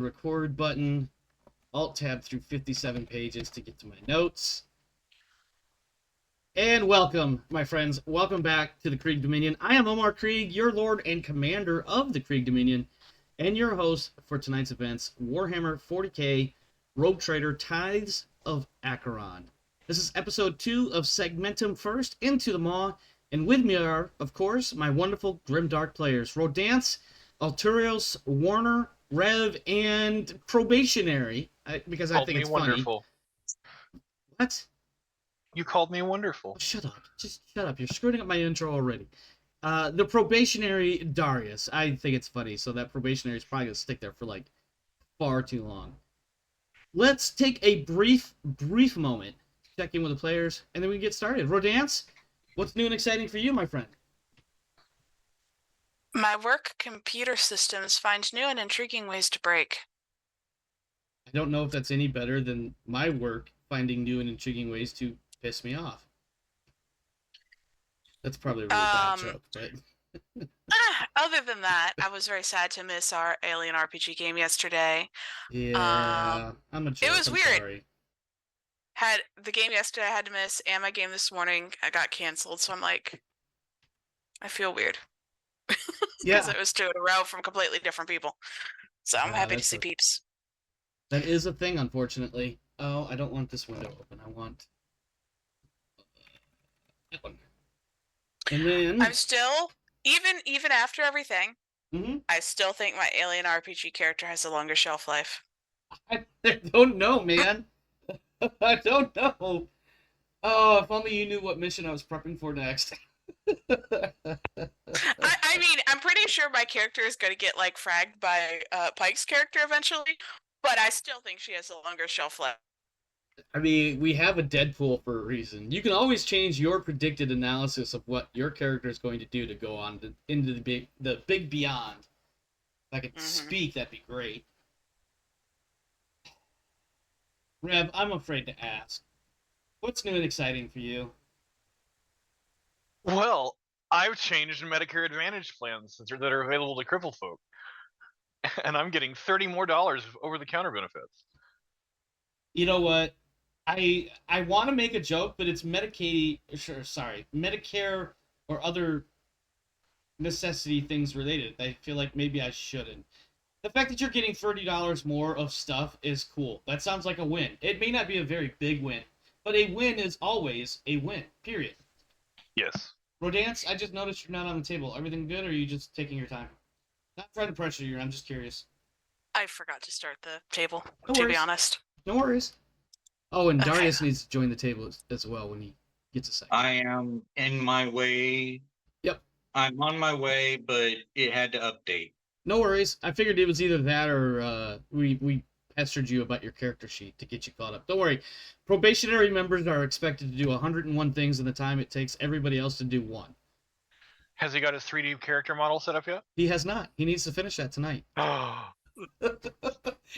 record button, Alt-tab through 57 pages to get to my notes. And welcome, my friends. Welcome back to the Krieg Dominion. I am Omar Krieg, your Lord and Commander of the Krieg Dominion, and your host for tonight's events, Warhammer 40k Rogue Trader Tithes of Acheron. This is episode 2 of Segmentum First Into the Maw, and with me are, of course, my wonderful Grimdark players, Rodance, Alturios, Warner, Rev, and Probationary, because I think it's wonderful. Funny. What? You called me wonderful. Oh, shut up. Just shut up. You're screwing up my intro already. The Probationary Darius. I think it's funny, so that Probationary is probably going to stick there for, like, far too long. Let's take a brief moment to check in with the players, and then we can get started. Rodance, what's new and exciting for you, my friend? My work computer systems find new and intriguing ways to break. I don't know if that's any better than my work finding new and intriguing ways to piss me off. That's probably a really bad joke, but... Other than that, I was very sad to miss our Alien RPG game yesterday. Yeah, I'm a jerk. It was I'm weird. Sorry. Had the game yesterday I had to miss, and my game this morning I got canceled, so I'm like, I feel weird. Because it was 2 in a row from completely different people. So I'm happy to see peeps. That is a thing, unfortunately. Oh, I don't want this window open. I want that one. And then I'm still, even after everything, mm-hmm. I still think my Alien RPG character has a longer shelf life. I don't know, man. I don't know. Oh, if only you knew what mission I was prepping for next. I mean, I'm pretty sure my character is going to get, like, fragged by Pike's character eventually, but I still think she has a longer shelf life. I mean, we have a Deadpool for a reason. You can always change your predicted analysis of what your character is going to do to go on into the big beyond. If I could speak, that'd be great. Rev, I'm afraid to ask. What's new and exciting for you? Well, I've changed Medicare Advantage plans that are available to crippled folk. And I'm getting $30 more over-the-counter benefits. You know what? I want to make a joke, but it's Medicare or other necessity things related. I feel like maybe I shouldn't. The fact that you're getting $30 more of stuff is cool. That sounds like a win. It may not be a very big win, but a win is always a win, period. Yes. Rodance, I just noticed you're not on the table. Everything good, or are you just taking your time? Not trying to pressure you, I'm just curious. I forgot to start the table, No to worries. be honest. No worries. Oh, and Darius needs to join the table as well when he gets a second. I am in my way. Yep. I'm on my way, but it had to update. No worries. I figured it was either that or we pestered you about your character sheet to get you caught up. Don't worry. Probationary members are expected to do 101 things in the time it takes everybody else to do 1. Has he got his 3D character model set up yet? He has not. He needs to finish that tonight.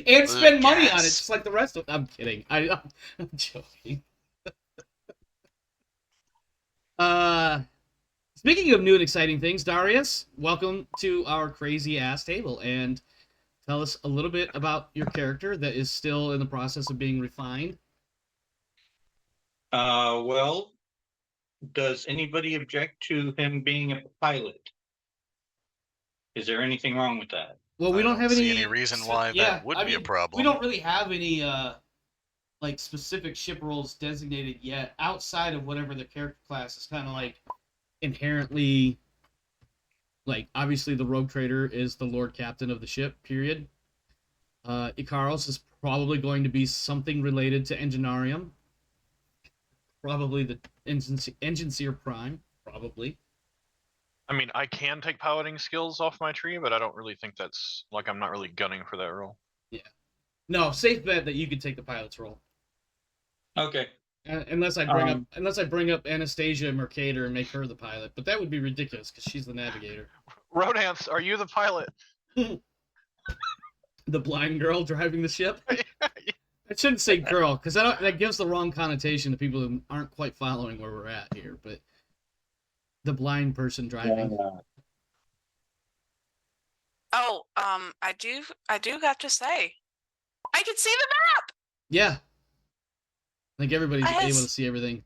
And spend money on it, just like the rest of them. I'm kidding. I'm joking. Speaking of new and exciting things, Darius, welcome to our crazy-ass table, and tell us a little bit about your character that is still in the process of being refined. Well, does anybody object to him being a pilot? Is there anything wrong with that? Well, we don't have any reason why that would be a problem. We don't really have any like specific ship roles designated yet, outside of whatever the character class is kind of like inherently, like, obviously the Rogue Trader is the Lord Captain of the ship, period. Icaros is probably going to be something related to Enginarium. Probably the Engineer Prime, probably. I mean, I can take piloting skills off my tree, but I don't really think that's, like, I'm not really gunning for that role. Yeah. No, safe bet that you could take the pilot's role. Okay. Unless I bring up Anastasia Mercator and make her the pilot, but that would be ridiculous because she's the navigator. Rodance, are you the pilot? The blind girl driving the ship? I shouldn't say girl, because that gives the wrong connotation to people who aren't quite following where we're at here, but the blind person driving. Oh, I do have to say, I can see the map. Yeah. I think everybody's able to see everything.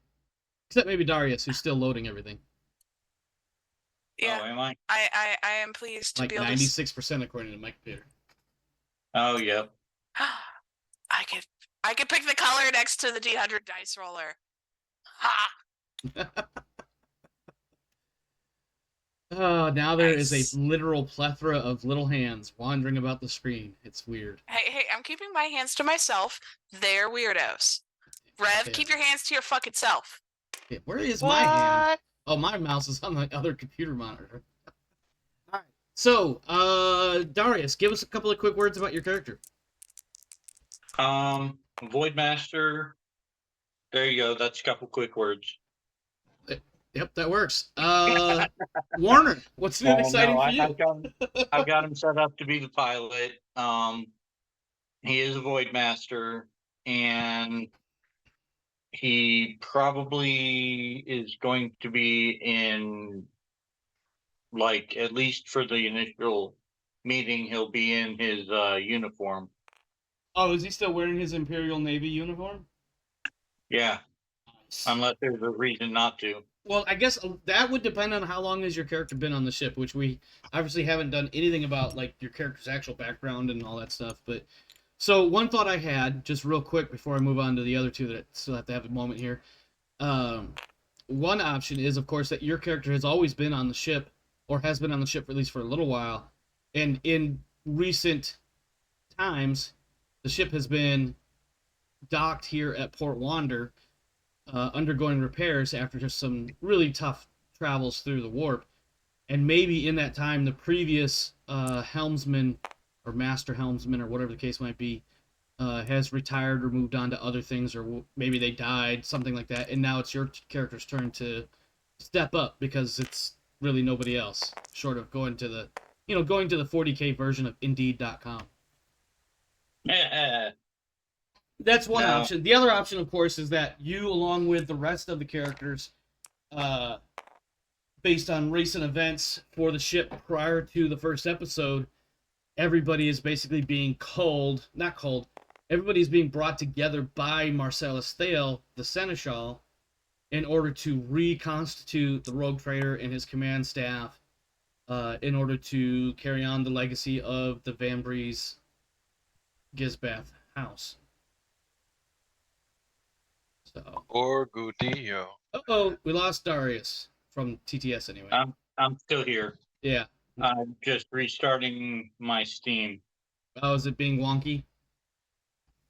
Except maybe Darius, who's still loading everything. Yeah. Oh, am I? I am pleased to like be able 96% according to my computer. Oh, yeah. I could pick the color next to the D100 dice roller. Ha! Now there is a literal plethora of little hands wandering about the screen. It's weird. Hey, I'm keeping my hands to myself. They're weirdos. Rev, keep your hands to your fucking self. Yeah, where is my hand? Oh, my mouse is on the other computer monitor. All right. So, Darius, give us a couple of quick words about your character. Voidmaster. There you go. That's a couple quick words. Yep, that works. Warner, what's new and exciting for you? I've got him set up to be the pilot. He is a Voidmaster, and he probably is going to be in, like, at least for the initial meeting, he'll be in his uniform. Oh, is he still wearing his Imperial Navy uniform? Yeah. Nice. Unless there's a reason not to. Well, I guess that would depend on how long has your character been on the ship, which we obviously haven't done anything about, like your character's actual background and all that stuff. But so one thought I had, just real quick before I move on to the other two that still have to have a moment here. One option is, of course, that your character has always been on the ship, or has been on the ship for at least for a little while, and in recent times, the ship has been docked here at Port Wander, undergoing repairs after just some really tough travels through the warp. And maybe in that time, the previous helmsman or master helmsman or whatever the case might be has retired or moved on to other things, or maybe they died, something like that. And now it's your character's turn to step up because it's really nobody else short of going to the 40K version of Indeed.com. That's one option. The other option, of course, is that you, along with the rest of the characters, based on recent events for the ship prior to the first episode, everybody is basically being everybody's being brought together by Marcellus Thale, the Seneschal, in order to reconstitute the Rogue Trader and his command staff, in order to carry on the legacy of the Van Breeze Gisbath house. So. Or Gudillo. Uh-oh, we lost Darius from TTS anyway. I'm still here. Yeah. I'm just restarting my Steam. Oh, is it being wonky?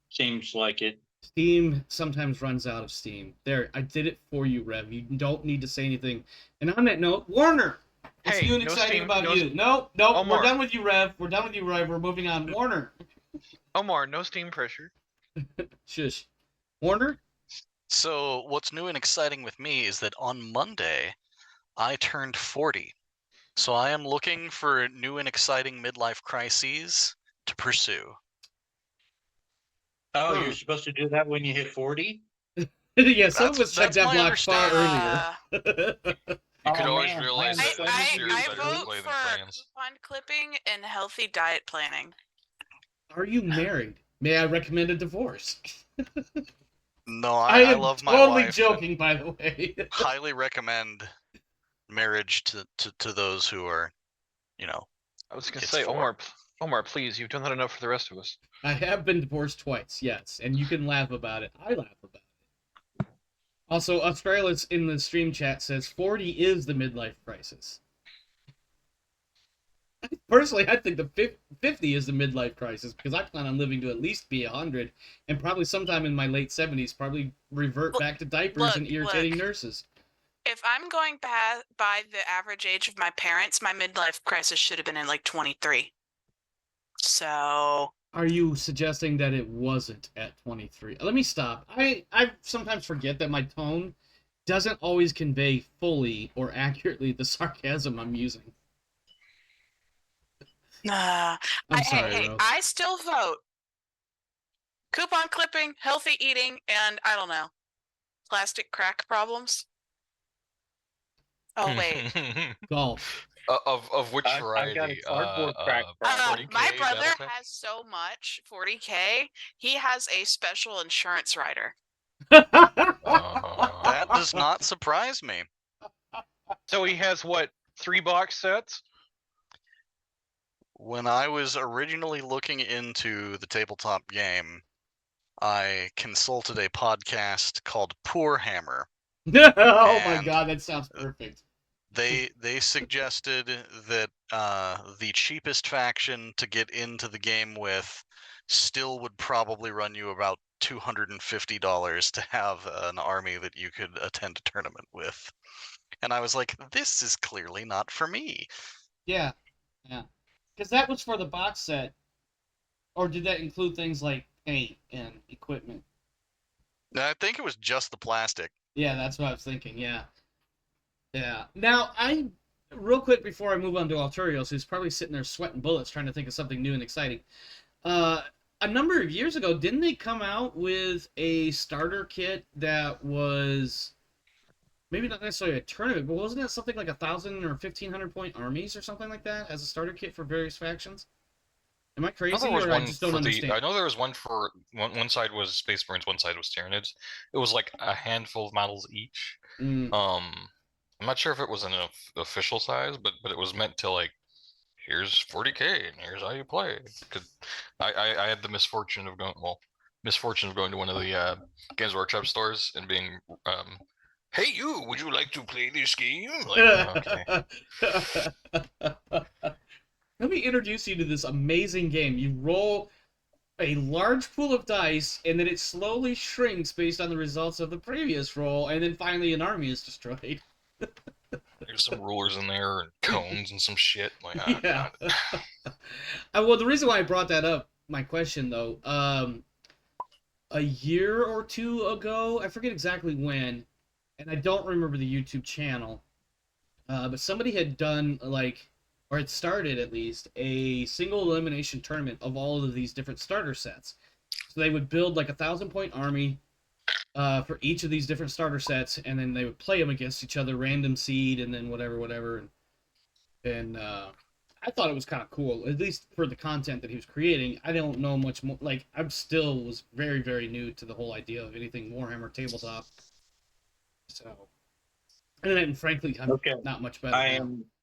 Seems like it. Steam sometimes runs out of steam. There, I did it for you, Rev. You don't need to say anything. And on that note, Warner, what's new and exciting about you? No, we're done with you, Rev. We're moving on. Warner. Omar, no steam pressure. Shush. Warner? So what's new and exciting with me is that on Monday, I turned 40. So I am looking for new and exciting midlife crises to pursue. Oh, you're supposed to do that when you hit 40? Yeah, some of us checked that block far earlier. You could always realize that I vote for coupon clipping and healthy diet planning. Are you married? May I recommend a divorce? No, I love my wife. I'm totally joking, by the way. Highly recommend marriage to those who are, I was going to say, Omar, please, you've done that enough for the rest of us. I have been divorced twice, yes, and you can laugh about it. I laugh about it. Also, Australis in the stream chat says 40 is the midlife crisis. Personally, I think the 50 is the midlife crisis because I plan on living to at least be 100, and probably sometime in my late 70s, probably revert back to diapers and irritating nurses. If I'm going by the average age of my parents, my midlife crisis should have been in like 23. So... Are you suggesting that it wasn't at 23? Let me stop. I sometimes forget that my tone doesn't always convey fully or accurately the sarcasm I'm using. I'm sorry, hey, I still vote. Coupon clipping, healthy eating, and I don't know, plastic crack problems. Oh, wait. Golf. Of which I've got a variety? cardboard crack problem. 40K My brother Battletech? has so much 40K. He has a special insurance rider. That does not surprise me. So he has what, 3 box sets? When I was originally looking into the tabletop game, I consulted a podcast called Poor Hammer. Oh my And god, that sounds perfect. They suggested that the cheapest faction to get into the game with still would probably run you about $250 to have an army that you could attend a tournament with. And I was like, this is clearly not for me. Yeah, yeah. Because that was for the box set. Or did that include things like paint and equipment? I think it was just the plastic. Yeah, that's what I was thinking, yeah. Yeah. Now, real quick before I move on to Alturios, who's probably sitting there sweating bullets trying to think of something new and exciting. A number of years ago, didn't they come out with a starter kit that was maybe not necessarily a tournament, but wasn't it something like 1,000 or 1,500 point armies or something like that as a starter kit for various factions? Am I I know crazy there was or I one just don't for understand? I know there was one for one side was Space Marines, one side was Tyranids. It was like a handful of models each. Mm. I'm not sure if it was an official size, but it was meant to like, here's 40K and here's how you play. 'Cause I had the misfortune of going to one of the Games Workshop stores and being hey you, would you like to play this game? Like, okay. Let me introduce you to this amazing game. You roll a large pool of dice, and then it slowly shrinks based on the results of the previous roll, and then finally an army is destroyed. There's some rulers in there and cones and some shit. Like, Yeah. God. Well, the reason why I brought that up, my question though, a year or two ago, I forget exactly when, and I don't remember the YouTube channel, but somebody had done like, or had started at least, a single elimination tournament of all of these different starter sets. So they would build like 1,000 point army for each of these different starter sets, and then they would play them against each other, random seed, and then whatever. And I thought it was kind of cool, at least for the content that he was creating. I don't know much more. Like, I'm still was very, very new to the whole idea of anything Warhammer tabletop. So, and then frankly, I'm Okay. not much better.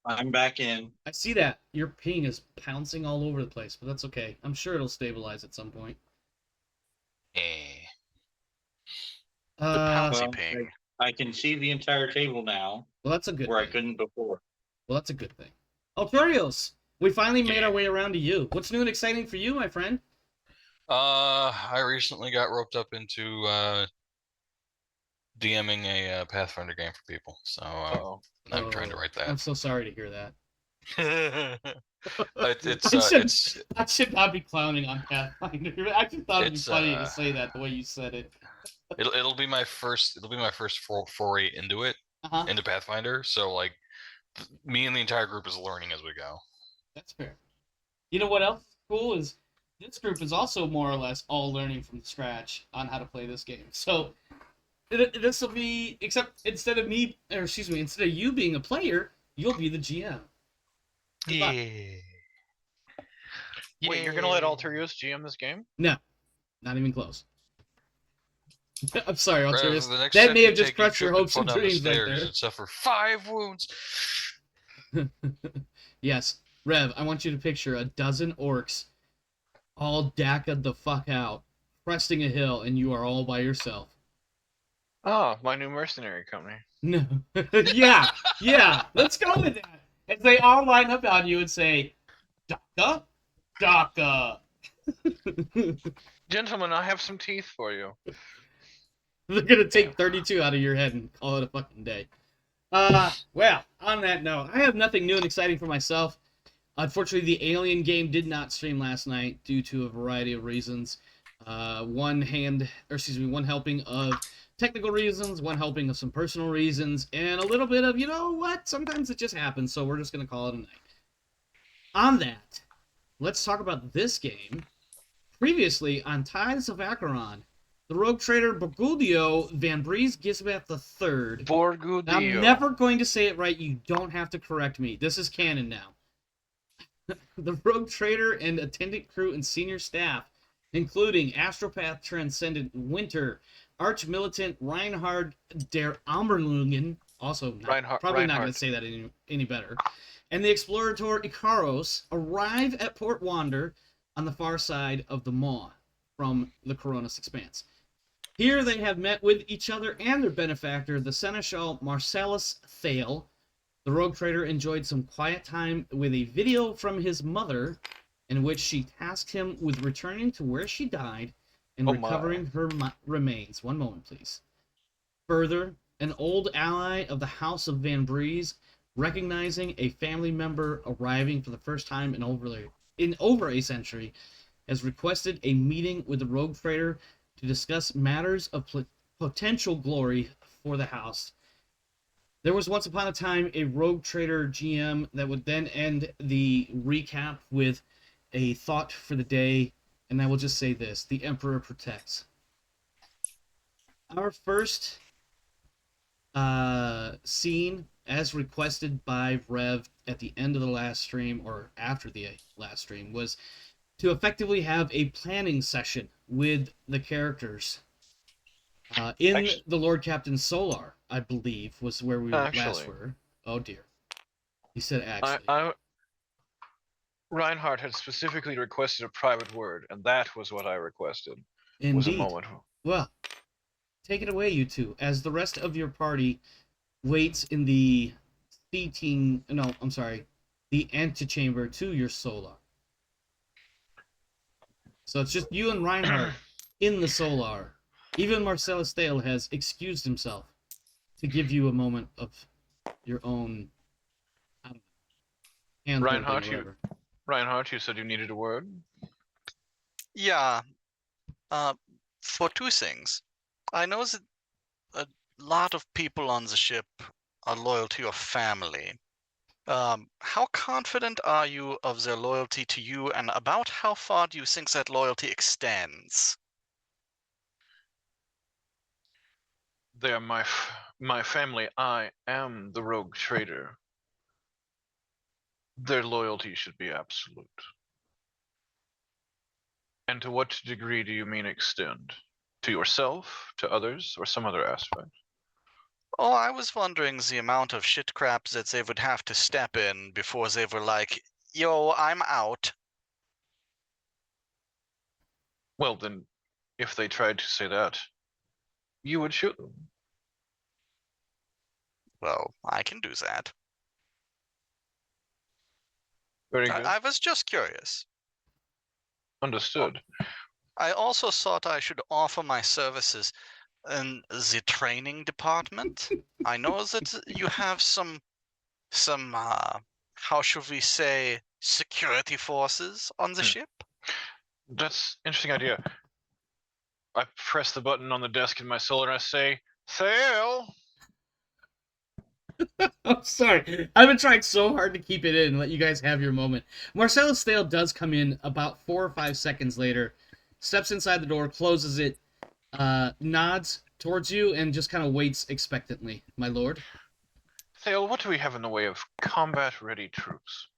I'm back in. I see that your ping is pouncing all over the place, but that's okay. I'm sure it'll stabilize at some point. The pouncy Well, ping. I can see the entire table now, Well, that's a good where I thing. couldn't before. Well, that's a good thing. Alturios, we finally made our way around to you. What's new and exciting for you, my friend? I recently got roped up into DMing a Pathfinder game for people, so I'm trying to write that. I'm so sorry to hear that. I should not be clowning on Pathfinder. I just thought it'd be funny to say that the way you said it. It'll be my first foray into it, into Pathfinder. So like, me and the entire group is learning as we go. That's fair. You know what else is cool is this group is also more or less all learning from scratch on how to play this game. So this will be, except instead of you being a player, you'll be the GM. Yeah. Wait, you're gonna let Alturios GM this game? No, not even close. I'm sorry, Alturios. Rev, That may have just crushed your hopes and dreams right there. And suffer 5 wounds. Yes, Rev, I want you to picture a dozen orcs all DACA'd the fuck out, cresting a hill, and you are all by yourself. Oh, my new mercenary company. No. yeah, let's go with that. As they all line up on you and say, DACA. Gentlemen, I have some teeth for you. They're gonna take 32 out of your head and call it a fucking day. Well, on that note, I have nothing new and exciting for myself. Unfortunately, the Alien game did not stream last night due to a variety of reasons. One helping of technical reasons, one helping of some personal reasons, and a little bit of, you know what, sometimes it just happens, so we're just gonna call it a night. On that, let's talk about this game. Previously on Tithes of Acheron, the The rogue trader Borguldio Van Breeze Gisbeth III. Borguldio. I'm never going to say it right. You don't have to correct me. This is canon now. The rogue trader and attendant crew and senior staff, including Astropath Transcendent Winter, Arch Militant Reinhard der Amberlungen, also probably not going to say that any better, and the explorator Icaros arrive at Port Wander on the far side of the Maw from the Koronus Expanse. Here they have met with each other and their benefactor, the Seneschal Marcellus Thale. The rogue trader enjoyed some quiet time with a video from his mother in which she tasked him with returning to where she died and recovering her remains. One moment, please. Further, an old ally of the House of Van Breeze, recognizing a family member arriving for the first time in over a century, has requested a meeting with the rogue trader to discuss matters of potential glory for the house. There was once upon a time a rogue trader GM that would then end the recap with a thought for the day, and I will just say this: the Emperor protects. Our first scene, as requested by Rev at the end of the last stream, or after the last stream, was to effectively have a planning session with the characters in the Lord Captain Solar, I believe, was where we last were. Oh dear. He said actually. Reinhardt had specifically requested a private word, and that was what I requested. Indeed. Was a moment. Well, take it away, you two, as the rest of your party waits in the the antechamber to your Solar. So it's just you and Reinhardt in the Solar. Even Marcellus Thale has excused himself to give you a moment of your own. Reinhardt, you said you needed a word? Yeah. For two things. I know that a lot of people on the ship are loyal to your family. How confident are you of their loyalty to you, and about how far do you think that loyalty extends? They are my family. I am the rogue trader. Their loyalty should be absolute. And to what degree do you mean extend? To yourself, to others, or some other aspect? Oh, I was wondering the amount of shit crap that they would have to step in before they were like, yo, I'm out. Well, then, if they tried to say that, you would shoot them. Well, I can do that. Very good. I was just curious. Understood. I also thought I should offer my services in the training department. I know that you have some how should we say, security forces on the ship. That's an interesting idea. I press the button on the desk in my Solar and I say, Thale! I'm sorry. I've been trying so hard to keep it in and let you guys have your moment. Marcellus Thale does come in about 4 or 5 seconds later, steps inside the door, closes it, nods towards you, and just kind of waits expectantly, my lord. Thale, what do we have in the way of combat-ready troops?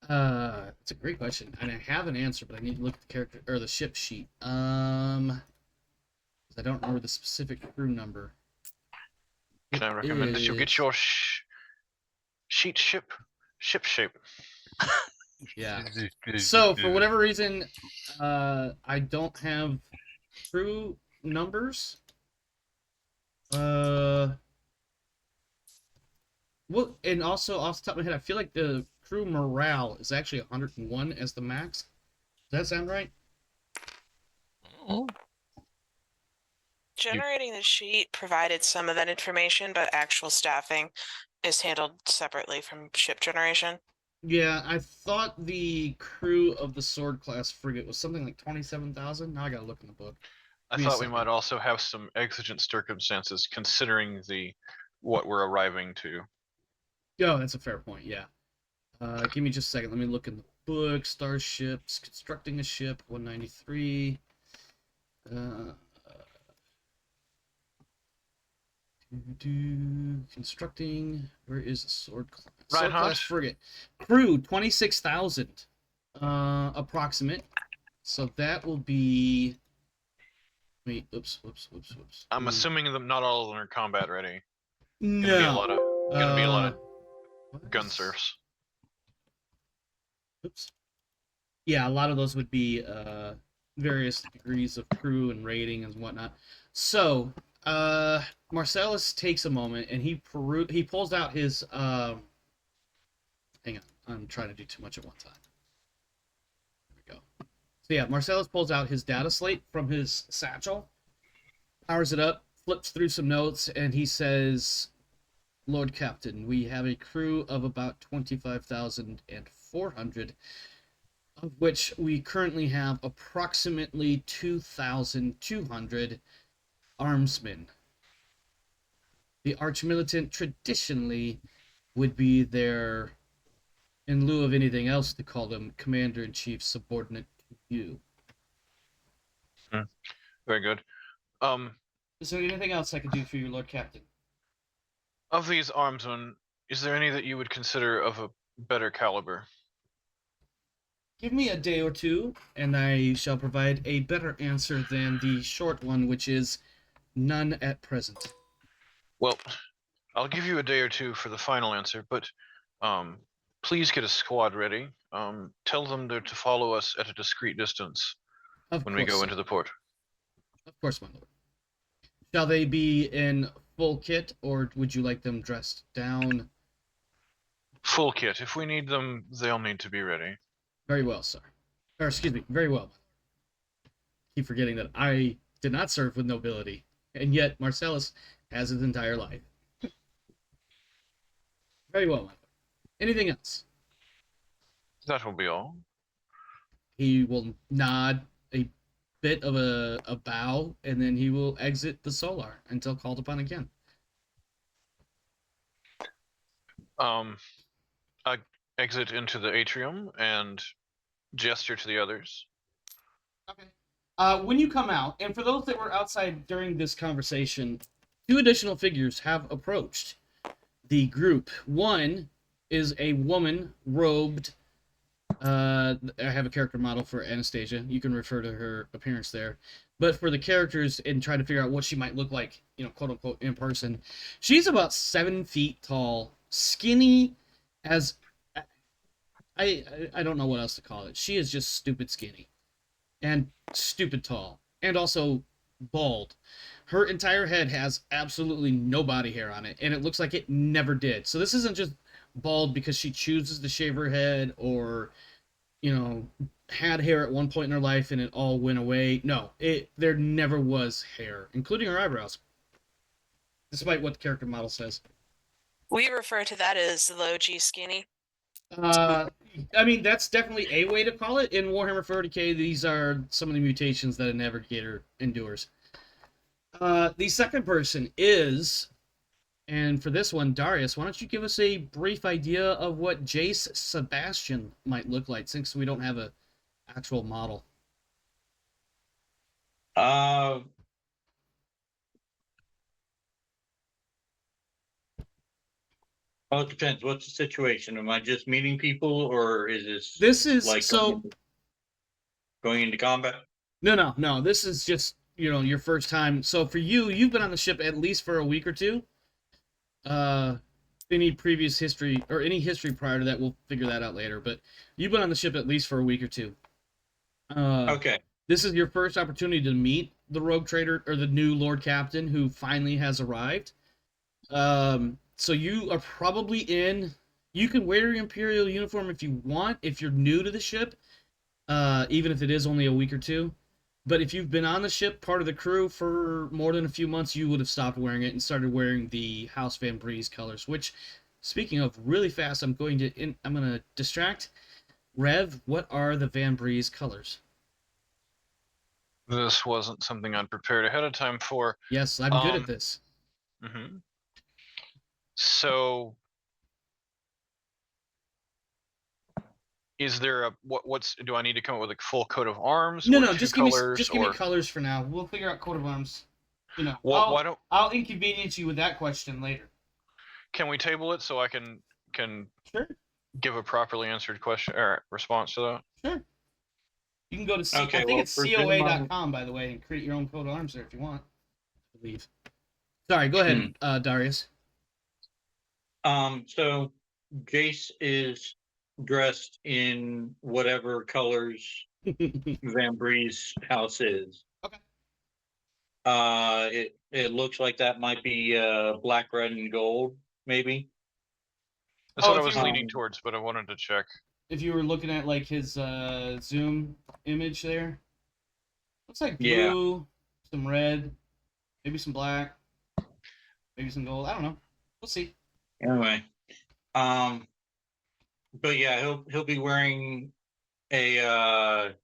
That's a great question, and I have an answer, but I need to look at the character or the ship sheet. I don't remember the specific crew number. Can I recommend that you get your ship shape? Yeah. So for whatever reason, I don't have crew numbers. Well, and also off the top of my head, I feel like the crew morale is actually 101 as the max. Does that sound right? Generating the sheet provided some of that information, but actual staffing is handled separately from ship generation. Yeah, I thought the crew of the Sword class frigate was something like 27,000. Now I gotta look in the book. I thought we might also have some exigent circumstances considering what we're arriving to. Oh, that's a fair point, yeah. Give me just a second. Let me look in the book. Starships, constructing a ship, 193. Constructing. Where is the sword class? Sword Reinhardt? class frigate. Crew 26,000. Approximate. So that will be. Wait. Oops. I'm Ooh. assuming that not all of them are combat ready. No. Gonna be a lot of What gun is- serfs. Oops. Yeah, a lot of those would be various degrees of crew and rating and whatnot. So, Marcellus takes a moment and he pulls out his hang on, I'm trying to do too much at one time. There we go. So yeah, Marcellus pulls out his data slate from his satchel, powers it up, flips through some notes, and he says, Lord Captain, we have a crew of about 25,400, of which we currently have approximately 2,200 armsmen. The archmilitant traditionally would be their, in lieu of anything else, to call them commander-in-chief subordinate to you. Very good. Is there anything else I could do for you, Lord Captain? Of these armsmen, is there any that you would consider of a better caliber? Give me a day or two, and I shall provide a better answer than the short one, which is none at present. Well, I'll give you a day or two for the final answer, but please get a squad ready. Tell them to follow us at a discreet distance when we go into the port. Of course, my lord. Shall they be in full kit, or would you like them dressed down? Full kit. If we need them, they'll need to be ready. Very well, sir. Or, excuse me, very well. Keep forgetting that I did not serve with nobility, and yet Marcellus has his entire life. Very well, my lord. Anything else? That will be all. He will nod a bit of a bow, and then he will exit the solar until called upon again. I exit into the atrium and gesture to the others. Okay. When you come out, and for those that were outside during this conversation, two additional figures have approached the group. One is a woman robed. I have a character model for Anastasia. You can refer to her appearance there. But for the characters and trying to figure out what she might look like, quote unquote, in person, she's about 7 feet tall, skinny as I don't know what else to call it. She is just stupid skinny and stupid tall and also bald. Her entire head has absolutely no body hair on it, and it looks like it never did. So this isn't just bald because she chooses to shave her head or had hair at one point in her life and it all went away. No, there never was hair, including her eyebrows, despite what the character model says. We refer to that as low G skinny. I mean, that's definitely a way to call it. In Warhammer 40k, these are some of the mutations that a navigator endures. The second person is, and for this one, Darius, why don't you give us a brief idea of what Jace Sebastian might look like, since we don't have an actual model? Well, it depends. What's the situation? Am I just meeting people, or is This is like so going into combat? No. This is just your first time. So for you, you've been on the ship at least for a week or two. Any previous history or any history prior to that, we'll figure that out later. But you've been on the ship at least for a week or two. Okay. This is your first opportunity to meet the rogue trader or the new Lord Captain who finally has arrived. So you are probably in. You can wear your Imperial uniform if you want, if you're new to the ship, even if it is only a week or two. But if you've been on the ship, part of the crew for more than a few months, you would have stopped wearing it and started wearing the House Van Breeze colors. Which, speaking of, really fast, I'm going to distract Rev. What are the Van Breeze colors? This wasn't something I'd prepared ahead of time for. Yes, I'm good at this. Mm-hmm. So, is there what's do I need to come up with a full coat of arms? No, or just colors, give me colors for now. We'll figure out coat of arms. you know, Why don't? I'll inconvenience you with that question later. Can we table it so I can Sure. give a properly answered question or response to that? Sure. You can go to Okay, I think well, it's for COA.com, by the way, and create your own coat of arms there if you want. I believe. Sorry, go ahead, Darius. So Jace is dressed in whatever colors Van Bree's house is. Okay. It looks like that might be black, red, and gold, maybe. That's what I if was you- leaning towards, but I wanted to check. If you were looking at like his zoom image there, looks like Yeah. blue, some red, maybe some black, maybe some gold. I don't know. We'll see. Anyway, but yeah, he'll be wearing a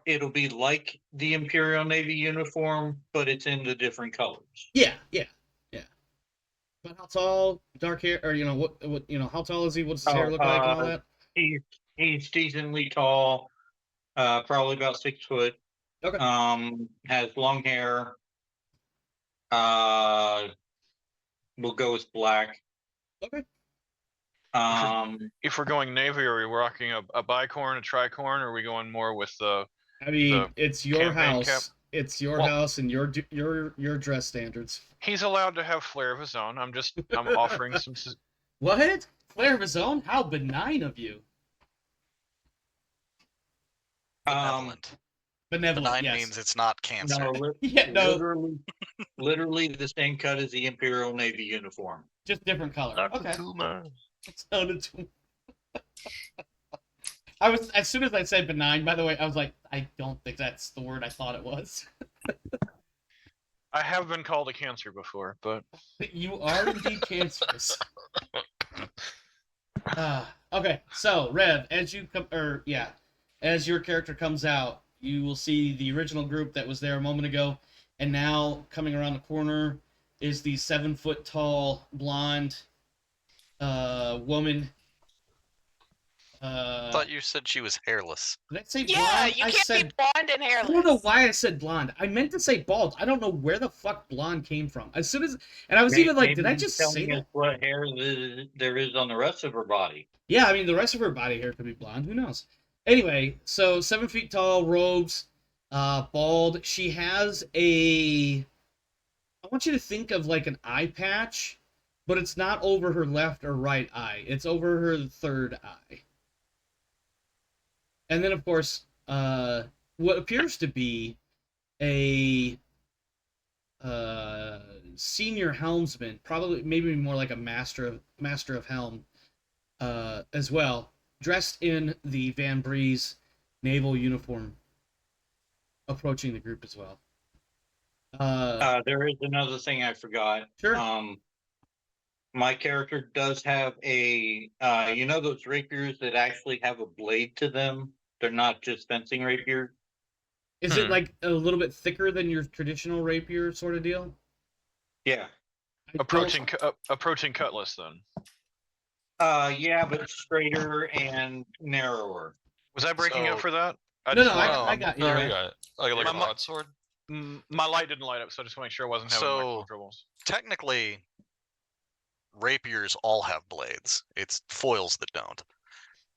it'll be like the Imperial Navy uniform, but it's in the different colors. Yeah. But how tall, dark hair, or what how tall is he? What's his hair look like and all that? He's decently tall, probably about 6 foot. Okay. Has long hair. We'll go with black. Okay. If we're going Navy, are we rocking a bicorn, a tricorn, or are we going more with the? I mean, it's your campaign house. cap? It's your Well- house and your dress standards. He's allowed to have flair of his own. I'm offering some. What? Flair of his own? How benign of you. Benevolent. Benevolent, Benign yes. means it's not cancer. No, Yeah, no, literally the same cut as the Imperial Navy uniform. just different color. Not Okay. the tumor. It's not a tumor. I was, as soon as I said benign, by the way, I was like, I don't think that's the word I thought it was. I have been called a cancer before, but You are indeed cancerous. Okay, so Rev, as you come, as your character comes out, you will see the original group that was there a moment ago, and now coming around the corner is the 7 foot tall blonde woman. I thought you said she was hairless. Did I say Yeah, blonde? you I can't said be blonde and hairless. I don't know why I said blonde. I meant to say bald. I don't know where the fuck blonde came from. As soon as, and I was even like, did I just say telling us that? what hair there is on the rest of her body? Yeah, I mean, the rest of her body hair could be blonde. Who knows? Anyway, so 7 feet tall, robes, bald. She has I want you to think of like an eye patch, but it's not over her left or right eye. It's over her third eye. And then, of course, what appears to be a senior helmsman, probably maybe more like a master of helm, as well, dressed in the Van Breeze naval uniform, approaching the group as well. There is another thing I forgot. Sure. My character does have a, those rapiers that actually have a blade to them? They're not just fencing rapiers. Is it like a little bit thicker than your traditional rapier sort of deal? Yeah. approaching cutlass then. Yeah, but straighter and narrower. Was I breaking up So- for that? No, just no, wanted- I got you. No, right. you got it. Like a My- broadsword. My light didn't light up, so I just want to make sure I wasn't having So- mic troubles. Technically, rapiers all have blades. It's foils that don't.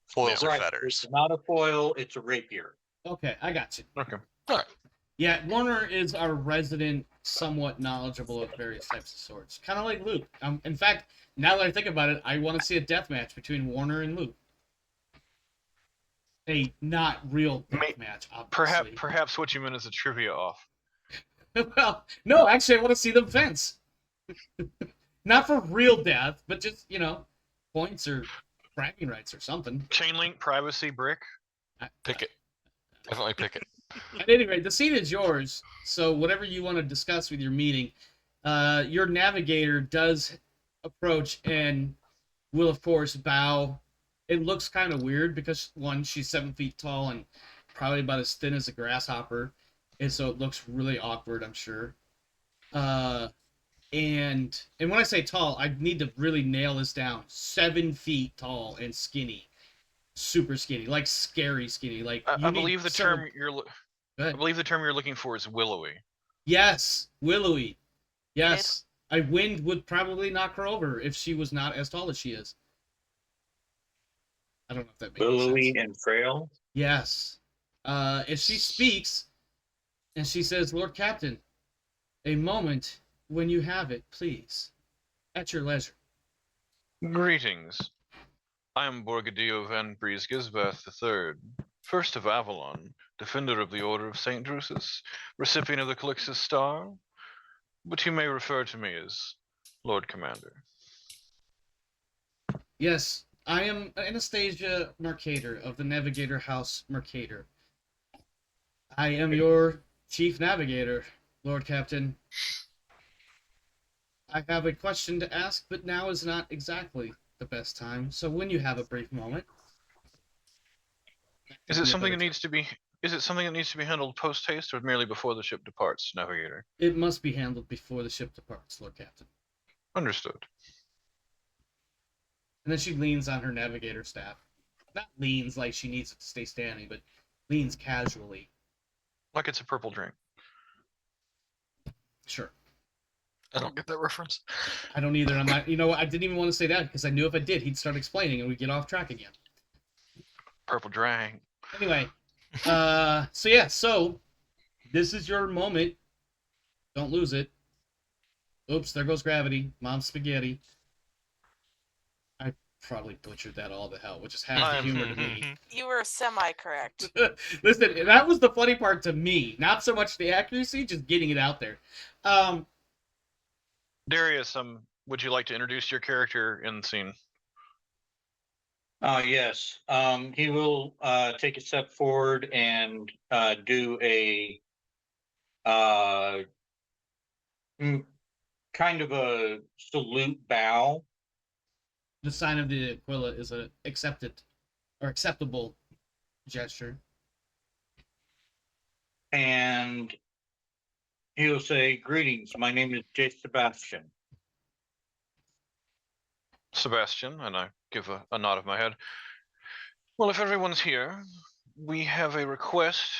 Foils are Right. fetters. It's not a foil, it's a rapier. Okay, I got you. Okay. Yeah, Warner is our resident, somewhat knowledgeable of various types of swords. Kind of like Luke. In fact, now that I think about it, I want to see a death match between Warner and Luke. A not real death match, obviously. Perhaps what you meant is a trivia off. Well, no, actually, I want to see them fence. Not for real death, but just, points or bragging rights or something. Chain link, privacy, brick. Pick it. Definitely pick it. At any rate, the scene is yours, so whatever you want to discuss with your meeting, your navigator does approach and will, of course, bow. It looks kind of weird because, one, she's 7 feet tall and probably about as thin as a grasshopper, and so it looks really awkward, I'm sure. And when I say tall, I need to really nail this down. 7 feet tall and skinny. Super skinny, like scary skinny. Like I believe the term I believe the term you're looking for is willowy. Yes, willowy. Yes. A wind would probably knock her over if she was not as tall as she is. I don't know if that makes sense. Willowy and frail? Yes. If she speaks and she says, Lord Captain, a moment when you have it, please. At your leisure. Greetings. I am Borgadio Van Breeze Gisbath III, First of Avalon, Defender of the Order of St. Drusus, recipient of the Calixtus Star, but you may refer to me as Lord Commander. Yes, I am Anastasia Mercator of the Navigator House Mercator. I am your Chief Navigator, Lord Captain. I have a question to ask, but now is not exactly the best time, so when you have a brief moment... Is it something that needs to be handled post-haste or merely before the ship departs, Navigator? It must be handled before the ship departs, Lord Captain. Understood. And then she leans on her navigator staff. Not leans like she needs it to stay standing, but leans casually. Like it's a purple drink. Sure. I don't get that reference. I don't either. I'm not. You know, I didn't even want to say that because I knew if I did, he'd start explaining and we'd get off track again. Purple drink. Anyway, so this is your moment. Don't lose it. Oops, there goes gravity. Mom's spaghetti. I probably butchered that all to hell, which is half the humor to me. You were semi-correct. Listen, that was the funny part to me. Not so much the accuracy, just getting it out there. Darius, would you like to introduce your character in the scene? Yes. He will take a step forward and do a kind of a salute bow. The sign of the Aquila is an acceptable gesture. And he'll say, "Greetings, my name is J. Sebastian." Sebastian, and I give a nod of my head. Well, if everyone's here, we have a request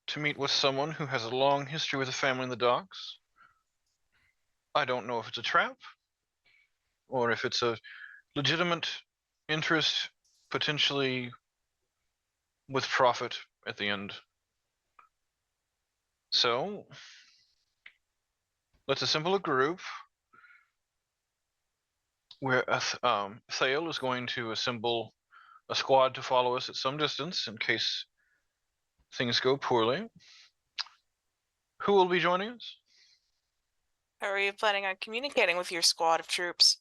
to meet with someone who has a long history with a family in the docks. I don't know if it's a trap, or if it's a legitimate interest, potentially with profit at the end. So, let's assemble a group where Thale is going to assemble a squad to follow us at some distance in case things go poorly. Who will be joining us? How are you planning on communicating with your squad of troops?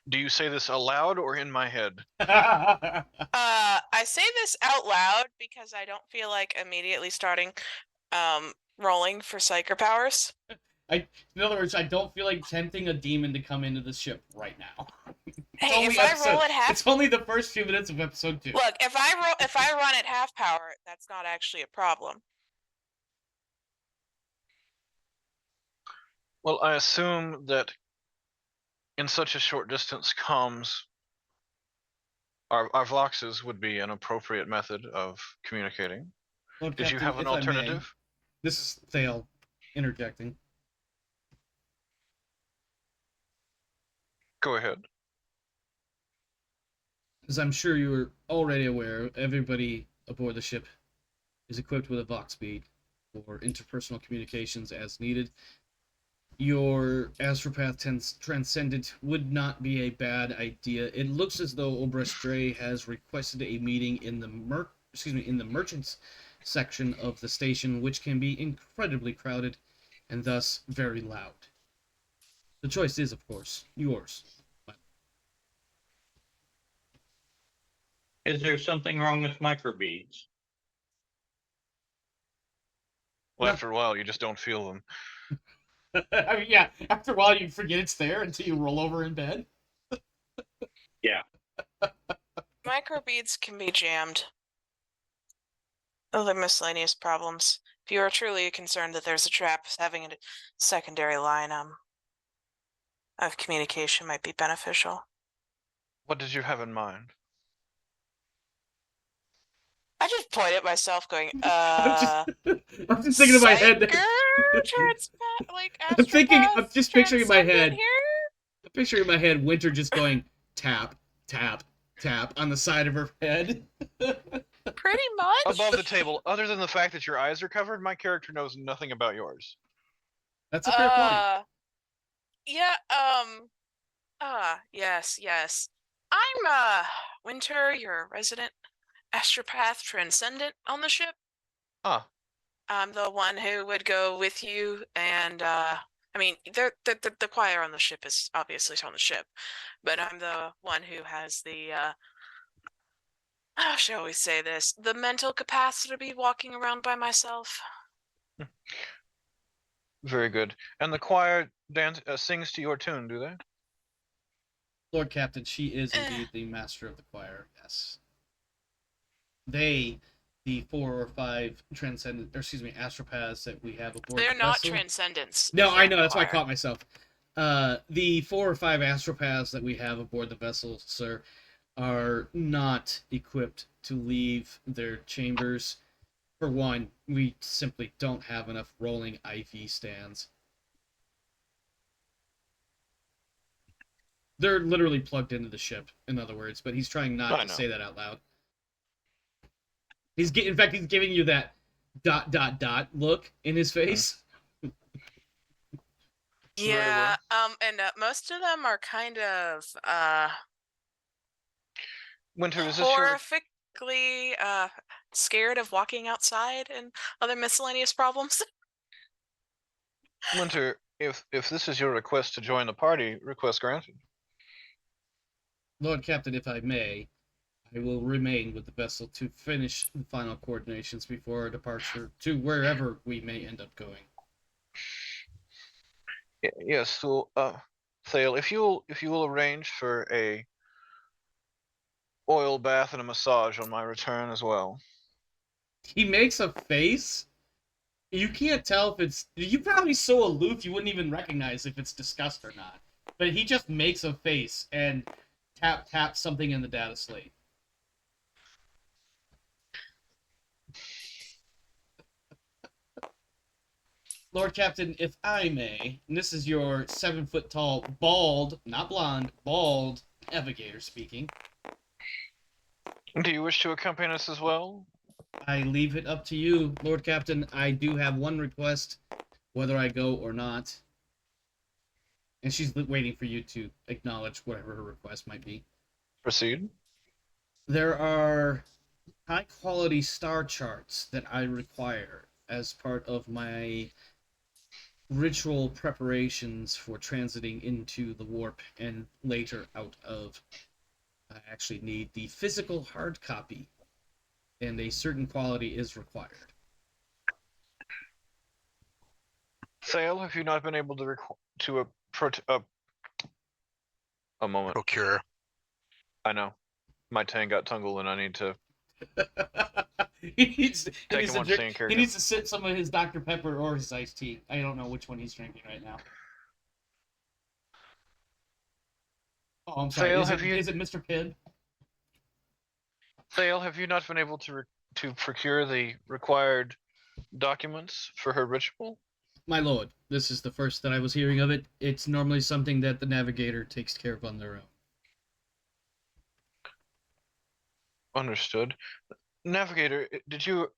Do you say this aloud or in my head? I say this out loud because I don't feel like immediately starting rolling for psyker powers. In other words, I don't feel like tempting a demon to come into the ship right now. Hey, if I roll at half, it's only the first few minutes of episode 2. Look, if I run at half power, that's not actually a problem. Well, I assume that in such a short distance comms, our voxes would be an appropriate method of communicating. Lord Did Captain, you have an alternative? This is Thale interjecting. Go ahead. As I'm sure you are already aware, everybody aboard the ship is equipped with a vox bead for interpersonal communications as needed. Your Astropath Transcendent would not be a bad idea. It looks as though Obrestre has requested a meeting in the merchants section of the station, which can be incredibly crowded and thus very loud. The choice is, of course, yours. Is there something wrong with microbeads? Well, after a while, you just don't feel them. I mean, yeah, after a while you forget it's there until you roll over in bed. Yeah. Microbeads can be jammed. Other miscellaneous problems. If you are truly concerned that there's a trap, having a secondary line of communication might be beneficial. What did you have in mind? point at myself, going, I'm just thinking in my head. I'm just picturing in my head. I'm picturing in my head Winter just going tap, tap, tap on the side of her head. Pretty much. Above the table, other than the fact that your eyes are covered, my character knows nothing about yours. That's a fair point. Yeah, yes. I'm, Winter, your resident astropath transcendent on the ship. Ah. I'm the one who would go with you, and, I mean, the choir on the ship is obviously on the ship, but I'm the one who has the, how shall we say this, the mental capacity to be walking around by myself. Very good. And the choir sings to your tune, do they? Lord Captain, she is indeed the master of the choir, yes. They, the 4 or 5 astropaths that we have aboard They're the not vessel. Transcendents. No, I know, that's why I caught myself. The 4 or 5 astropaths that we have aboard the vessel, sir, are not equipped to leave their chambers. For one, we simply don't have enough rolling IV stands. They're literally plugged into the ship, in other words, but he's trying not to say that out loud. In fact, he's giving you that ... look in his face. Yeah, and most of them are kind of, Winter, is this horrifically, scared of walking outside and other miscellaneous problems. Winter, if this is your request to join the party, request granted. Lord Captain, if I may, I will remain with the vessel to finish the final coordinations before our departure to wherever we may end up going. Yes, so, Thale, if you will arrange for a oil bath and a massage on my return as well. He makes a face. You can't tell if it's... You're probably so aloof you wouldn't even recognize if it's disgust or not. But he just makes a face and tap something in the data slate. Lord Captain, if I may, and this is your 7-foot-tall, bald, not blonde, bald navigator speaking. Do you wish to accompany us as well? I leave it up to you, Lord Captain. I do have one request, whether I go or not. And she's waiting for you to acknowledge whatever her request might be. Proceed. There are high-quality star charts that I require as part of my ritual preparations for transiting into the warp and later out of. I actually need the physical hard copy, and a certain quality is required. Thale, have you not been able to a moment. Procure. I know. My tang got tangled and I need to he needs to sip some of his Dr. Pepper or his iced tea. I don't know which one he's drinking right now. Oh, I'm sorry. Is it Mr. Pibb? Thale, have you not been able to procure the required documents for her ritual? My lord, this is the first that I was hearing of it. It's normally something that the navigator takes care of on their own. Understood. Navigator, did you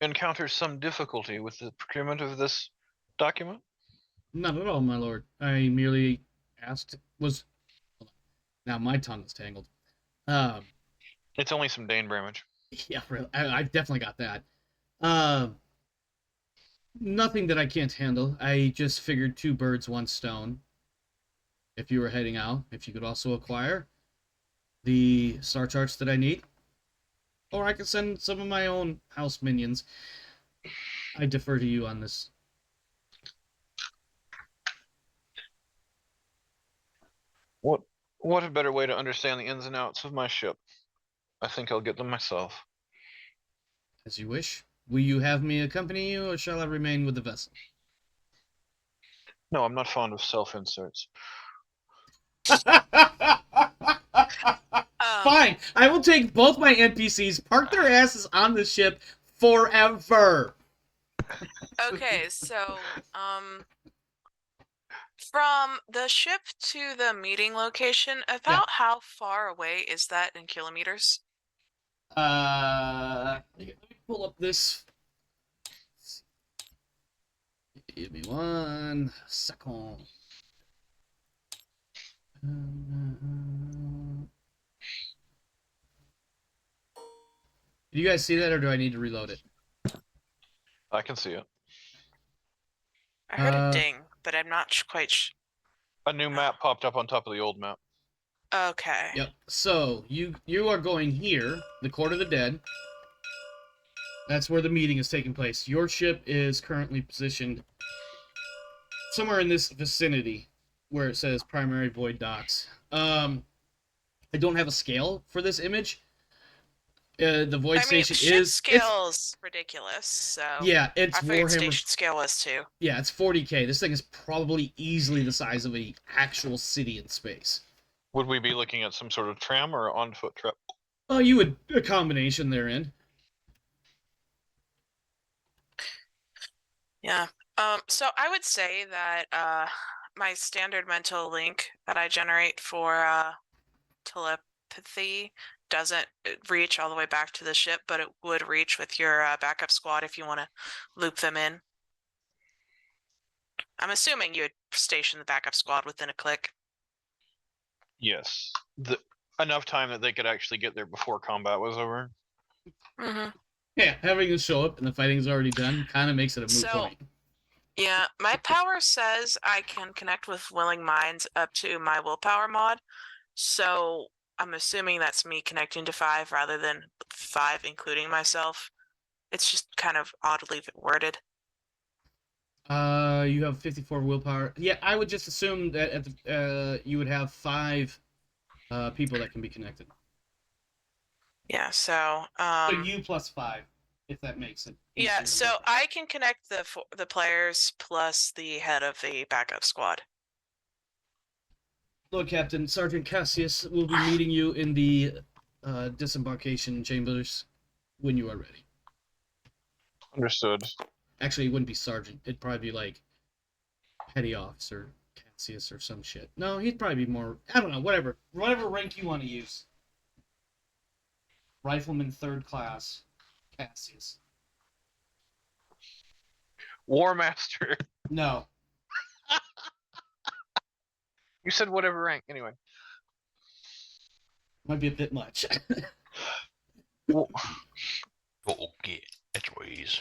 encounter some difficulty with the procurement of this document? Not at all, my lord. I merely asked... Now my tongue is tangled. It's only some Dane Bramage. Yeah, really. I definitely got that. Nothing that I can't handle. I just figured 2 birds, 1 stone. If you were heading out, if you could also acquire the star charts that I need. Or I could send some of my own house minions. I defer to you on this. What a better way to understand the ins and outs of my ship. I think I'll get them myself. As you wish. Will you have me accompany you, or shall I remain with the vessel? No, I'm not fond of self-inserts. Fine. I will take both my NPCs, park their asses on the ship forever. Okay, so from the ship to the meeting location, about how far away is that in kilometers? Let me pull up this. Give me 1 second. Do you guys see that, or do I need to reload it? I can see it. I heard a ding, but I'm not quite A new map popped up on top of the old map. Okay. Yep. So you are going here, the Court of the Dead. That's where the meeting is taking place. Your ship is currently positioned somewhere in this vicinity where it says Primary Void Docks. I don't have a scale for this image. The Void Station is scale's ridiculous. So yeah, it's I figured Warhammer. Station scale was too. Yeah, it's 40K. This thing is probably easily the size of an actual city in space. Would we be looking at some sort of tram or on-foot trip? Oh, you would a combination therein. Yeah. So I would say that my standard mental link that I generate for telepathy doesn't reach all the way back to the ship, but it would reach with your backup squad if you want to loop them in. I'm assuming you would station the backup squad within a click. Yes. Enough time that they could actually get there before combat was over. Mm-hmm. Yeah, having it show up and the fighting's already done kind of makes it a moot point. Yeah, my power says I can connect with willing minds up to my willpower mod, so I'm assuming that's me connecting to 5 rather than 5 including myself. It's just kind of oddly worded. You have 54 willpower. Yeah, I would just assume that at the, you would have 5 people that can be connected. Yeah, so so you plus 5, if that makes it. Yeah, so I can connect the players plus the head of the backup squad. Lord Captain, Sergeant Cassius will be meeting you in the disembarkation chambers when you are ready. Understood. Actually, it wouldn't be Sergeant. It'd probably be like Petty Officer Cassius or some shit. No, he'd probably be more, I don't know, whatever rank you want to use. Rifleman 3rd class, Cassius. War Master. No. You said whatever rank, anyway. Might be a bit much. Okay, anyways.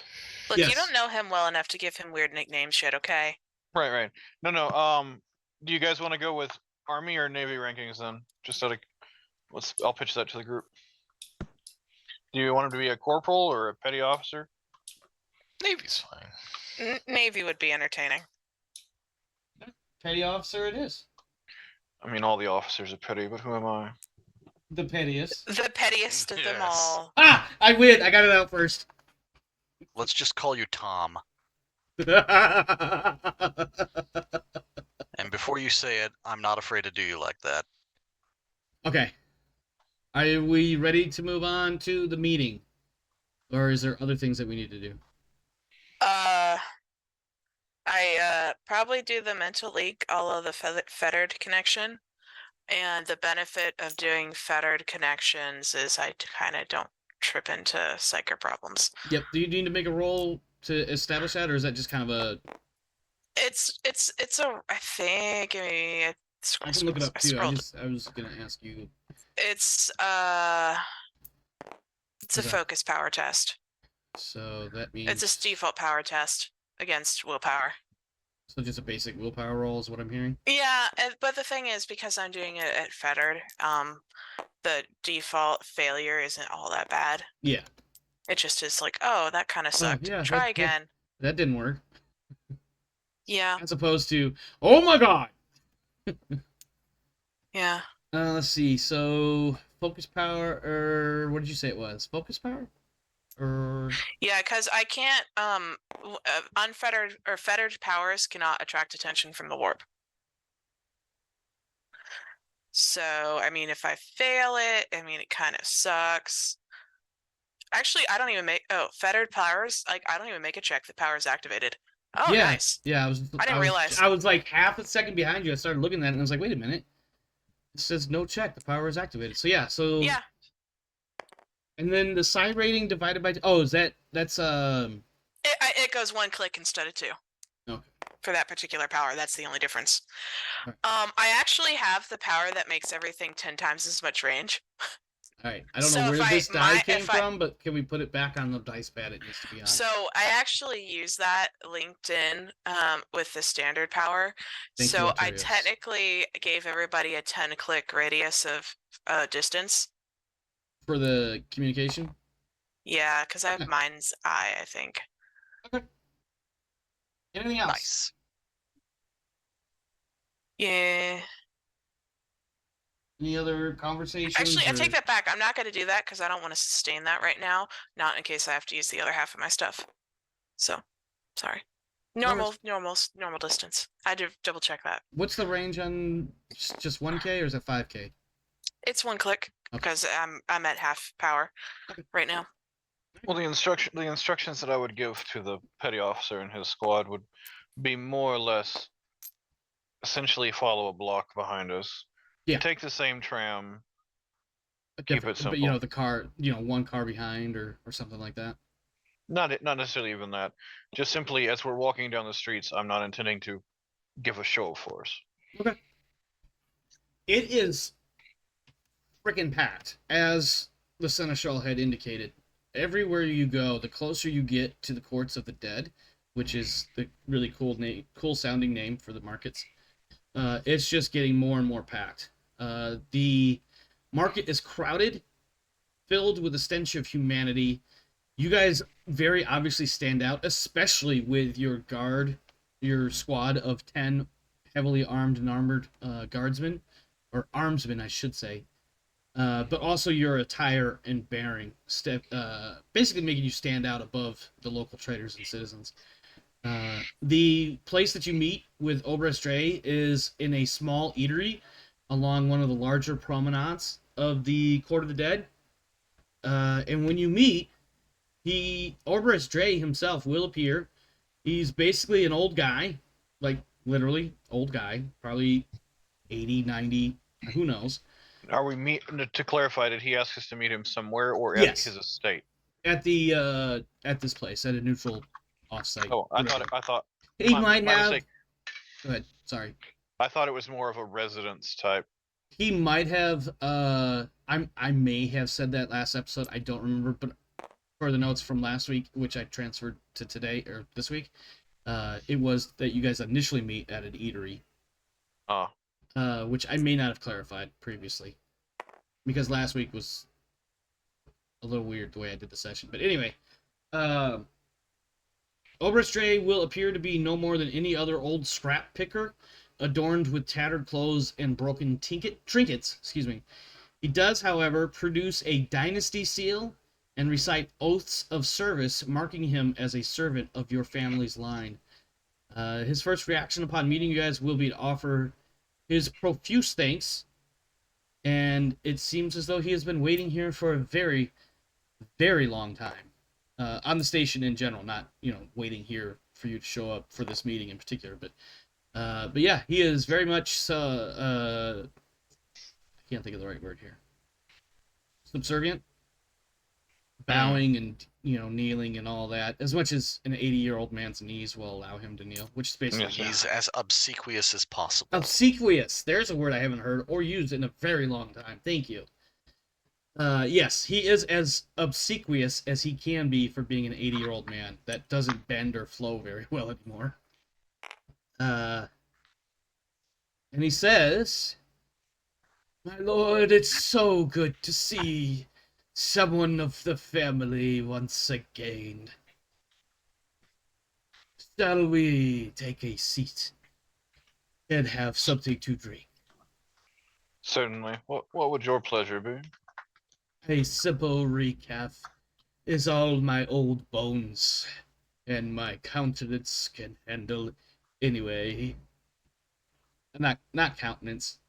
Look, you don't know him well enough to give him weird nicknames yet, okay? Right. No. Do you guys want to go with Army or Navy rankings then? Just out of, I'll pitch that to the group. Do you want him to be a corporal or a petty officer? Navy's fine. Navy would be entertaining. Petty officer it is. I mean, all the officers are petty, but who am I? The pettiest. The pettiest of them all. Ah! I win! I got it out first. Let's just call you Tom. And before you say it, I'm not afraid to do you like that. Okay. Are we ready to move on to the meeting? Or is there other things that we need to do? I probably do the mental leak, all of the fettered connection. And the benefit of doing fettered connections is I kind of don't trip into psyker problems. Yep. Do you need to make a roll to establish that, or is that just kind of a... It's a, I think, I can look it up too. I was gonna ask you. It's a focus power test. So that means it's a default power test against willpower. So just a basic willpower roll is what I'm hearing? Yeah, but the thing is, because I'm doing it at fettered, the default failure isn't all that bad. Yeah. It just is like, oh, that kind of sucked. Yeah, Try again. That didn't work. Yeah. As opposed to, oh my god! Yeah. Let's see. So, focus power, or what did you say it was? Focus power? Or... Yeah, because I can't, unfettered or fettered powers cannot attract attention from the warp. So, I mean, if I fail it, I mean, it kind of sucks. Actually, I don't even make, fettered powers. Like, I don't even make a check. The power is activated. Oh, yeah, nice. Yeah, I didn't realize. I was like half a second behind you. I started looking at it and I was like, wait a minute. It says no check. The power is activated. So yeah. Yeah. And then the psi rating divided by that's It goes 1 click instead of 2. Okay. For that particular power, that's the only difference. Right. I actually have the power that makes everything 10 times as much range. All right. I don't know where this die came from, but can we put it back on the dice pad it needs to be on? So I actually use that linked in with the standard power. So I technically gave everybody a 10-click radius of distance. For the communication? Yeah, because I have Mind's Eye, I think. Okay. Anything else? Nice. Yeah. Any other conversations? Actually, I take that back. I'm not going to do that because I don't want to sustain that right now. Not in case I have to use the other half of my stuff. So, sorry. Normal distance. I had to double check that. What's the range on just 1K or is it 5K? It's 1 click because I'm at half power right now. Well, the instructions that I would give to the petty officer and his squad would be more or less essentially follow a block behind us. Yeah. Take the same tram. Keep it simple. But the car, one car behind or something like that. Not necessarily even that. Just simply as we're walking down the streets, I'm not intending to give a show of force. Okay. It is freaking packed, as the Seneschal had indicated. Everywhere you go, the closer you get to the Courts of the Dead, which is the really cool sounding name for the markets, it's just getting more and more packed. The market is crowded, filled with a stench of humanity. You guys very obviously stand out, especially with your squad of 10 heavily armed and armored guardsmen, or armsmen, I should say. But also your attire and bearing, basically making you stand out above the local traders and citizens. The place that you meet with Obrez Dre is in a small eatery along one of the larger promenades of the Court of the Dead. And when you meet, Obrez Dre himself will appear. He's basically an old guy, like literally old guy, probably 80, 90, who knows. Are we to clarify, did he ask us to meet him somewhere or at his estate? At this place, at a neutral offsite. Oh, I thought he might have. Mistake. Go ahead. Sorry. I thought it was more of a residence type. He might have. I may have said that last episode. I don't remember, but for the notes from last week, which I transferred to today or this week, it was that you guys initially meet at an eatery. Oh. Which I may not have clarified previously, because last week was a little weird the way I did the session. But anyway, Obrez Dre will appear to be no more than any other old scrap picker, adorned with tattered clothes and broken trinkets. Excuse me. He does, however, produce a dynasty seal and recite oaths of service, marking him as a servant of your family's line. His first reaction upon meeting you guys will be to offer his profuse thanks, and it seems as though he has been waiting here for a very, very long time. On the station in general, not, waiting here for you to show up for this meeting in particular, but yeah, he is very much, I can't think of the right word here. Subservient? Bowing and, kneeling and all that, as much as an 80-year-old man's knees will allow him to kneel, which is basically... He's as obsequious as possible. Obsequious! There's a word I haven't heard or used in a very long time. Thank you. Yes, he is as obsequious as he can be for being an 80-year-old man that doesn't bend or flow very well anymore. And he says, "My lord, it's so good to see someone of the family once again. Shall we take a seat and have something to drink?" Certainly. What would your pleasure be? A simple recap is all my old bones and my countenance can handle. Anyway, not countenance.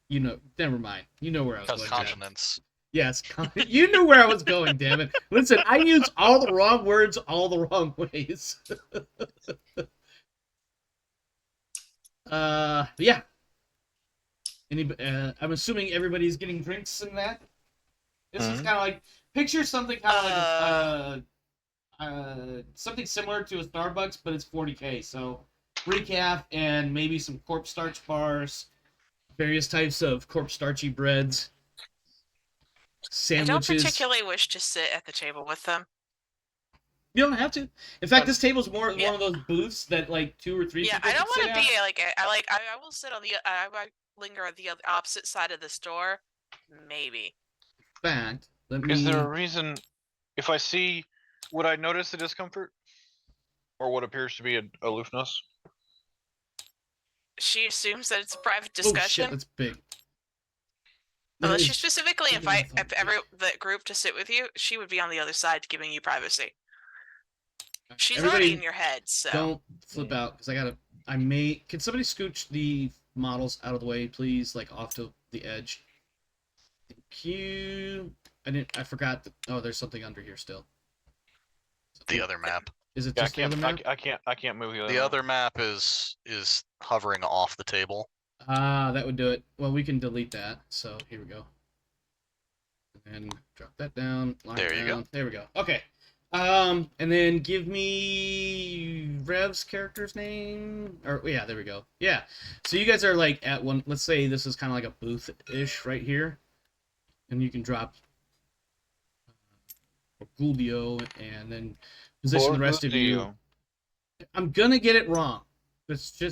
You know, never mind. You know where I was going. Consonants. Yes, you knew where I was going, damn it. Listen, I use all the wrong words all the wrong ways. Yeah. I'm assuming everybody's getting drinks in that. This is kind of like, picture something kind of like something similar to a Starbucks, but it's 40K. So recaf and maybe some corpse starch bars, various types of corpse starchy breads, sandwiches. I don't particularly wish to sit at the table with them. You don't have to. In fact, this table's more one of those booths that like 2 or 3 people I don't want to be like I will sit on the I linger on the opposite side of the store, maybe. Fact, Is there a reason? If I see, would I notice the discomfort, or what appears to be an aloofness? She assumes that it's a private discussion. Oh shit, that's big. Unless you specifically invite the group to sit with you, she would be on the other side giving you privacy. She's already in your head, so don't flip out because can somebody scooch the models out of the way, please, like off to the edge. Thank you. I forgot there's something under here still. The other map. Is it just the other map? I can't move the other map is hovering off the table. That would do it. Well, we can delete that. So here we go. And drop that down. There you go. There we go. Okay. And then give me Rev's character's name. Yeah, there we go. Yeah. So you guys are like at one. Let's say this is kind of like a booth-ish right here, and you can drop Guldio and then position the rest of you. I'm gonna get it wrong.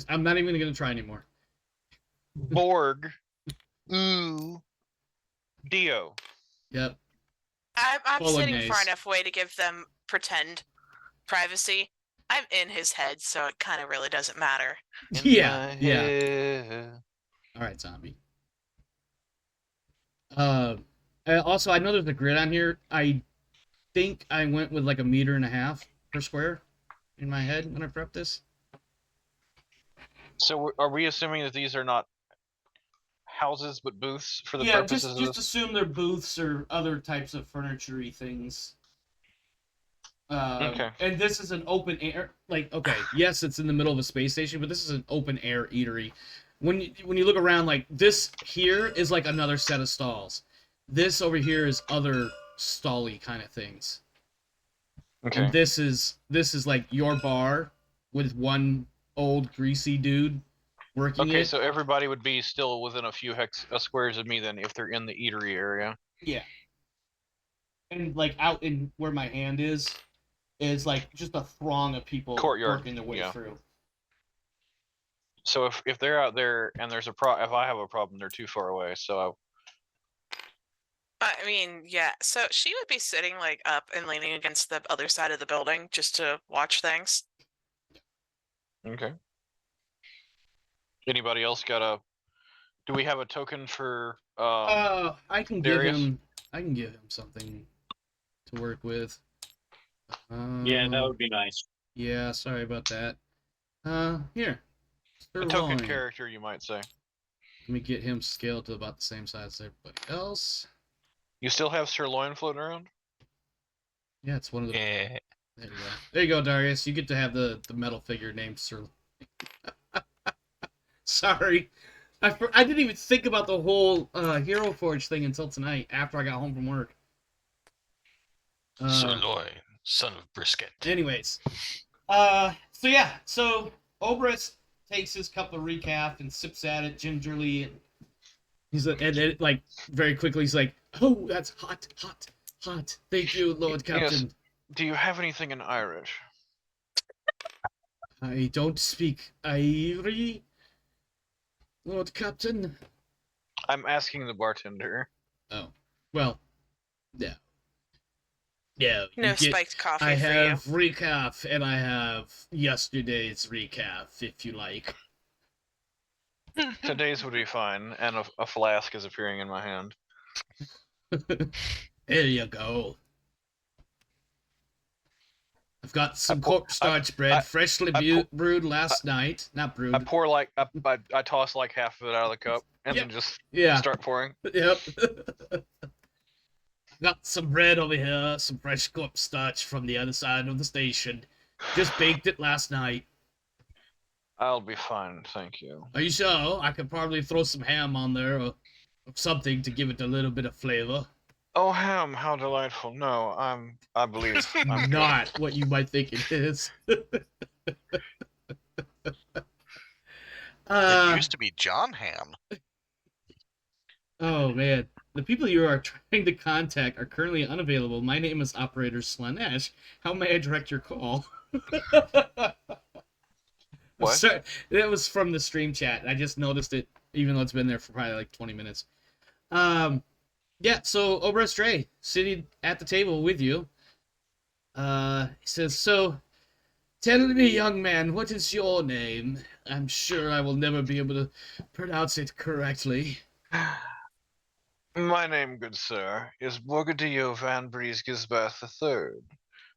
I'm not even gonna try anymore. Borg. Ooh. Dio. Yep. I'm sitting far enough away to give them pretend privacy. I'm in his head, so it kind of really doesn't matter. Yeah. All right, zombie. Also, I know there's a grid on here. I think I went with like 1.5 meters per square in my head when I prepped this. So are we assuming that these are not houses but booths for the purposes of this? Just assume they're booths or other types of furniture-y things. Okay. And this is an open air, yes, it's in the middle of a space station, but this is an open air eatery. When you look around, like this here is like another set of stalls. This over here is other stall-y kind of things. Okay. And this is like your bar with one old greasy dude working. Okay, so everybody would be still within a few squares of me then if they're in the eatery area. Yeah. And like out in where my hand is like just a throng of people working their way through. So if they're out there and there's if I have a problem, they're too far away. So I mean, yeah. So she would be sitting like up and leaning against the other side of the building just to watch things. Okay. Anybody else do we have a token for I can Darius? give him something to work with. Yeah, that would be nice. Yeah, sorry about that. Here. A token character, you might say. Let me get him scaled to about the same size as everybody else. You still have Sirloin floating around? Yeah, it's one of the... Yeah. There you go. There you go, Darius. You get to have the metal figure named Sirloin. Sorry. I didn't even think about the whole Hero Forge thing until tonight, after I got home from work. Sirloin, son of brisket. Anyways. So Obrist takes his cup of recaf and sips at it gingerly. And he's like very quickly, he's like, "Oh, that's hot. Thank you, Lord Captain." Yes. Do you have anything in Irish? I don't speak Irie, Lord Captain. I'm asking the bartender. Oh, well, yeah. Yeah. No spiked coffee I for have recaf, and I have yesterday's recaf, if you like. Today's would be fine, and a flask is appearing in my hand. There you go. I've got some cornstarch bread, freshly brewed last night. Not brewed. I toss like half of it out of the cup and then just start pouring. Yep. Got some bread over here, some fresh cornstarch from the other side of the station. Just baked it last night. I'll be fine, thank you. Are you sure? I could probably throw some ham on there or something to give it a little bit of flavor. Oh, ham, how delightful. No, I believe I'm not what you might think it is. It used to be John Ham. Oh, man. The people you are trying to contact are currently unavailable. My name is Operator Slanesh. How may I direct your call? What? Sorry, that was from the stream chat. I just noticed it, even though it's been there for probably like 20 minutes. Yeah, so Obrestray sitting at the table with you. He says, so, tell me, young man, what is your name? I'm sure I will never be able to pronounce it correctly. My name, good sir, is Borgadio Van Breeze Gisbath III,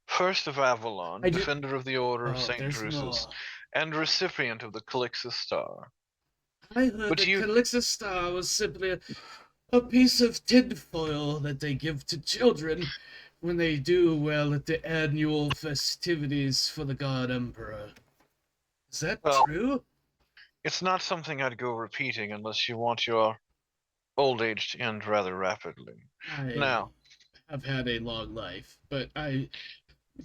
first of Avalon, defender of the Order of St. Drusus, and recipient of the Calixus Star. I heard the Calixus Star was simply a piece of tinfoil that they give to children when they do well at the annual festivities for the God Emperor. Is that true? It's not something I'd go repeating unless you want your old age to end rather rapidly. I've had a long life, but I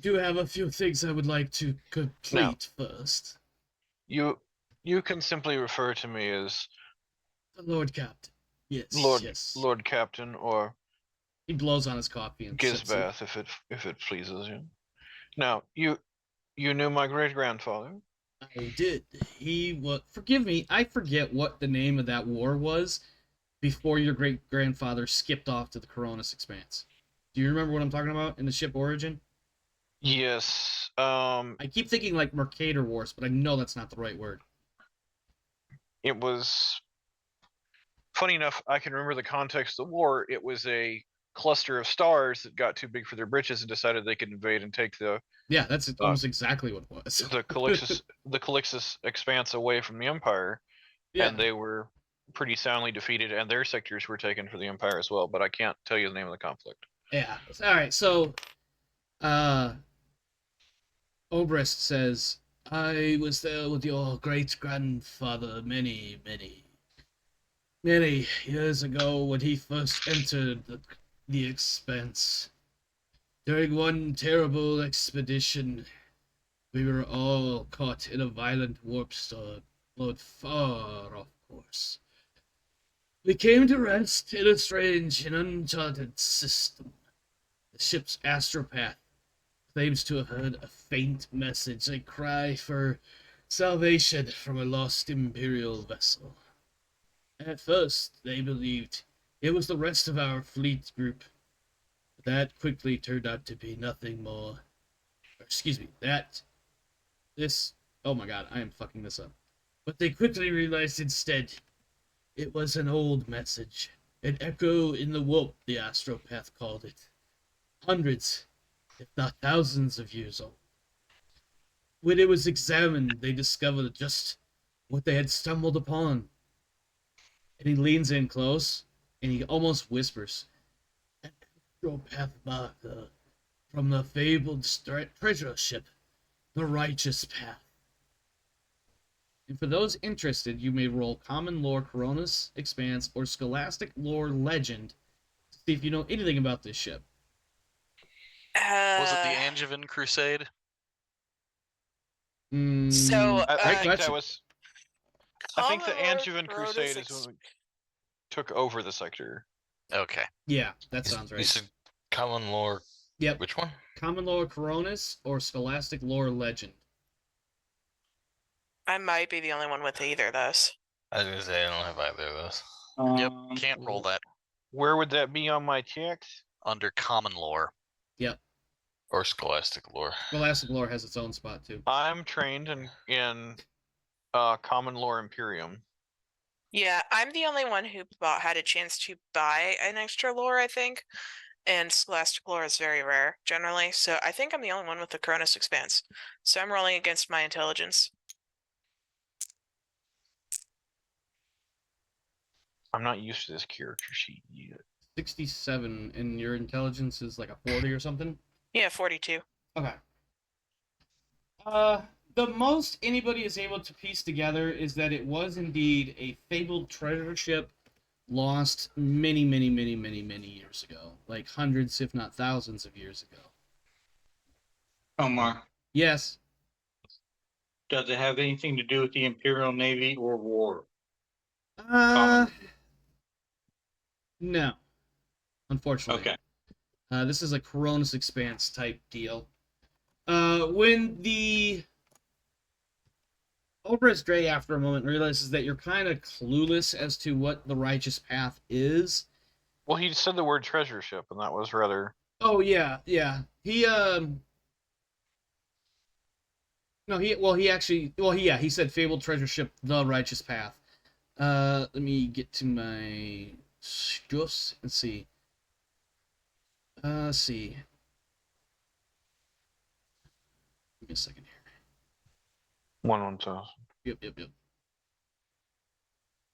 do have a few things I would like to complete first. You can simply refer to me as the Lord Captain. Yes, Lord Captain, or he blows on his coffee and Gisbath, if it pleases you. Now, you knew my great grandfather. I did. Forgive me, I forget what the name of that war was before your great grandfather skipped off to the Koronus Expanse. Do you remember what I'm talking about in the ship Origin? Yes. I keep thinking like Mercator Wars, but I know that's not the right word. It was funny enough. I can remember the context of the war. It was a cluster of stars that got too big for their britches and decided they could invade and take the. Yeah, that's almost exactly what it was. the Calixus Expanse away from the Empire, and they were pretty soundly defeated, and their sectors were taken for the Empire as well. But I can't tell you the name of the conflict. Yeah. All right. So, Obrest says, I was there with your great-grandfather many years ago when he first entered the Expanse. During one terrible expedition, we were all caught in a violent warp storm, blown far off course. We came to rest in a strange and uncharted system. The ship's astropath claims to have heard a faint message, a cry for salvation from a lost Imperial vessel. At first, they believed it was the rest of our fleet group. But that quickly turned out to be nothing more. Oh my god, I am fucking this up. But they quickly realized instead it was an old message. An echo in the warp, the astropath called it. Hundreds, if not thousands of years old. When it was examined, they discovered just what they had stumbled upon. And he leans in close, and he almost whispers, an astropath marker from the fabled treasure ship, the Righteous Path. And for those interested, you may roll Common Lore Koronus Expanse or Scholastic Lore Legend to see if you know anything about this ship. Was it the Angevin Crusade? I think the Angevin Crusade is when we took over the sector. Okay. Yeah, that sounds right. You said Common Lore. Yep. Which one? Common Lore Koronus or Scholastic Lore Legend. I might be the only one with either of those. I was gonna say I don't have either of those. Yep, can't roll that. Where would that be on my checks? Under Common Lore. Yep. Or Scholastic Lore. Scholastic Lore has its own spot too. I'm trained in Common Lore Imperium. Yeah, I'm the only one who had a chance to buy an extra lore, I think. and Scholastic lore is very rare, generally, so I think I'm the only one with the Koronus Expanse. So I'm rolling against my intelligence. I'm not used to this character sheet yet. 67, and your intelligence is like a 40 or something? Yeah, 42. Okay. The most anybody is able to piece together is that it was indeed a fabled treasure ship lost many years ago. Like hundreds, if not thousands of years ago. Omar, Yes. does it have anything to do with the Imperial Navy or war? No. Unfortunately. Okay. This is a Koronus Expanse type deal. When the Oberst Dre, after a moment, realizes that you're kind of clueless as to what the righteous path is. Well, he said the word treasure ship, and that was rather... Oh, yeah. He said fabled treasure ship, the righteous path. Let me get to my stuffs and see. Let's see. Give me a second here. 1,000. Yep.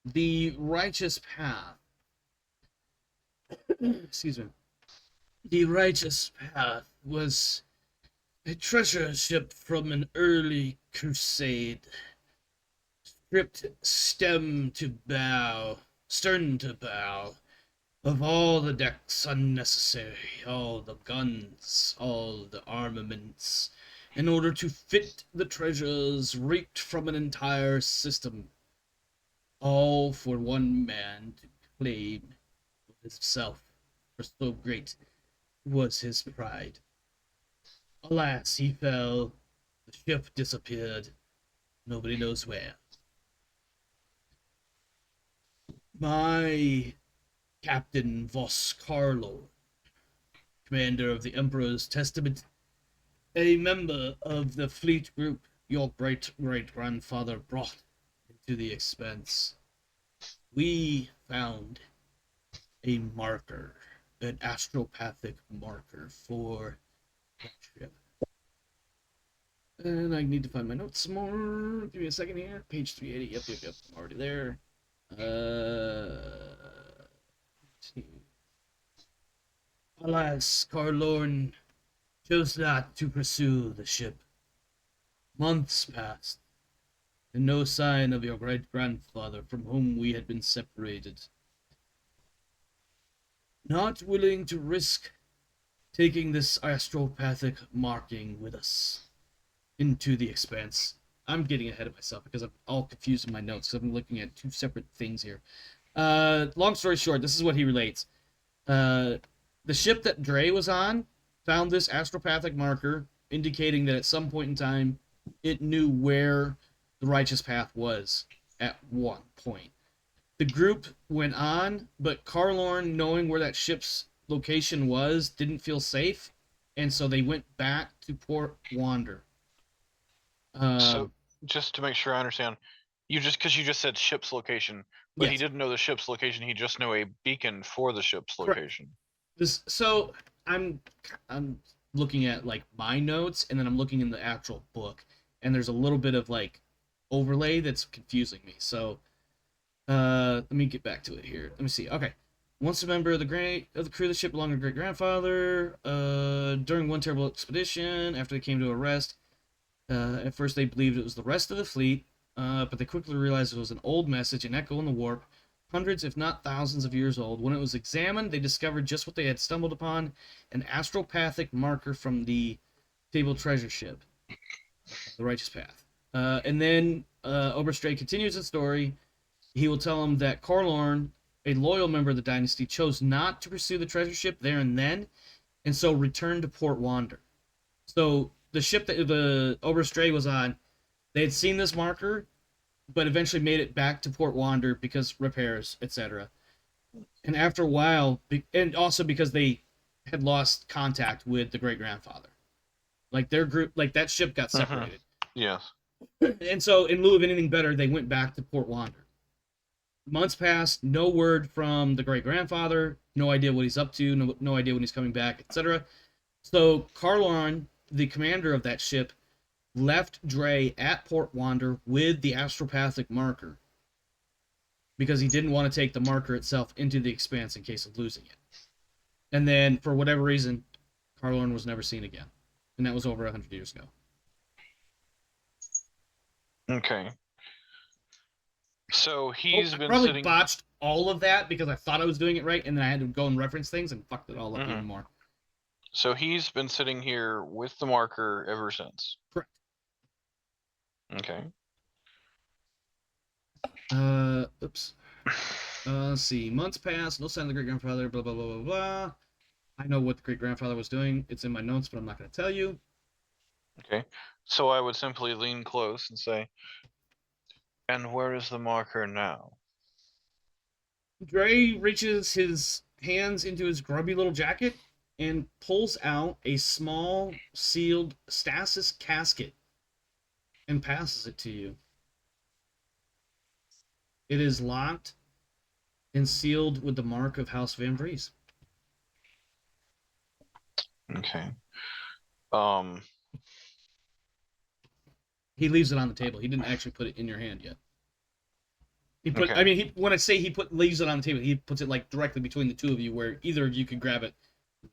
The righteous path. Excuse me. The righteous path was a treasure ship from an early crusade. Stripped stern to bow, of all the decks unnecessary, all the guns, all the armaments, in order to fit the treasures reaped from an entire system, all for one man to claim himself, for so great was his pride. Alas, he fell, the ship disappeared, nobody knows where. My Captain Vos Carlo, commander of the Emperor's Testament, a member of the fleet group your great-great-grandfather brought into the Expanse, we found a marker, an astropathic marker for that ship. And I need to find my notes some more. Give me a second here. Page 380. Yep. I'm already there. Alas, Carlorn chose not to pursue the ship. Months passed, and no sign of your great-grandfather from whom we had been separated. Not willing to risk taking this astropathic marking with us into the Expanse. I'm getting ahead of myself because I'm all confused in my notes because I'm looking at two separate things here. Long story short, this is what he relates. The ship that Dre was on found this astropathic marker indicating that at some point in time it knew where the righteous path was at one point. The group went on, but Carlorn, knowing where that ship's location was, didn't feel safe, and so they went back to Port Wander. So, just to make sure I understand, because you just said ship's location, but yes. He didn't know the ship's location. He just knew a beacon for the ship's location. So I'm looking at like my notes, and then I'm looking in the actual book, and there's a little bit of like overlay that's confusing me. So let me get back to it here. Let me see. Okay. Once a member of the crew of the ship belonging to great-grandfather, during one terrible expedition, after they came to a rest, at first they believed it was the rest of the fleet, but they quickly realized it was an old message, an echo in the warp, hundreds if not thousands of years old. When it was examined, they discovered just what they had stumbled upon, an astropathic marker from the fabled treasure ship, the righteous path. And then Oberstray continues the story. He will tell him that Carlorn, a loyal member of the dynasty, chose not to pursue the treasure ship there and then, and so returned to Port Wander. So the ship that the Oberstray was on, they had seen this marker, but eventually made it back to Port Wander because repairs, etc. And after a while, and also because they had lost contact with the great-grandfather. Like their group, like that ship got separated. Yes. And so in lieu of anything better, they went back to Port Wander. Months passed, no word from the great-grandfather, no idea what he's up to, no idea when he's coming back, etc. So Carlon, the commander of that ship, left Dre at Port Wander with the astropathic marker because he didn't want to take the marker itself into the Expanse in case of losing it. And then, for whatever reason, Carlon was never seen again. And that was over 100 years ago. Okay. So he's been probably sitting. Botched all of that because I thought I was doing it right, and then I had to go and reference things and fucked it all up even more. So he's been sitting here with the marker ever since. Correct. Okay. Oops. Let's see. Months passed. No sign of the great-grandfather. Blah, blah, blah, blah, blah. I know what the great-grandfather was doing. It's in my notes, but I'm not going to tell you. Okay. So I would simply lean close and say, and where is the marker now? Dre reaches his hands into his grubby little jacket and pulls out a small, sealed stasis casket and passes it to you. It is locked and sealed with the mark of House Van Vries. Okay. He leaves it on the table. He didn't actually put it in your hand yet. He put. Okay. I mean, when I say leaves it on the table, he puts it like directly between the two of you, where either of you could grab it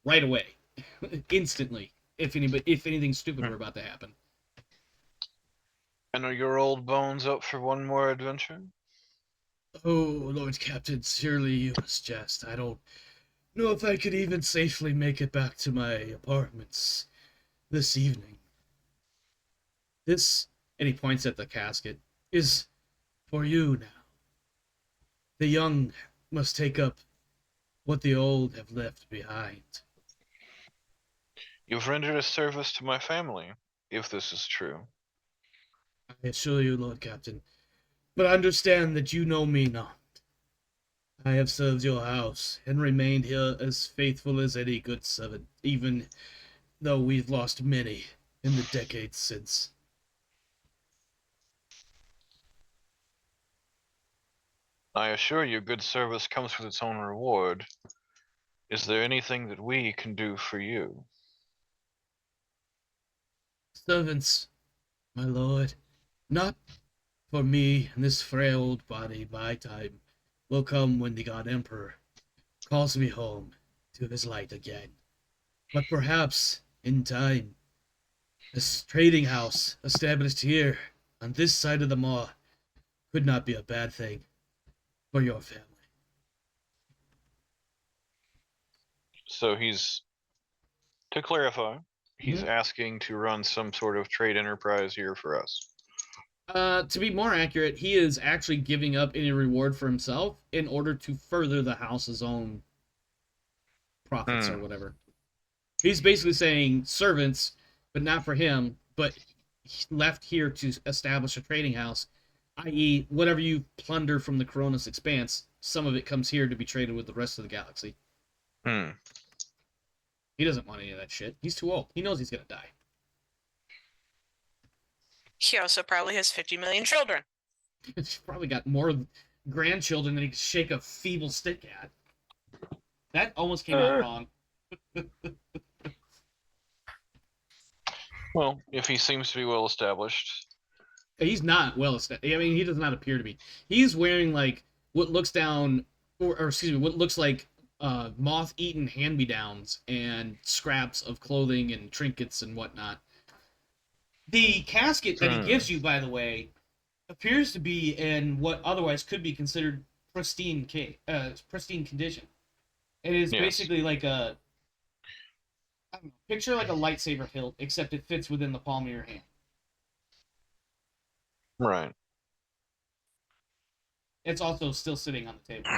right away, instantly. If anything stupid were about to happen. And are your old bones up for one more adventure? Oh, Lord Captain, surely you must jest. I don't know if I could even safely make it back to my apartments this evening. This, and he points at the casket, is for you now. The young must take up what the old have left behind. You've rendered a service to my family, if this is true. I assure you, Lord Captain, but understand that you know me not. I have served your house and remained here as faithful as any good servant, even though we've lost many in the decades since. I assure you good service comes with its own reward. Is there anything that we can do for you? Servants, my lord, not for me and this frail old body. My time will come when the God Emperor calls me home to his light again. But perhaps, in time, a trading house established here on this side of the maw could not be a bad thing for your family. So to clarify, he's asking to run some sort of trade enterprise here for us. To be more accurate, he is actually giving up any reward for himself in order to further the house's own profits or whatever. He's basically saying servants, but not for him, but left here to establish a trading house, i.e., whatever you plunder from the Koronus Expanse, some of it comes here to be traded with the rest of the galaxy. He doesn't want any of that shit. He's too old. He knows he's gonna die. He also probably has 50 million children. He's probably got more grandchildren than he can shake a feeble stick at. That almost came out wrong. Well, if he seems to be well established. He's not well established. I mean, he does not appear to be. He's wearing like what looks down, or excuse me, what looks like moth-eaten hand-me-downs and scraps of clothing and trinkets and whatnot. The casket that he gives you, by the way, appears to be in what otherwise could be considered pristine condition. It is basically like a, I don't know, picture like a lightsaber hilt, except it fits within the palm of your hand. Right. It's also still sitting on the table.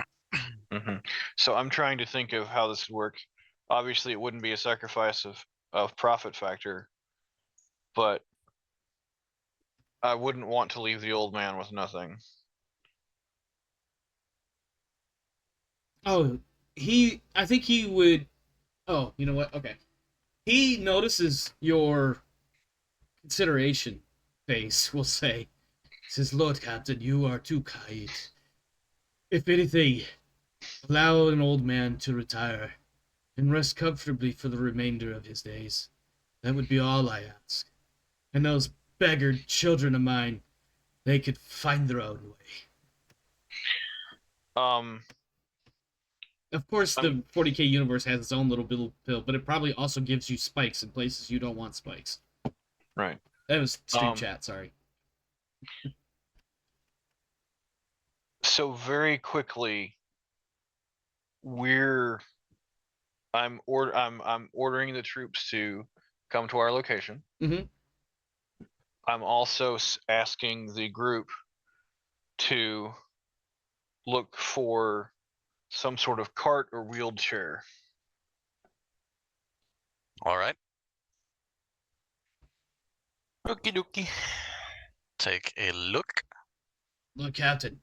So I'm trying to think of how this would work. Obviously, it wouldn't be a sacrifice of profit factor, but I wouldn't want to leave the old man with nothing. Oh, I think he would. Oh, you know what? Okay. He notices your consideration face, we'll say. He says, Lord Captain, you are too kind. If anything, allow an old man to retire and rest comfortably for the remainder of his days. That would be all I ask. And those beggared children of mine, they could find their own way. Of course, the 40k universe has its own little pill, but it probably also gives you spikes in places you don't want spikes. Right. That was stream chat, sorry. So very quickly, I'm ordering the troops to come to our location. Mm-hmm. I'm also asking the group to look for some sort of cart or wheelchair. All right. Okie dokie. Take a look. Look, Captain,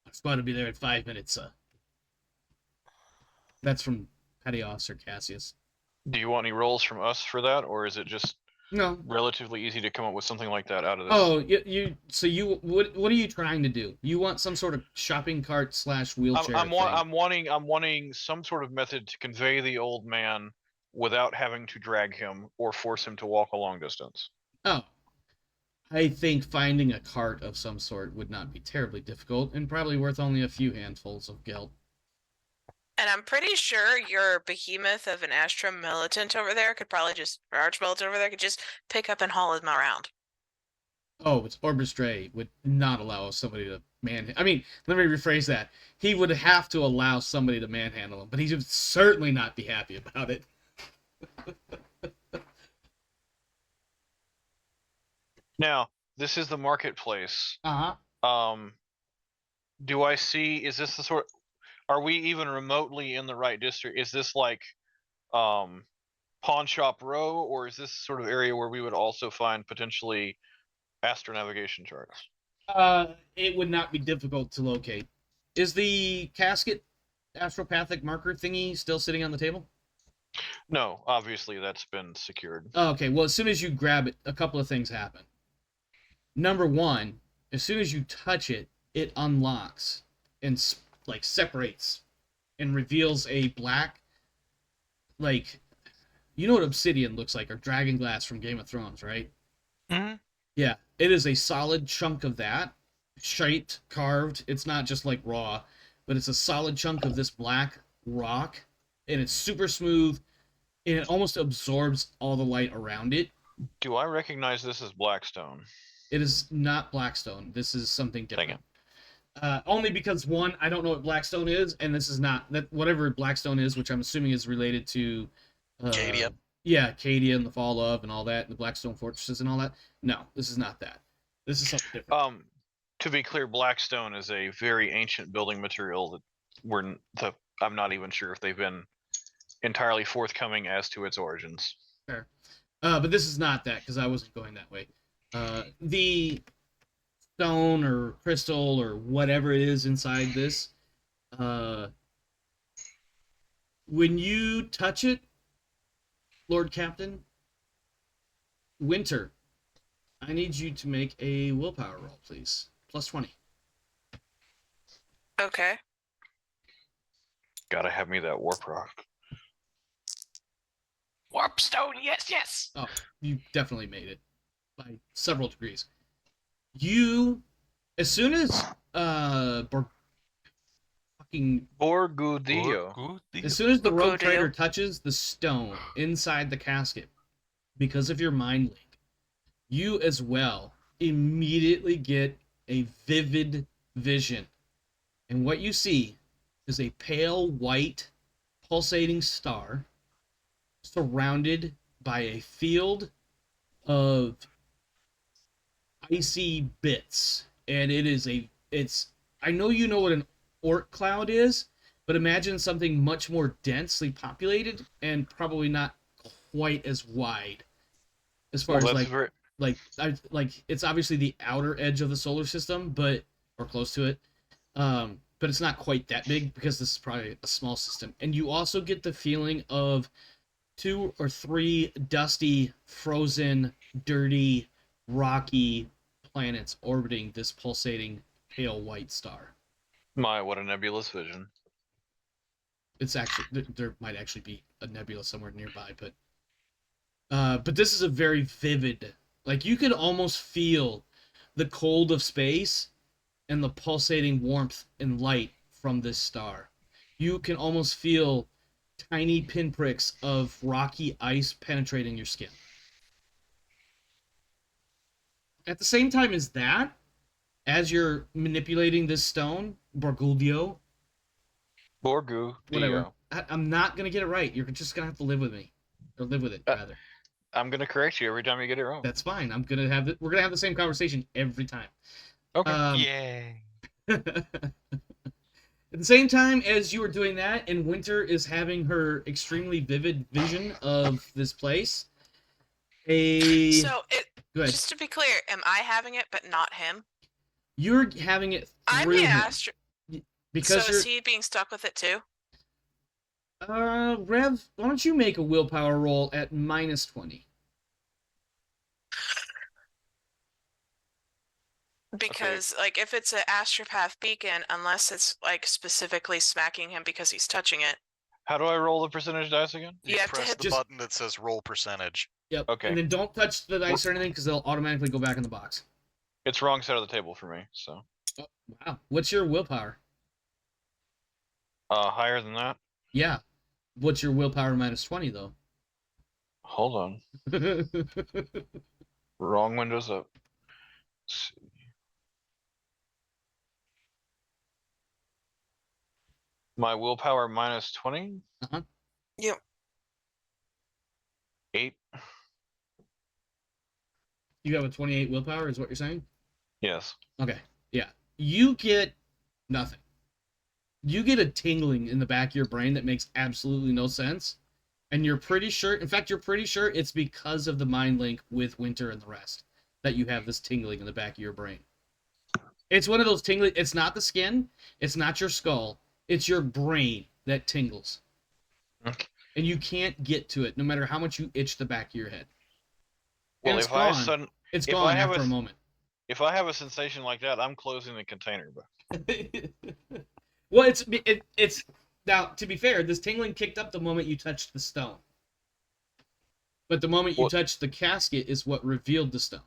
I'm supposed to be there in 5 minutes, That's from Petty Officer Cassius. Do you want any rolls from us for that, or is it just No, relatively easy to come up with something like that out of this? Oh, what are you trying to do? You want some sort of shopping cart / wheelchair? I'm wanting some sort of method to convey the old man without having to drag him or force him to walk a long distance. Oh, I think finding a cart of some sort would not be terribly difficult and probably worth only a few handfuls of gelt. And I'm pretty sure your behemoth of an Astrum militant over there could probably just, or archmilitant over there, could just pick up and haul him around. Oh, it's Orbistray would not allow somebody to I mean, let me rephrase that. He would have to allow somebody to manhandle him, but he would certainly not be happy about it. Now, this is the marketplace. Uh-huh. Do I see, is this the sort, are we even remotely in the right district? Is this like Pawn Shop Row, or is this sort of area where we would also find potentially astronavigation charts? It would not be difficult to locate. Is the casket astropathic marker thingy still sitting on the table? No, obviously that's been secured. Oh, okay, well, as soon as you grab it, a couple of things happen. Number one, as soon as you touch it, it unlocks and like separates and reveals a black, like, you know what obsidian looks like, or dragon glass from Game of Thrones, right? Mm-hmm. Yeah, it is a solid chunk of that, shaped, carved. It's not just like raw, but it's a solid chunk of this black rock, and it's super smooth, and it almost absorbs all the light around it. Do I recognize this as Blackstone? It is not Blackstone. This is something different. Dang it. Only because, one, I don't know what Blackstone is, and this is not that whatever Blackstone is, which I'm assuming is related to Cadia. Yeah, Cadia and the Fall of and all that, the Blackstone fortresses and all that. No, this is not that. This is something different. To be clear, Blackstone is a very ancient building material that I'm not even sure if they've been entirely forthcoming as to its origins. Fair. But this is not that, because I wasn't going that way. The stone or crystal or whatever it is inside this, when you touch it, Lord Captain, Winter, I need you to make a willpower roll, please. Plus 20. Okay. Gotta have me that warp rock. Warpstone, yes. Oh, you definitely made it by several degrees. You, as soon as Borgudillo. as soon as the rogue Borgudillo. trader touches the stone inside the casket, because of your mind link, you as well immediately get a vivid vision. And what you see is a pale white pulsating star surrounded by a field of icy bits. And I know you know what an orc cloud is, but imagine something much more densely populated and probably not quite as wide as far as like it's obviously the outer edge of the solar system, or close to it, but it's not quite that big because this is probably a small system. And you also get the feeling of 2 or 3 dusty, frozen, dirty, rocky planets orbiting this pulsating pale white star. What a nebulous vision. It's actually, there might actually be a nebula somewhere nearby, but this is a very vivid, like you could almost feel the cold of space and the pulsating warmth and light from this star. You can almost feel tiny pinpricks of rocky ice penetrating your skin. At the same time as that, as you're manipulating this stone, Borguldio, whatever, I'm not gonna get it right. You're just gonna have to live with me, or live with it rather. I'm gonna correct you every time you get it wrong. That's fine. We're gonna have the same conversation every time. Okay. Yay. At the same time as you are doing that, and Winter is having her extremely vivid vision of this place, just to be clear, am I having it but not him? You're having it I'm through the him. So is he being stuck with it too? Rev, why don't you make a willpower roll at -20? Because, like, if it's an astropath beacon, unless it's, like, specifically smacking him because he's touching it. How do I roll the percentage dice again? You have to press hit the button that says roll percentage. Yep. Okay. And then don't touch the dice or anything, because they'll automatically go back in the box. It's wrong side of the table for me, so. Oh, wow. What's your willpower? Higher than that? Yeah. What's your willpower -20, though? Hold on. Wrong windows up. Let's see. My willpower -20? Uh-huh. Yep. 8. You have a 28 willpower, is what you're saying? Yes. Okay. Yeah. You get nothing. You get a tingling in the back of your brain that makes absolutely no sense. And you're pretty sure, in fact, you're pretty sure it's because of the mind link with Winter and the rest that you have this tingling in the back of your brain. It's one of those tingling, it's not the skin, it's not your skull, it's your brain that tingles. Okay. And you can't get to it no matter how much you itch the back of your head. Well, And it's gone after a moment. If I have a sensation like that, I'm closing the container. Well, it's now, to be fair, this tingling kicked up the moment you touched the stone. But the moment you touched the casket is what revealed the stone.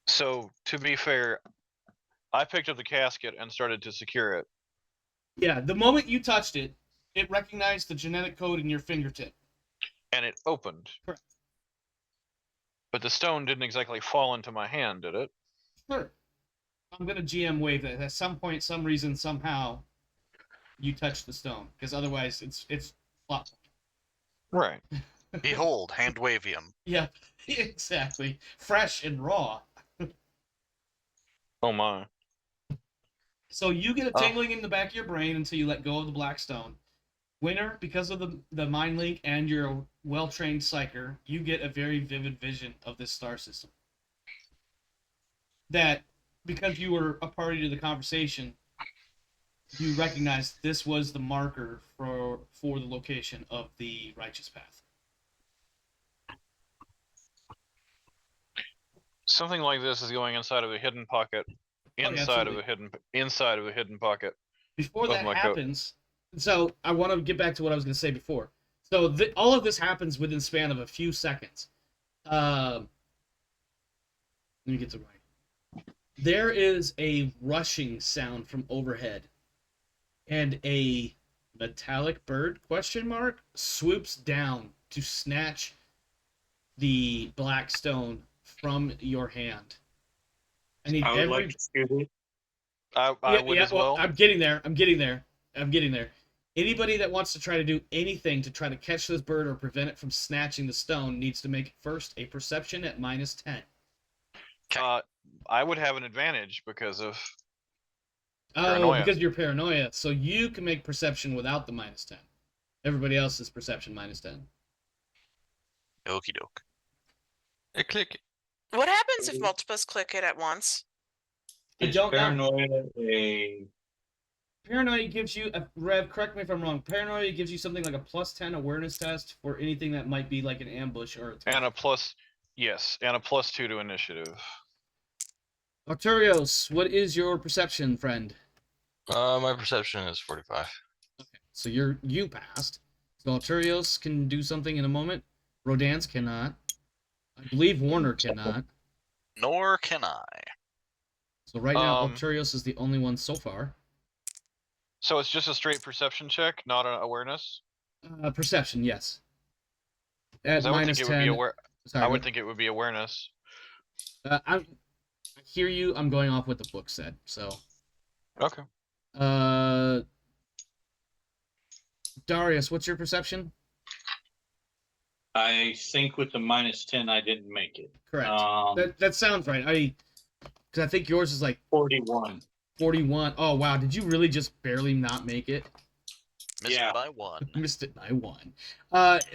So, to be fair, I picked up the casket and started to secure it. Yeah, the moment you touched it, it recognized the genetic code in your fingertip. And it opened. Correct. But the stone didn't exactly fall into my hand, did it? Sure. I'm going to GM wave that. At some point, some reason, somehow, you touched the stone. Because otherwise, it's flop. Right. Behold, hand wavium. Yeah, exactly. Fresh and raw. Oh my. So you get a tingling in the back of your brain until you let go of the black stone. Winter, because of the mind link and your well-trained psyker, you get a very vivid vision of this star system. That, because you were a party to the conversation, you recognize this was the marker for the location of the righteous path. Something like this is going inside of a hidden pocket. Inside of a hidden pocket. Before that happens, so I want to get back to what I was going to say before. So all of this happens within the span of a few seconds. Let me get to right. There is a rushing sound from overhead, and a metallic bird swoops down to snatch the black stone from your hand. I would like to shoot it. I would as well. I'm getting there. Anybody that wants to try to do anything to try to catch this bird or prevent it from snatching the stone needs to make first a perception at -10. I would have an advantage because of paranoia. Because of your paranoia. So you can make perception without the -10. Everybody else is perception -10. Okie doke. Hey, click. What happens if multiples click it at once? I don't know. Paranoia Paranoia gives you, Rev, correct me if I'm wrong, paranoia gives you something like a +10 awareness test for anything that might be like an ambush or attack. And a +2 to initiative. Arturios, what is your perception, friend? My perception is 45. Okay, so you passed. So Arturios can do something in a moment. Rodans cannot. I believe Warner cannot. Nor can I. So right now, Arturios is the only one so far. So it's just a straight perception check, not an awareness? Perception, yes. At I would think minus it 10. would be Sorry, I would think it would be awareness. I hear you. I'm going off what the book said. So. Okay. Darius, what's your perception? I think with the minus 10, I didn't make it. Correct. That sounds right. Because I think yours is like 41. 41. Oh wow! Did you really just barely not make it? Missed it by 1. Missed it by 1.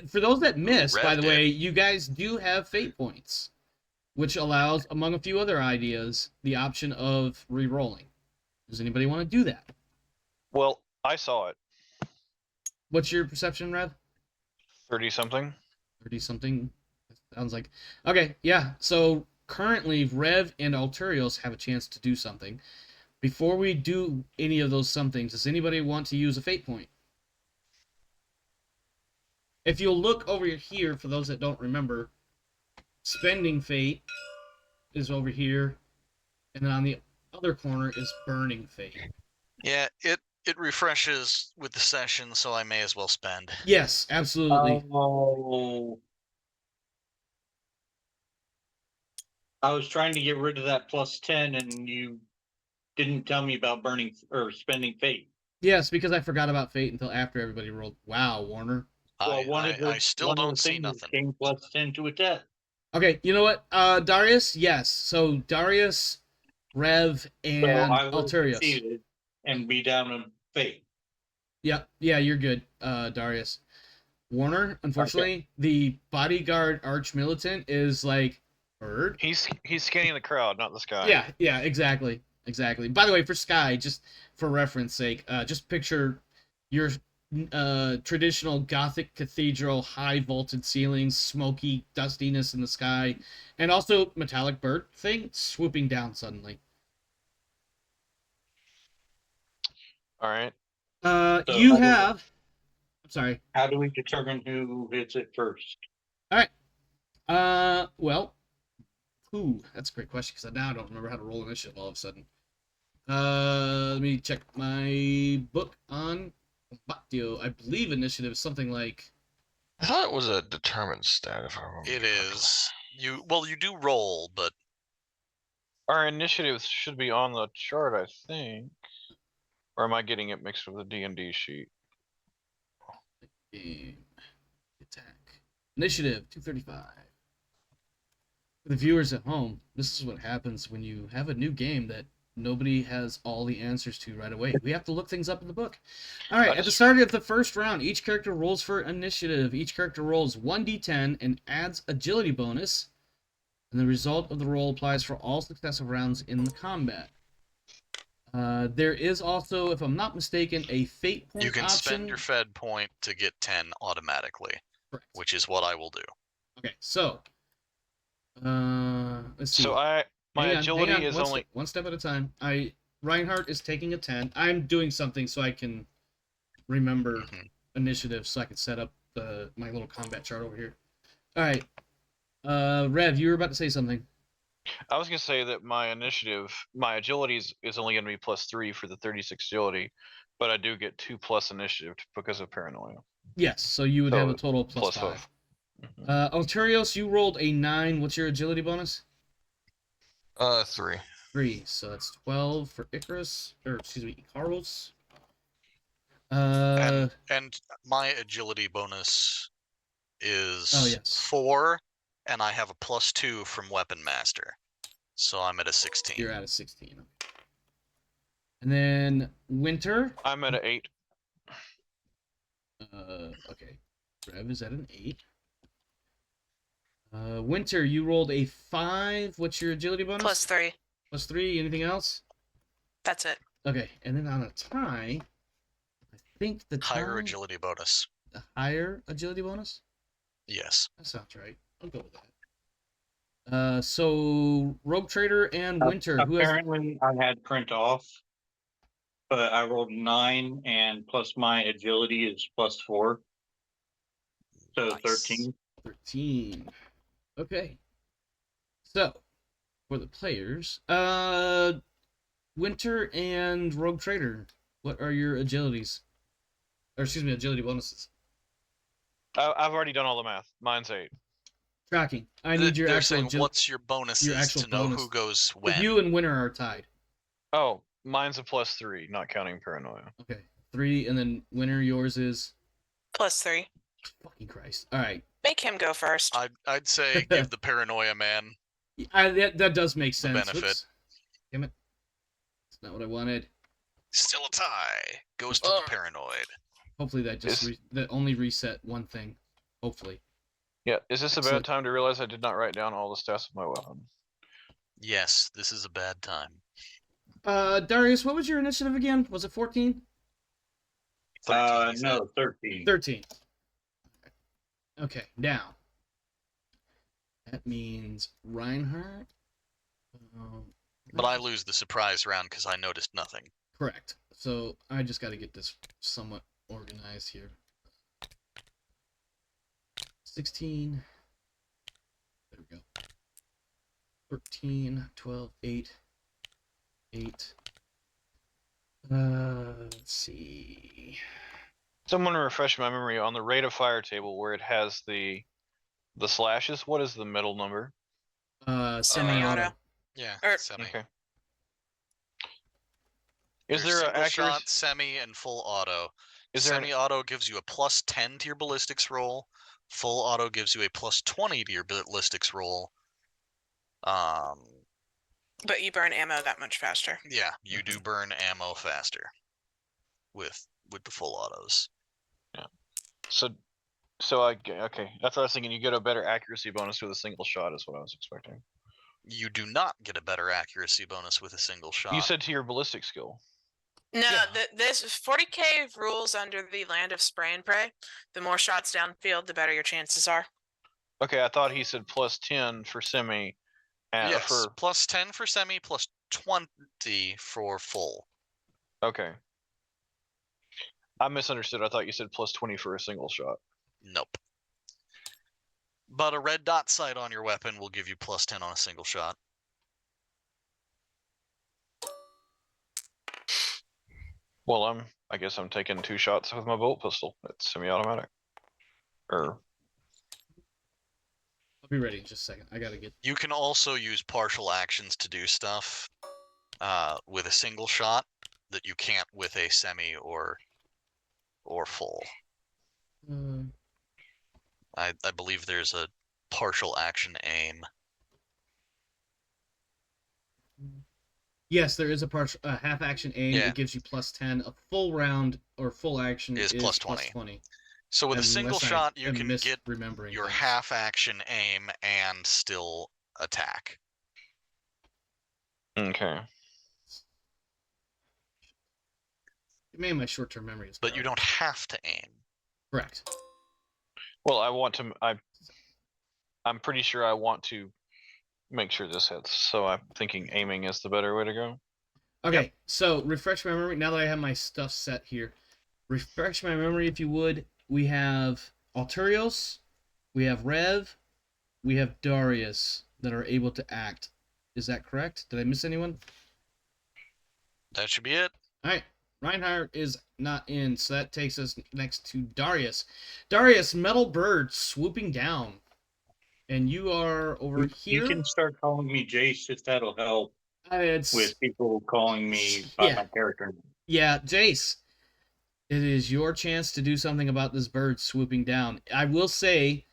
For those that missed, by the way, you guys do have fate points, which allows, among a few other ideas, the option of re-rolling. Does anybody want to do that? Well, I saw it. What's your perception, Rev? 30-something. 30-something. Sounds like. Okay, yeah. So currently, Rev and Alturios have a chance to do something. Before we do any of those somethings, does anybody want to use a fate point? If you'll look over here, for those that don't remember, spending fate is over here, and then on the other corner is burning fate. Yeah, it refreshes with the session, so I may as well spend. Yes, absolutely. Oh. I was trying to get rid of that plus 10, and you didn't tell me about burning or spending fate. Yes, because I forgot about fate until after everybody rolled. Wow, Warner. Well, I still don't see nothing. Gain plus 10 to attack. Okay, you know what? Darius, yes. So Darius, Rev, and Alturios. And be down in fate. Yeah, you're good, Darius. Warner, unfortunately, the bodyguard arch-militant is like bird. He's scanning the crowd, not the sky. Yeah, exactly. By the way, for Sky, just for reference sake, just picture your traditional Gothic cathedral, high vaulted ceilings, smoky dustiness in the sky, and also metallic bird thing swooping down suddenly. All right. You have. I'm sorry. How do we determine who hits it first? All right. Well. Ooh, that's a great question because now I don't remember how to roll initiative all of a sudden. Let me check my book on Combatio. I believe initiative is something like. I thought it was a determined stat, if I remember. It is. You do roll, but our initiative should be on the chart, I think. Or am I getting it mixed with the D&D sheet? Game. Attack. Initiative 235. For the viewers at home, this is what happens when you have a new game that nobody has all the answers to right away. We have to look things up in the book. All right, at the start of the first round, each character rolls for initiative. Each character rolls 1d10 and adds agility bonus. And the result of the roll applies for all successive rounds in the combat. There is also, if I'm not mistaken, a fate point option. You can spend your fed point to get 10 automatically, correct, which is what I will do. Okay, so let's see. So my agility is only one step at a time. Reinhardt is taking a 10. I'm doing something so I can remember initiative, so I can set up my little combat chart over here. All right, Rev, you were about to say something. I was going to say that my agility is only going to be +3 for the 36 agility, but I do get 2+ initiative because of paranoia. Yes, so you would have a total of +5. Alturios, you rolled a 9. What's your agility bonus? 3. 3, so that's 12 for Icarus, or excuse me, Icaros. And my agility bonus is 4. And I have a +2 from Weapon Master. So I'm at a 16. You're at a 16. And then Winter. I'm at an 8. Okay. Rev is at an 8. Winter, you rolled a 5. What's your agility bonus? +3. +3. Anything else? That's it. Okay. And then on a tie, I think the higher agility bonus. The higher agility bonus? Yes. That sounds right. I'll go with that. So Rogue Trader and Winter, who has Apparently, I had print off, but I rolled 9, and plus my agility is +4, so Nice. 13. 13. Okay. So for the players, Winter and Rogue Trader, what are your agilities? Or excuse me, agility bonuses. I've already done all the math. Mine's 8. Tracking. I need your They're actual saying what's your bonuses actual to know bonus. who goes If when. you and Winter are tied. Oh, mine's a +3, not counting paranoia. Okay. 3, and then Winter, yours is +3. fucking Christ. All right. Make him go first. I'd say give the paranoia man That does make the sense. benefit. Oops. Damn it. That's not what I wanted. Still a tie. Goes to the paranoid. Hopefully that just that only reset one thing. Hopefully. Yeah, is this a Excellent. bad time to realize I did not write down all the stats of my weapon? Yes, this is a bad time. Darius, what was your initiative again? Was it 14? 13, he said. No, 13. 13. Okay, now. That means Reinhardt. But I lose the surprise round because I noticed nothing. Correct. So I just got to get this somewhat organized here. 16. There we go. 13, 12, 8. 8. Let's see. Someone refresh my memory on the rate of fire table where it has the slashes. What is the middle number? Semi-auto. Yeah, Or- semi. Okay. Is There's there a single accuracy? shot, semi, and full auto? Is there an- Semi-auto gives you a +10 to your ballistics roll. Full auto gives you a +20 to your ballistics roll. But you burn ammo that much faster. Yeah, you do burn ammo faster with the full autos. Yeah. So okay. That's what I was thinking. You get a better accuracy bonus with a single shot, is what I was expecting. You do not get a better accuracy bonus with a single shot. You said to your ballistic skill. No, Yeah. this 40k rules under the land of spray and pray. The more shots downfield, the better your chances are. Okay, I thought he said +10 for semi. And yes, for +10 for semi, +20 for full. okay. I misunderstood. I thought you said +20 for a single shot. Nope. But a red dot sight on your weapon will give you +10 on a single shot. Well, I guess I'm taking 2 shots with my bolt pistol. It's semi-automatic. I'll be ready in just a second. I gotta get. You can also use partial actions to do stuff with a single shot that you can't with a semi or full. I believe there's a partial action aim. Yes, there is a half action aim. Yeah. It gives you +10. A full round or full action Is is +20. +20. So with a Unless single I shot, you am can get misremembering your things. half action aim and still attack. Okay. Maybe my short-term memory is. But you don't have to aim. Correct. Well, I'm pretty sure I want to make sure this hits, so I'm thinking aiming is the better way to go. Okay, so refresh my memory. Now that I have my stuff set here, refresh my memory if you would. We have Alturios, we have Rev, we have Darius that are able to act. Is that correct? Did I miss anyone? That should be it. All right. Reinhardt is not in, so that takes us next to Darius. Darius, metal bird swooping down. And you are over here. You can start calling me Jace if that'll help with people calling me by my character name. Yeah, Jace. It is your chance to do something about this bird swooping down. I will say,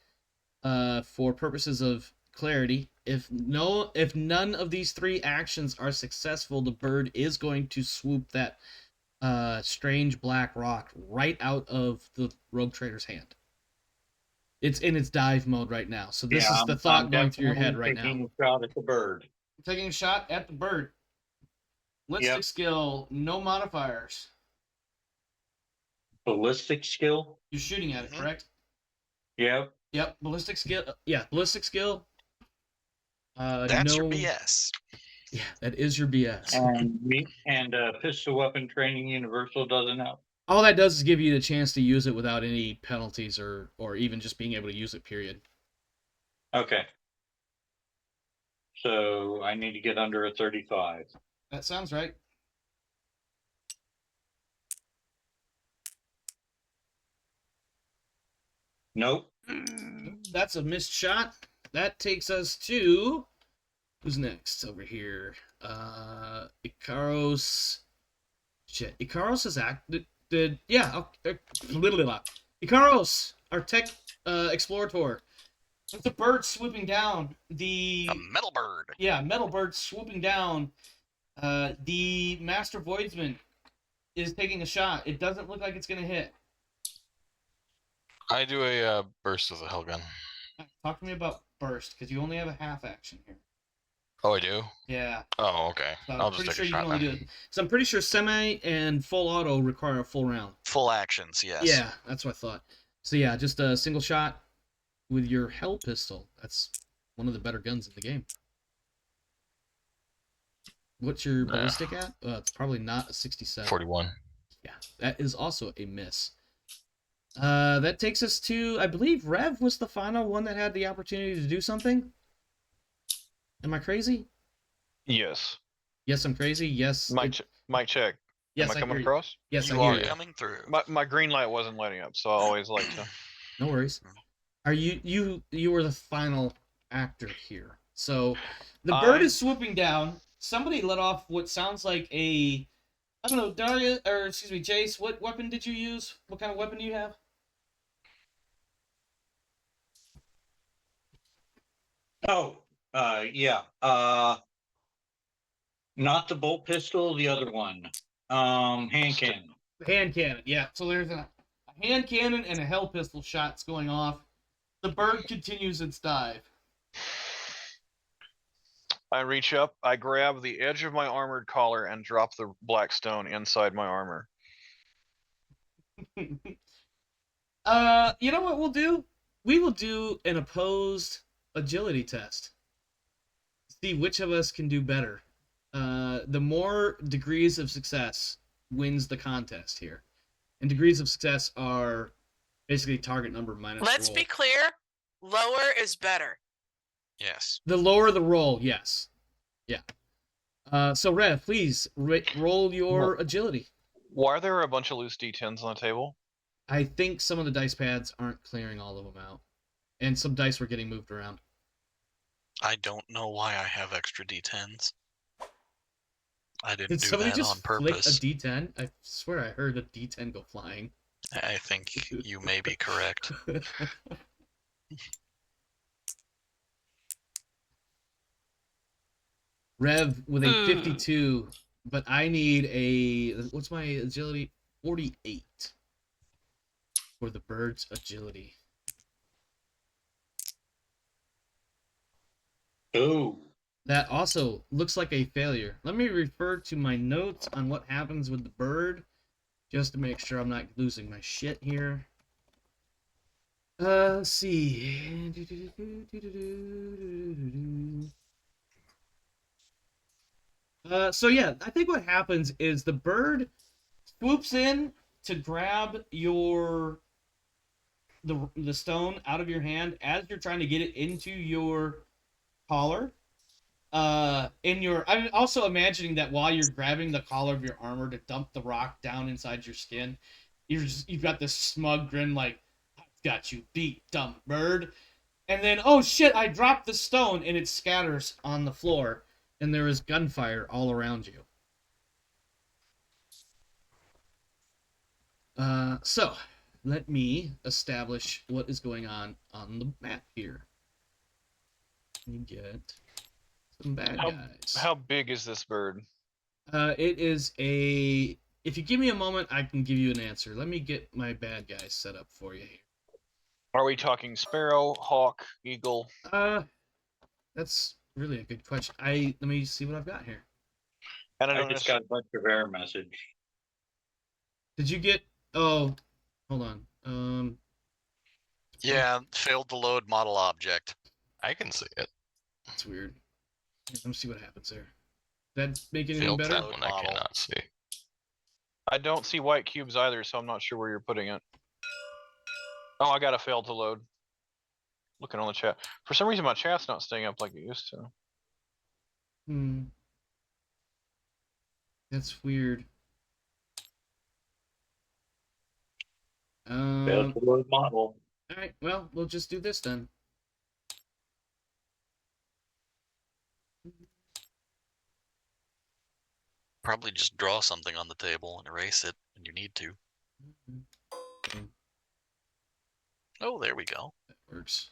for purposes of clarity, if none of these 3 actions are successful, the bird is going to swoop that strange black rock right out of the Rogue Trader's hand. It's in its dive mode right now. So this is the thought going through your head right now. Taking a shot at the bird. Taking a shot at the bird. Ballistic skill, no modifiers. Ballistic skill? You're shooting at it, correct? Yep. Yep. Ballistic skill. Yeah, ballistic skill. That's your BS. Yeah, that is your BS. And pistol weapon training universal doesn't help. All that does is give you the chance to use it without any penalties or even just being able to use it, period. Okay. So I need to get under a 35. That sounds right. Nope. That's a missed shot. That takes us to... Who's next over here? Icaros. Shit. Icaros is Icaros, our tech explorator. With the bird swooping down, A metal bird. Yeah, metal bird swooping down. The Master Voidsman is taking a shot. It doesn't look like it's gonna hit. I do a burst of the Hellgun. Talk to me about burst, because you only have a half action here. Oh, I do? Yeah. Oh, okay. So I'll just take a shot then. So I'm pretty sure semi and full auto require a full round. Full actions, yes. Yeah, that's what I thought. So yeah, just a single shot with your Hell pistol. That's one of the better guns in the game. What's your ballistic at? It's probably not a 67. 41. Yeah, that is also a miss. That takes us to, I believe Rev was the final one that had the opportunity to do something. Am I crazy? Yes. Yes, I'm crazy. Yes. Mic check. Yes, Am I coming across? Yes, You I are hear you. coming through. My green light wasn't lighting up, so I always like to. No worries. Are you were the final actor here. So the bird is swooping down. Somebody let off what sounds like a, I don't know, Jace, what weapon did you use? What kind of weapon do you have? Oh, yeah. Not the bolt pistol, the other one. Hand cannon. Hand cannon, yeah. So there's a hand cannon and a hell pistol shots going off. The bird continues its dive. I reach up, I grab the edge of my armored collar and drop the black stone inside my armor. You know what we'll do? We will do an opposed agility test. See which of us can do better. The more degrees of success wins the contest here. And degrees of success are basically target number minus Let's roll. be clear. Lower is better. Yes. The lower the roll, yes. Yeah. So Rev, please roll your agility. Why are there a bunch of loose D10s on the table? I think some of the dice pads aren't clearing all of them out. And some dice were getting moved around. I don't know why I have extra D10s. I didn't Did do somebody that just on purpose. flick a D10? I swear I heard a D10 go flying. I think you may be correct. Rev with a 52, but I need a, what's my agility? 48 for the bird's agility. Ooh. That also looks like a failure. Let me refer to my notes on what happens with the bird, just to make sure I'm not losing my shit here. Let's see. So yeah, I think what happens is the bird swoops in to grab the stone out of your hand as you're trying to get it into your collar. I'm also imagining that while you're grabbing the collar of your armor to dump the rock down inside your skin, you've got this smug grin like, I've got you beat, dumb bird. And then, oh shit, I dropped the stone and it scatters on the floor and there is gunfire all around you. So let me establish what is going on the map here. You get some bad guys. How big is this bird? It is a... If you give me a moment, I can give you an answer. Let me get my bad guys set up for you here. Are we talking sparrow, hawk, eagle? That's really a good question. Let me see what I've got here. And I just got a bunch of error message. Did you get... Oh, hold on. Yeah, failed to load model object. I can see it. That's weird. Let me see what happens there. That make anything Failed better? That one I model. cannot see. I don't see white cubes either, so I'm not sure where you're putting it. Oh, I got a fail to load. Looking on the chat. For some reason, my chat's not staying up like it used to. Hmm. That's weird. Failed to load model. All right. Well, we'll just do this then. Probably just draw something on the table and erase it when you need to. Oh, there we go. That works.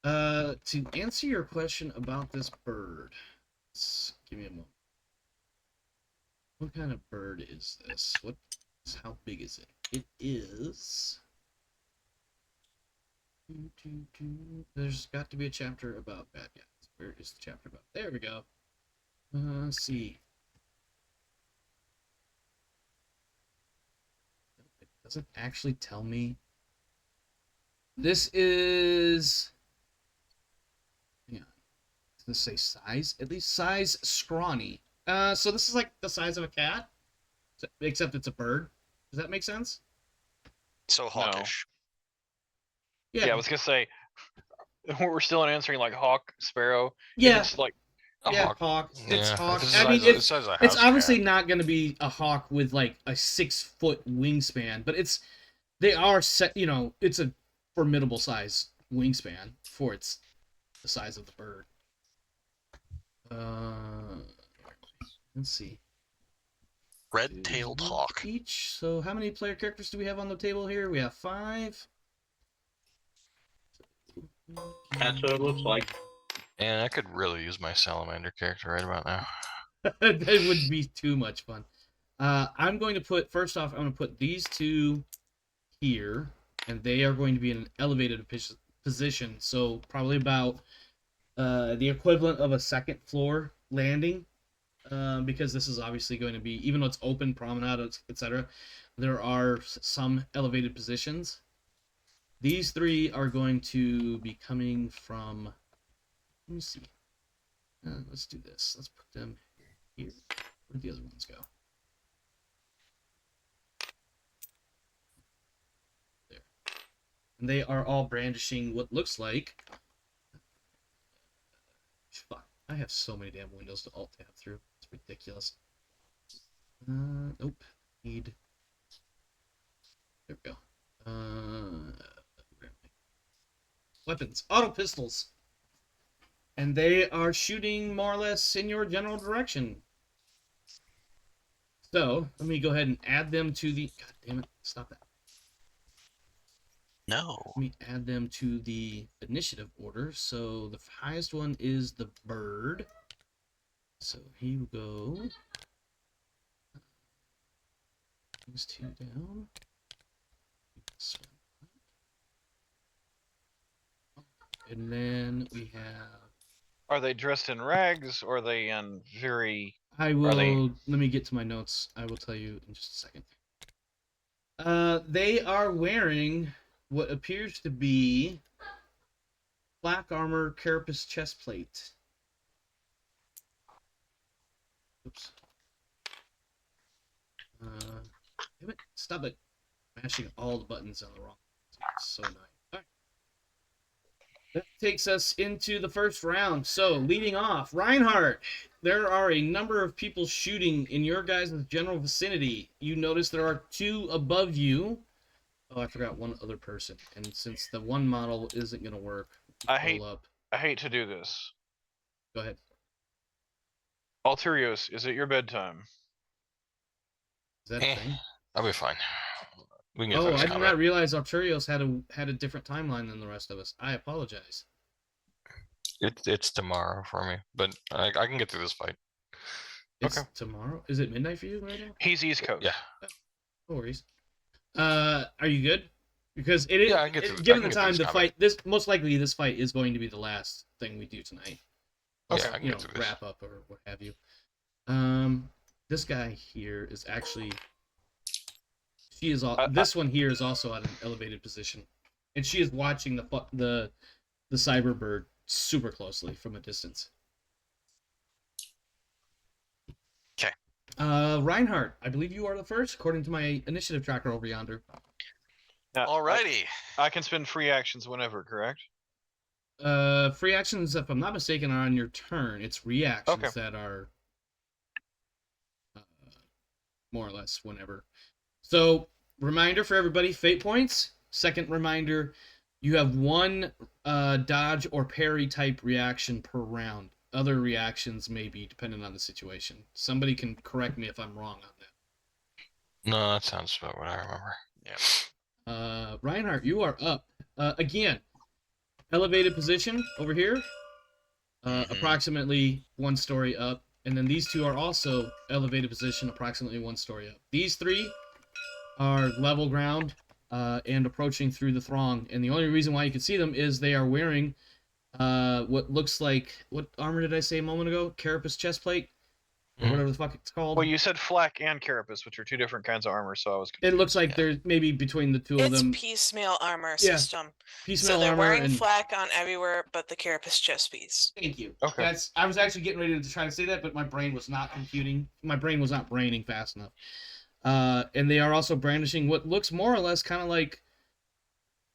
To answer your question about this bird, give me a moment. What kind of bird is this? How big is it? It is. There's got to be a chapter about bad guys. Where is the chapter about? There we go. Let's see. It doesn't actually tell me. This is. Hang on. Does this say size? At least size scrawny. So this is like the size of a cat, except it's a bird. Does that make sense? So hawkish. Yeah, I was gonna say we're still answering like hawk, sparrow. Yeah. It's like Yeah, hawk. It's Yeah, hawk. it's I mean, the size of a it's house obviously cat. not going to be a hawk with like a 6-foot wingspan, but they are set. You know, it's a formidable size wingspan for the size of the bird. Let's see. Red-tailed hawk. Each. So, how many player characters do we have on the table here? We have 5. That's what it looks like. And I could really use my salamander character right about now. That would be too much fun. I'm going to put, first off, I'm going to put these two here, and they are going to be in an elevated position, so probably about the equivalent of a second floor landing, because this is obviously going to be, even though it's open, promenade, etc., there are some elevated positions. These 3 are going to be coming from, let me see. Let's do this. Let's put them here. Where'd the other ones go? There. And they are all brandishing what looks like. Fuck. I have so many damn windows to alt tab through. It's ridiculous. Nope. Need. There we go. Weapons. Auto pistols. And they are shooting more or less in your general direction. So, let me go ahead and add them to the... God damn it. Stop that. No. Let me add them to the initiative order. So, the highest one is the bird. So, here you go. These 2 down. And then we have... Are they dressed in rags or are they in very... I will... Let me get to my notes. I will tell you in just a second. They are wearing what appears to be black armor carapace chest plate. Oops. Damn it. Stop it. Mashing all the buttons on the wrong. It's so annoying. Alright. That takes us into the first round. So, leading off, Reinhardt. There are a number of people shooting in your guys' general vicinity. You notice there are 2 above you. Oh, I forgot one other person. And since the one model isn't going to work, I hate to do this. Go ahead. Alterios, is it your bedtime? Is that a thing? I'll be fine. We can get I did not realize Arturios had a different timeline than the rest of us. I apologize. It's tomorrow for me, but I can get through this fight. It's tomorrow? Is it midnight for you right now? He's East Coast. Yeah. No worries. Are you good? Because it is. Yeah, I can get through, given the time, the fight. This most likely this fight is going to be the last thing we do tonight. Okay, I can get through this. Wrap up or what have you. This guy here is actually. She is all. This one here is also at an elevated position, and she is watching the Cyberbird super closely from a distance. Okay. Reinhardt, I believe you are the first, according to my initiative tracker over yonder. Now, Alrighty. I can spend free actions whenever, correct? Free actions, if I'm not mistaken, are on your turn. It's reactions that are more or less whenever. So, reminder for everybody, fate points. Second reminder, you have one dodge or parry type reaction per round. Other reactions may be dependent on the situation. Somebody can correct me if I'm wrong on that. No, that sounds about what I remember. Yeah. Reinhardt, you are up. Again, elevated position over here. Approximately 1 story up. And then these two are also elevated position, approximately 1 story up. These three are level ground and approaching through the throng. And the only reason why you can see them is they are wearing what looks like, what armor did I say a moment ago? Carapace chestplate? Or whatever the fuck it's called. Well, you said flak and carapace, which are 2 different kinds of armor, so I was confused. It looks like there's maybe between the two of them. It's piecemeal armor system. Piecemeal so they're armor wearing and flak on everywhere but the carapace chest piece. Thank you. Okay. I was actually getting ready to try to say that, but my brain was not computing. My brain was not braining fast enough. And they are also brandishing what looks more or less kind of like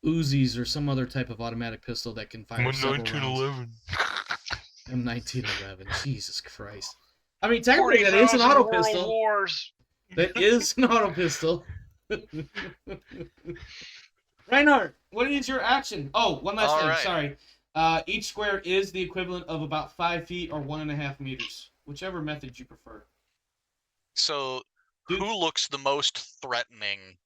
Uzis or some other type of automatic pistol that can fire several rounds. M1911. Jesus Christ. I mean, technically that is an auto pistol. Wars. That is an auto pistol. Reinhardt, what is your action? Oh, one last thing. Right. Sorry. Each square is the equivalent of about 5 feet or 1.5 meters, whichever method you prefer. So, who looks the most threatening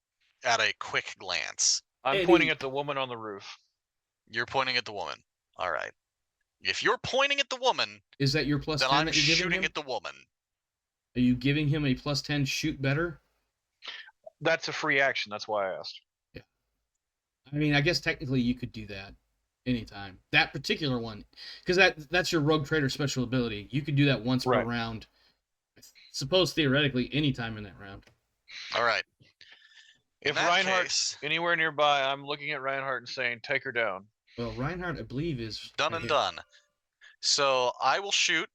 at a quick glance? I'm pointing at the woman on the roof. You're pointing at the woman. All right. If you're pointing at the woman, is that your plus then 10 I'm that you're giving shooting him? at the woman. Are you giving him a plus 10 shoot better? That's a free action. That's why I asked. Yeah. I mean, I guess technically you could do that anytime. That particular one, because that's your rogue trader special ability. You could do that once per round. I suppose theoretically anytime in that round. All right. If Reinhardt's anywhere nearby, I'm looking at Reinhardt and saying, take her down. Well, Reinhardt, I believe, is done and done. So I will shoot.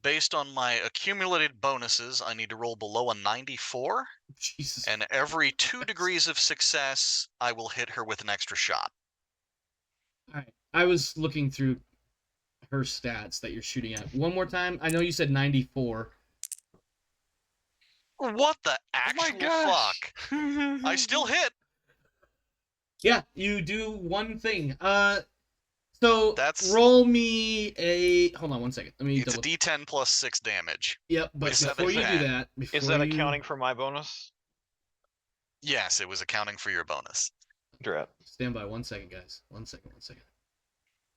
Based on my accumulated bonuses, I need to roll below a 94. Jesus. And every 2 degrees of success, I will hit her with an extra shot. All right. I was looking through her stats that you're shooting at. One more time. I know you said 94. What the actual fuck? I still hit. Yeah, you do one thing. So that's roll me a. Hold on 1 second. Let me. It's a D10 plus 6 damage. Yep, but before you do that, is that accounting for my bonus? Yes, it was accounting for your bonus. Drat. Stand by 1 second, guys. 1 second.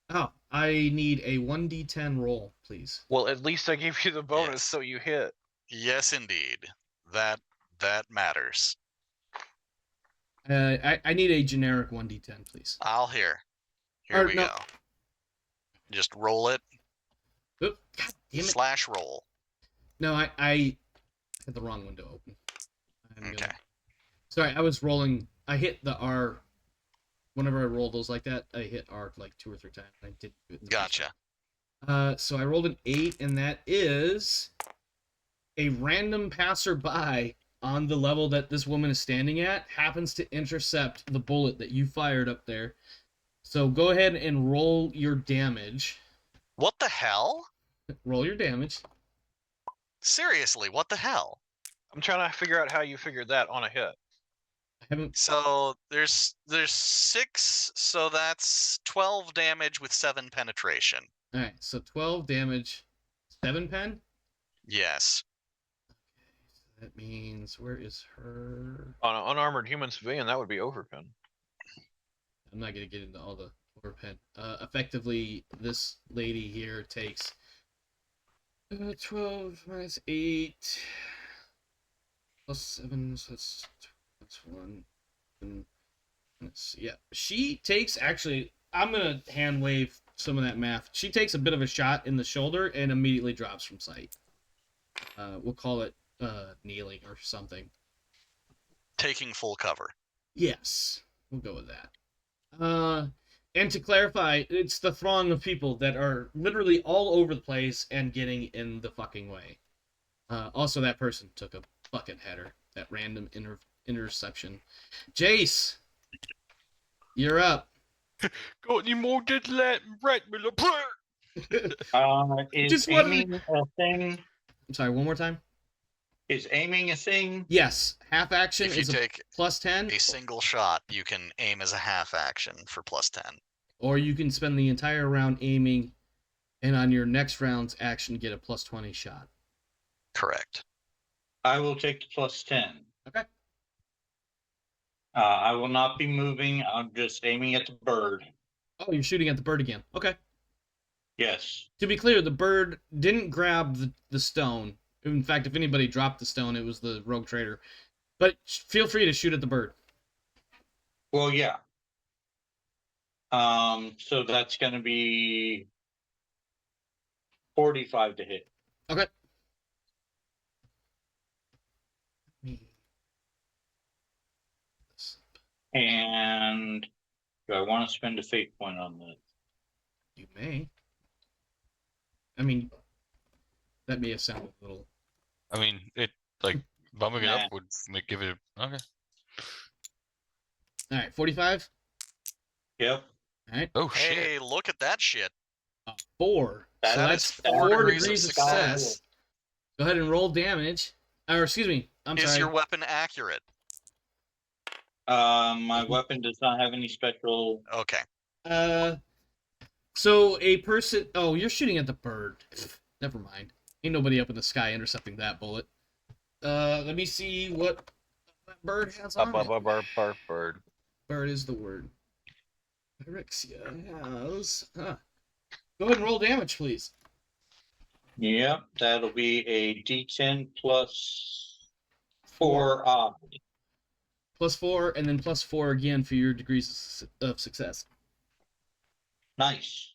Oh, I need a 1d10 roll, please. Well, at least I gave you the bonus, so you hit. Yes, indeed. That matters. I need a generic 1d10, please. I'll hear. Here we go. Just roll it. Oop, God damn it. / roll. No, I had the wrong window open. Okay. Sorry, I was rolling. I hit the R. Whenever I roll those like that, I hit R like 2 or 3 times. I did. Gotcha. So I rolled an 8, and that is a random passerby on the level that this woman is standing at happens to intercept the bullet that you fired up there. So go ahead and roll your damage. What the hell? Roll your damage. Seriously, what the hell? I'm trying to figure out how you figured that on a hit. So there's 6, so that's 12 damage with 7 penetration. All right, so 12 damage, 7 pen? Yes. Okay, so that means, where is her? On an unarmored human civilian, that would be overpen. I'm not going to get into all the overpen. Effectively, this lady here takes 12 minus 8 plus 7, so that's 1. And yeah, she takes, actually, I'm going to hand wave some of that math. She takes a bit of a shot in the shoulder and immediately drops from sight. We'll call it kneeling or something. Taking full cover. Yes, we'll go with that. And to clarify, it's the throng of people that are literally all over the place and getting in the fucking way. Also, that person took a bucket header, that random interception. Jace, you're up. Got any more dead rat Miller? Is Just aiming a thing? I'm sorry, one more time? Is aiming a thing? Yes, half action If you is take a plus 10, a single shot, you can aim as a half action for plus 10. or you can spend the entire round aiming, and on your next round's action, get a plus 20 shot. Correct. I will take the plus 10. Okay. I will not be moving. I'm just aiming at the bird. Oh, you're shooting at the bird again. Okay. Yes. To be clear, the bird didn't grab the stone. In fact, if anybody dropped the stone, it was the rogue trader. But feel free to shoot at the bird. Well, yeah. So that's going to be 45 to hit. Okay. And do I want to spend a fate point on this? You may. I mean, that may have sounded a little... I mean, it like bumping it Nah. up would give it okay. All right, 45. Yep. All right. Oh shit! Hey, look at that shit. 4. So That that's is 4 4 degrees of success. Go ahead and roll damage. Or excuse me. I'm Is sorry. your weapon accurate? My weapon does not have any special. Okay. So a person... Oh, you're shooting at the bird. Never mind. Ain't nobody up in the sky intercepting that bullet. Let me see what that bird has on it. Bird. Bird is the word. Pyrexia has... Huh. Go ahead and roll damage, please. Yep, that'll be a D10 plus 4 odd. Plus 4, and then plus 4 again for your degrees of success. Nice.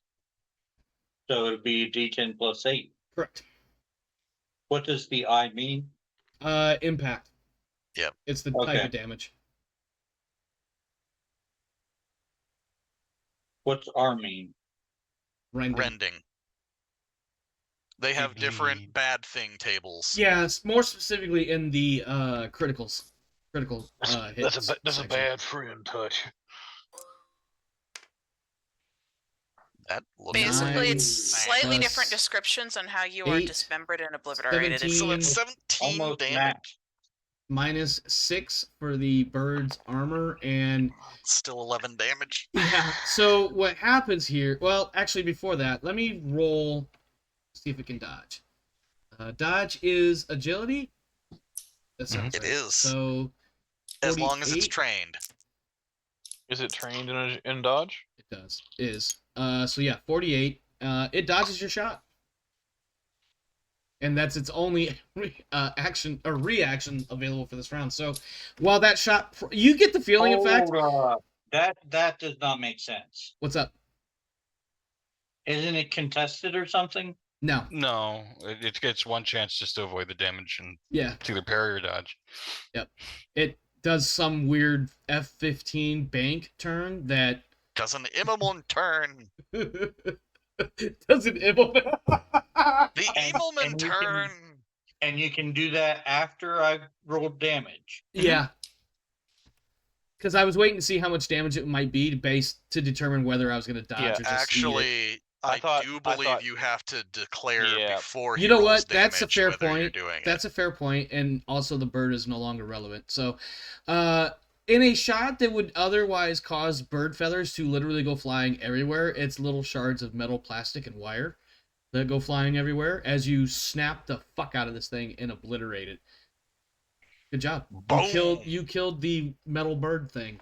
So it'll be D10 plus 8. Correct. What does the I mean? Impact. Yep. It's the Okay. type of damage. What's R mean? Rending. They have different bad thing tables. Yeah, it's more specifically in the critical hits. That's a bad friend touch. That looks Basically, it's Nice. slightly Plus different descriptions on how you are 8, dismembered and obliterated. 17. so it's 17 Almost damage. max. Minus 6 for the bird's armor, and Still 11 damage. yeah. So what happens here? Well, actually, before that, let me roll. See if it can dodge. Dodge is agility. That sounds It right. is. So As long as it's 48. trained. Is it trained in dodge? It does. Is. So yeah, 48. It dodges your shot. And that's its only action or reaction available for this round. So while that shot, you get the feeling, in fact. That does not make sense. What's up? Isn't it contested or something? No. No, it gets one chance just to avoid the damage and Yeah. to either parry or dodge. Yep. It does some weird F-15 bank turn that Does an Immelman turn. doesn't implement. The Immelman and you turn. And you can do that after I've rolled damage. Yeah. Because I was waiting to see how much damage it might be to determine whether I was going to dodge Yeah, or just eat it. Actually, I do believe thought- you have to declare Yeah. before You he know rolls what? That's a damage fair whether you're point. doing That's it. a fair point, and also the bird is no longer relevant. So, in a shot that would otherwise cause bird feathers to literally go flying everywhere, it's little shards of metal, plastic, and wire that go flying everywhere as you snap the fuck out of this thing and obliterate it. Good job. Boom. You killed the metal bird thing.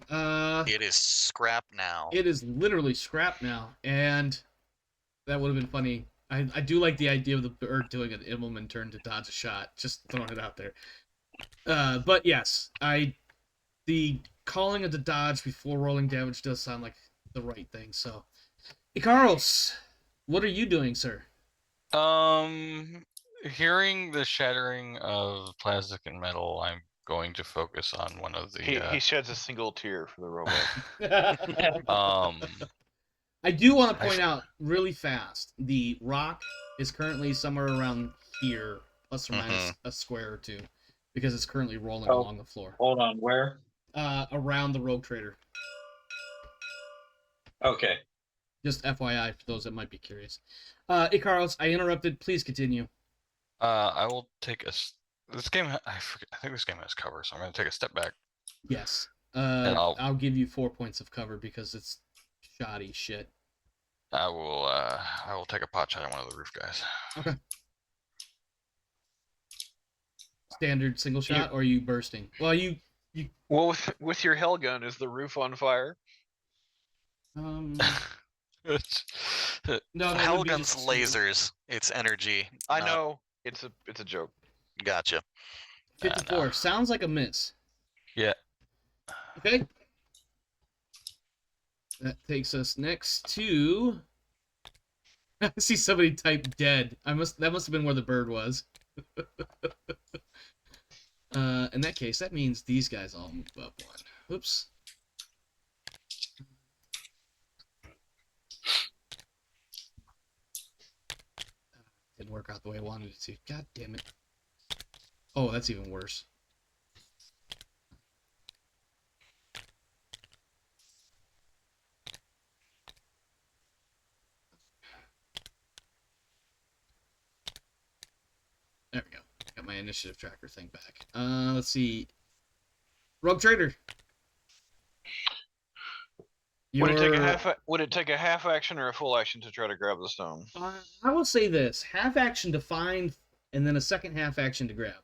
It is scrap now. It is literally scrap now, and that would have been funny. I do like the idea of the bird doing an Immelman turn to dodge a shot. Just throwing it out there. But yes, the calling of the dodge before rolling damage does sound like the right thing. So, Ikaros, what are you doing, sir? Hearing the shattering of plastic and metal, I'm going to focus on one of the. He sheds a single tear for the robot. I do want to point out really fast, the rock is currently somewhere around here, plus or minus a square or two, because it's currently rolling along the floor. Hold on, where? Around the Rogue Trader. Okay. Just FYI for those that might be curious. Icaros, I interrupted. Please continue. I will take this game. I think this game has cover, so I'm going to take a step back. Yes. And I'll give you 4 points of cover because it's shoddy shit. I will take a pot shot at one of the roof guys. Okay. Standard single shot, or are you bursting? Well, you. Well, with your hell gun, is the roof on fire? No, Hellgun's lasers. It's energy. I know. It's a joke. Gotcha. 54. Sounds like a miss. Yeah. Okay. That takes us next to. I see somebody type dead. That must have been where the bird was. In that case, that means these guys all move up one. Oops. Didn't work out the way I wanted it to. God damn it. Oh, that's even worse. There we go. Got my initiative tracker thing back. Let's see. Rogue Trader. Would it take a half action or a full action to try to grab the stone? I will say this: half action to find, and then a second half action to grab.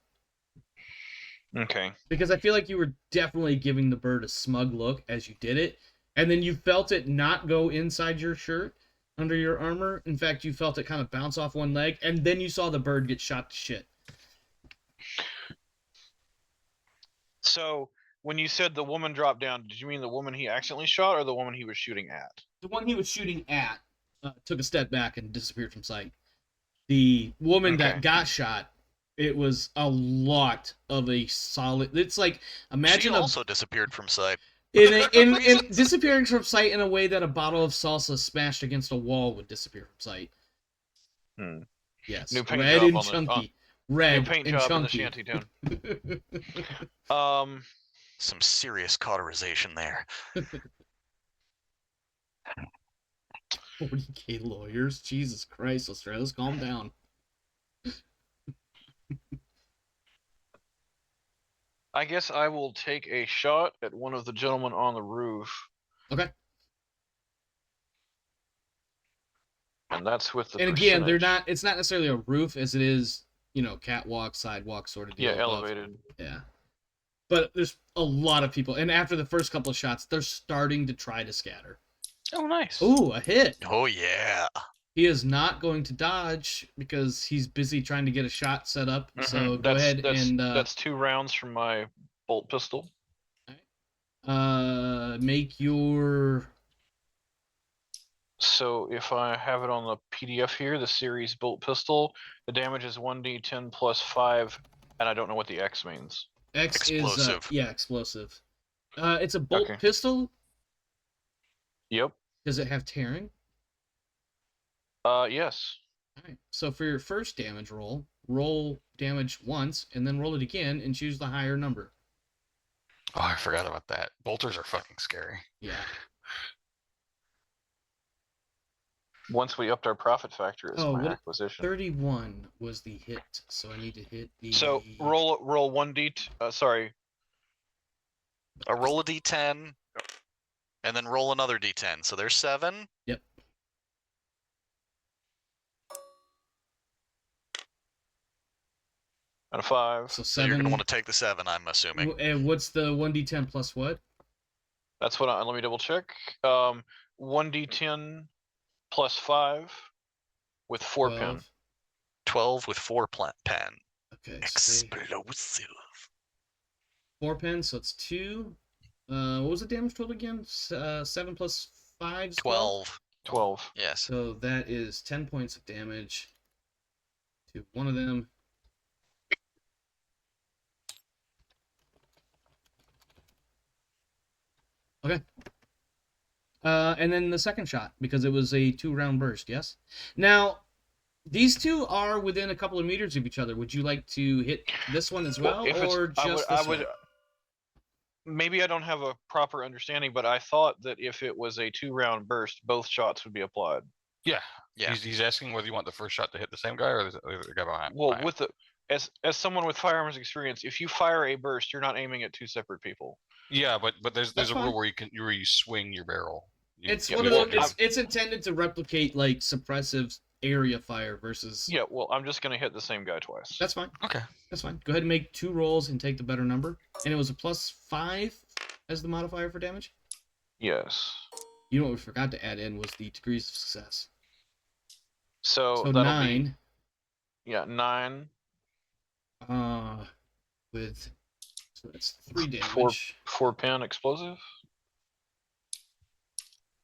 Okay. Because I feel like you were definitely giving the bird a smug look as you did it, and then you felt it not go inside your shirt, under your armor. In fact, you felt it kind of bounce off one leg, and then you saw the bird get shot to shit. So, when you said the woman dropped down, did you mean the woman he accidentally shot or the woman he was shooting at? The one he was shooting at took a step back and disappeared from sight. The woman that got shot, it was a lot of a solid... It's like, imagine... She also disappeared from sight. In disappearing from sight in a way that a bottle of salsa smashed against a wall would disappear from sight. Yes. New paint red job and on chunky. Red new paint and job chunky. in the shantytown. Some serious cauterization there. 40K lawyers? Jesus Christ, let's calm down. I guess I will take a shot at one of the gentlemen on the roof. Okay. And that's with the And again, percentage. it's not necessarily a roof as it is, catwalk, sidewalk sort of deal. Yeah, elevated. Yeah. But there's a lot of people, and after the first couple of shots, they're starting to try to scatter. Oh, nice. Ooh, a hit. Oh, yeah. He is not going to dodge because he's busy trying to get a shot set up. So go ahead and... That's 2 rounds from my bolt pistol. Make your... So if I have it on the PDF here, the series bolt pistol, the damage is 1d10 plus 5, and I don't know what the X means. X explosive. is... explosive. It's a bolt pistol. Yep. Does it have tearing? Yes. Alright, so for your first damage roll damage once, and then roll it again, and choose the higher number. Oh, I forgot about that. Bolters are fucking scary. Yeah. Once we upped our profit factor as my acquisition. 31 was the hit, so I need to hit the... So, roll 1d... sorry. Roll a d10, and then roll another d10. So there's 7. Yep. And a 5. So 7. So you're going to want to take the 7, I'm assuming. And what's the 1d10 plus what? That's what let me double check. 1d10 plus 5 with 4 pen. 12 with 4 pen. Okay. Explosive. 4 pen, so it's 2. What was the damage total again? 7 plus 5? 12. 12. Yes. So that is 10 points of damage to one of them. Okay. And then the second shot, because it was a 2-round burst, yes? Now, these two are within a couple of meters of each other. Would you like to hit this one as well, if it's, or just this one? Maybe I don't have a proper understanding, but I thought that if it was a 2-round burst, both shots would be applied. Yeah. Yeah. He's asking whether you want the first shot to hit the same guy or the guy behind. Well, behind. with the as someone with firearms experience, if you fire a burst, you're not aiming at two separate people. Yeah, but there's That's a fine. rule where you swing your barrel. It's Yeah, one of well, those. It's intended to replicate like suppressive area fire versus. Yeah, well, I'm just gonna hit the same guy twice. That's fine. Okay. That's fine. Go ahead and make 2 rolls and take the better number. And it was a +5 as the modifier for damage. Yes. You know what we forgot to add in was the degrees of success. So So that'll 9. be 9. With so that's 3 damage. 4 pin explosive.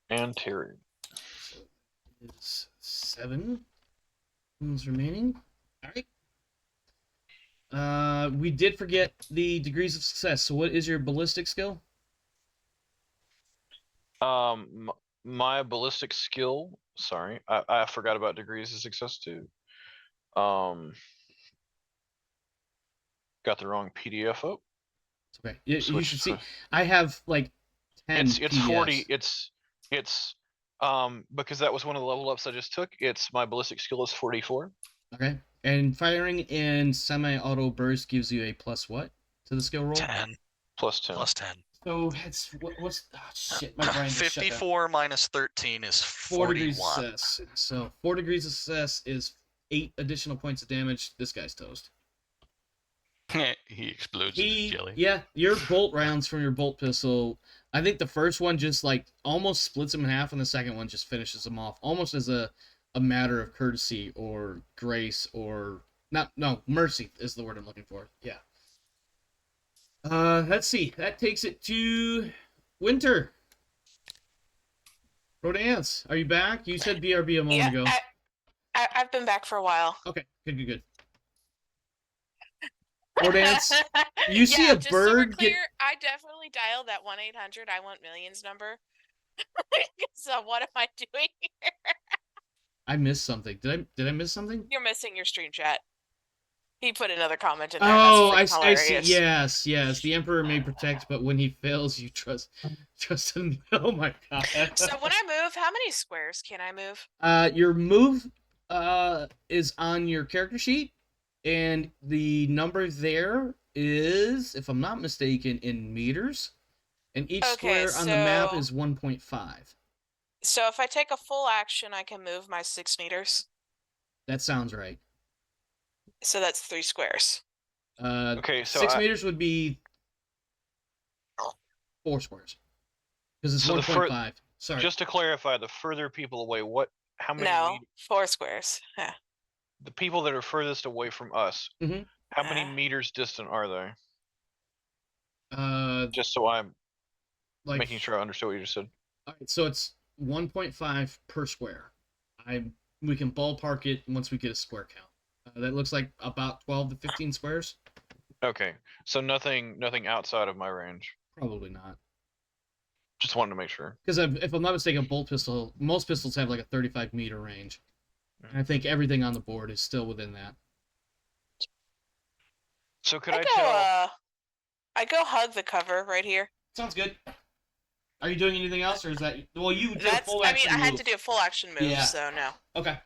And Terry. So it's 7 wounds remaining. All right. We did forget the degrees of success. So what is your ballistic skill? My ballistic skill. Sorry, I forgot about degrees of success too. Got the wrong PDF up. It's okay. You should see. I have like 10. It's PDFs. 40. It's because that was one of the level ups I just took. My ballistic skill is 44. Okay. And firing in semi-auto burst gives you a plus what to the skill roll? 10. Plus 10. Plus 10. So it's what's shit? My brain just shut down. 54 minus 13 is 4 degrees of 41. success. So 4 degrees of success is 8 additional points of damage. This guy's toast. He explodes in his jelly. Yeah, your bolt rounds from your bolt pistol. I think the first one just like almost splits him in half, and the second one just finishes him off, almost as a matter of courtesy or grace or mercy is the word I'm looking for. Yeah. Let's see. That takes it to Winter. Rodance, are you back? You said BRB a moment ago. I've been back for a while. Okay, good. Rodance, you see a just bird so we're get. clear, I definitely dialed that 1-800 I want millions number. So what am I doing here? I missed something. Did I miss something? You're missing your stream chat. He put another comment in there. Oh, I That's see. hilarious. Yes. The Emperor may protect, but when he fails, you trust him. Oh my god. So when I move, how many squares can I move? Your move is on your character sheet, and the number there is, if I'm not mistaken, in meters, and each square on the map is 1.5. So if I take a full action, I can move my 6 meters. That sounds right. So that's 3 squares. Okay, so 6 meters would be 4 squares because it's 1.5. Sorry. Just to clarify, the further people away, how many? No, 4 squares. Yeah. The people that are furthest away from us, Mhm. how many meters distant are they? Just so I'm making sure I understood what you just said. All right, so it's 1.5 per square. We can ballpark it once we get a square count. That looks like about 12 to 15 squares. Okay, so nothing outside of my range. Probably not. Just wanted to make sure. Because if I'm not mistaken, bolt pistol, most pistols have like a 35 meter range. And I think everything on the board is still within that. So could I tell? I go hug the cover right here. Sounds good. Are you doing anything else, or is that? Well, you did a full I action mean, I move. had to do a full action move, Yeah. so no. Okay.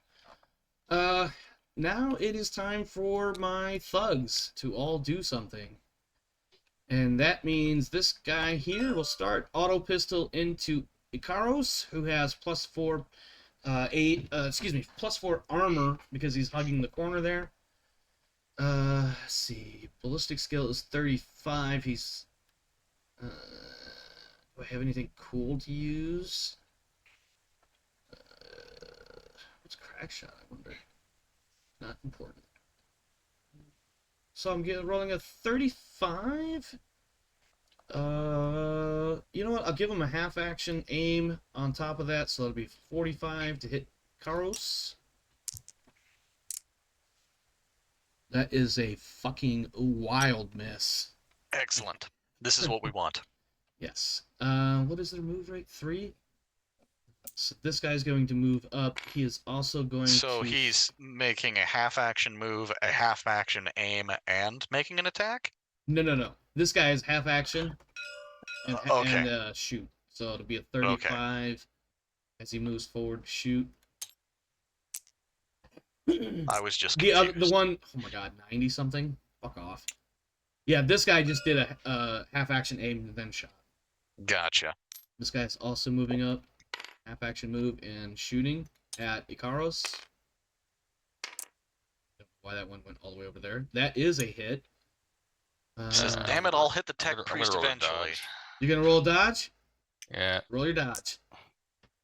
Now it is time for my thugs to all do something. And that means this guy here will start auto pistol into Icaros, who has +4 +4 armor because he's hugging the corner there. Let's see. Ballistic skill is 35. He's do I have anything cool to use? What's crack shot, I wonder? Not important. So I'm rolling a 35. You know what? I'll give him a half action aim on top of that, so that'll be 45 to hit Karos. That is a fucking wild miss. Excellent. This is what we want. Yes. What is their move rate? 3? So this guy's going to move up. He is also going to... So he's making a half-action move, a half-action aim, and making an attack? No. This guy is half action and, Okay. shoot. So it'll be a 35 as he moves forward to shoot. I was just the confused. one, oh my god, 90 something. Fuck off. Yeah, this guy just did a half action aim and then shot. Gotcha. This guy's also moving up, half action move and shooting at Icaros. Don't know why that one went all the way over there. That is a hit. Says, damn it, I'll hit the tech priest roll a eventually. dodge. You're gonna roll a dodge? Yeah. Roll your dodge.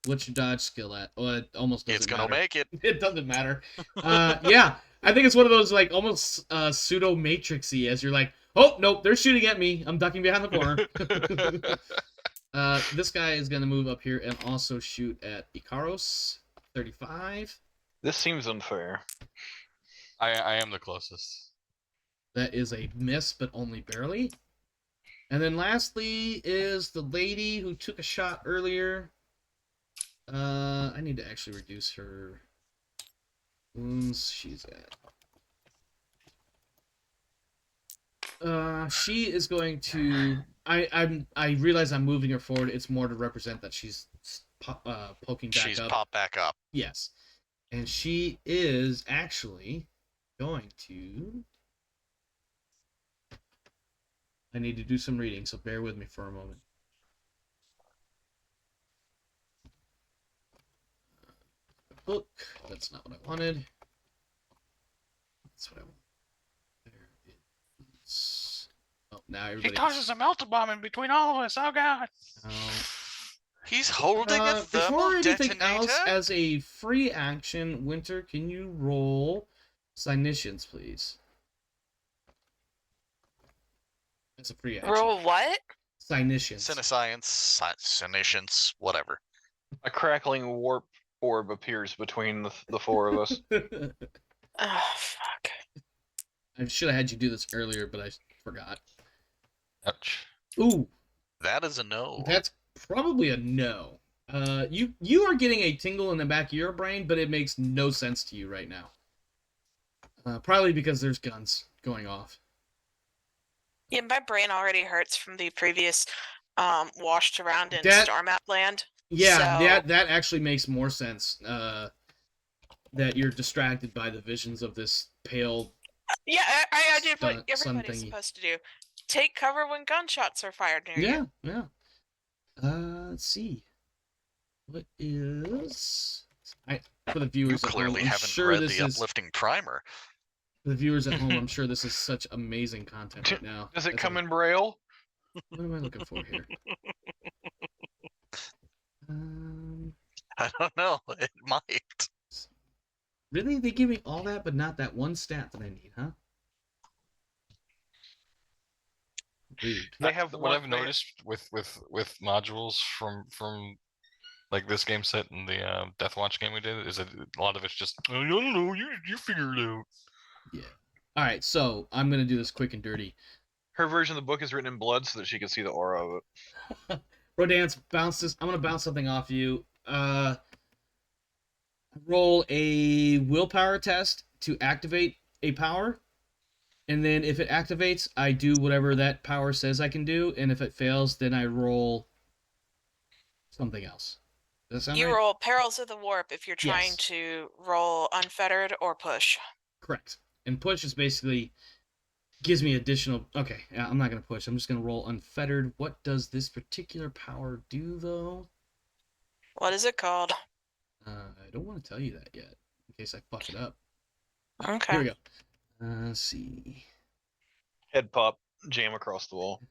What's your dodge skill at? Well, it almost doesn't It's gonna matter. make it. It doesn't matter. Yeah, I think it's one of those like almost pseudo matrixy as you're like, oh nope, they're shooting at me. I'm ducking behind the corner. This guy is gonna move up here and also shoot at Icaros. 35. This seems unfair. I am the closest. That is a miss, but only barely. And then lastly is the lady who took a shot earlier. I need to actually reduce her wounds. She's at... she is going to... I realize I'm moving her forward. It's more to represent that she's poking back up. She's popped back up. Yes. And she is actually going to... I need to do some reading, so bear with me for a moment. Book. That's not what I wanted. That's what I want. There it is. Oh, now everybody... He causes a melted bomb in between all of us. Oh, God. He's holding a thermal before anything detonator? else, as a free action, Winter, can you roll Cynitions, please? That's a free action. Roll what? Cynitions. Senescience, whatever. A crackling warp orb appears between the four of us. Oh, fuck. I should have had you do this earlier, but I forgot. Ouch. Ooh. That is a no. That's probably a no. You are getting a tingle in the back of your brain, but it makes no sense to you right now. Probably because there's guns going off. Yeah, my brain already hurts from the previous washed around in Star Map Land. Yeah, so... that actually makes more sense. That you're distracted by the visions of this pale... Yeah, I did what everybody's supposed to do. Take cover when gunshots are fired near you. Yeah. Let's see. What is... for the viewers you clearly at home, haven't read the uplifting primer. For the viewers at home, I'm sure this is such amazing content right now. Does it come in Braille? What am I looking for here? I don't know. It might. Really? They give me all that, but not that one stat that I need, huh? Weird. They have what I've noticed with modules from like this game set and the Deathwatch game we did is that a lot of it's just I don't know, you figure it out. Yeah. All right, so I'm gonna do this quick and dirty. Her version of the book is written in blood so that she can see the aura of it. Rodance, bounce this. I'm gonna bounce something off you. Roll a willpower test to activate a power, and then if it activates, I do whatever that power says I can do, and if it fails, then I roll something else. Does that sound right? You roll Perils of the Warp if you're trying to roll Unfettered or Push. Correct. And Push is basically gives me additional... Okay, yeah, I'm not going to push. I'm just going to roll Unfettered. What does this particular power do, though? What is it called? I don't want to tell you that yet, in case I fuck it up. Okay. Here we go. Let's see. Head pop, jam across the wall.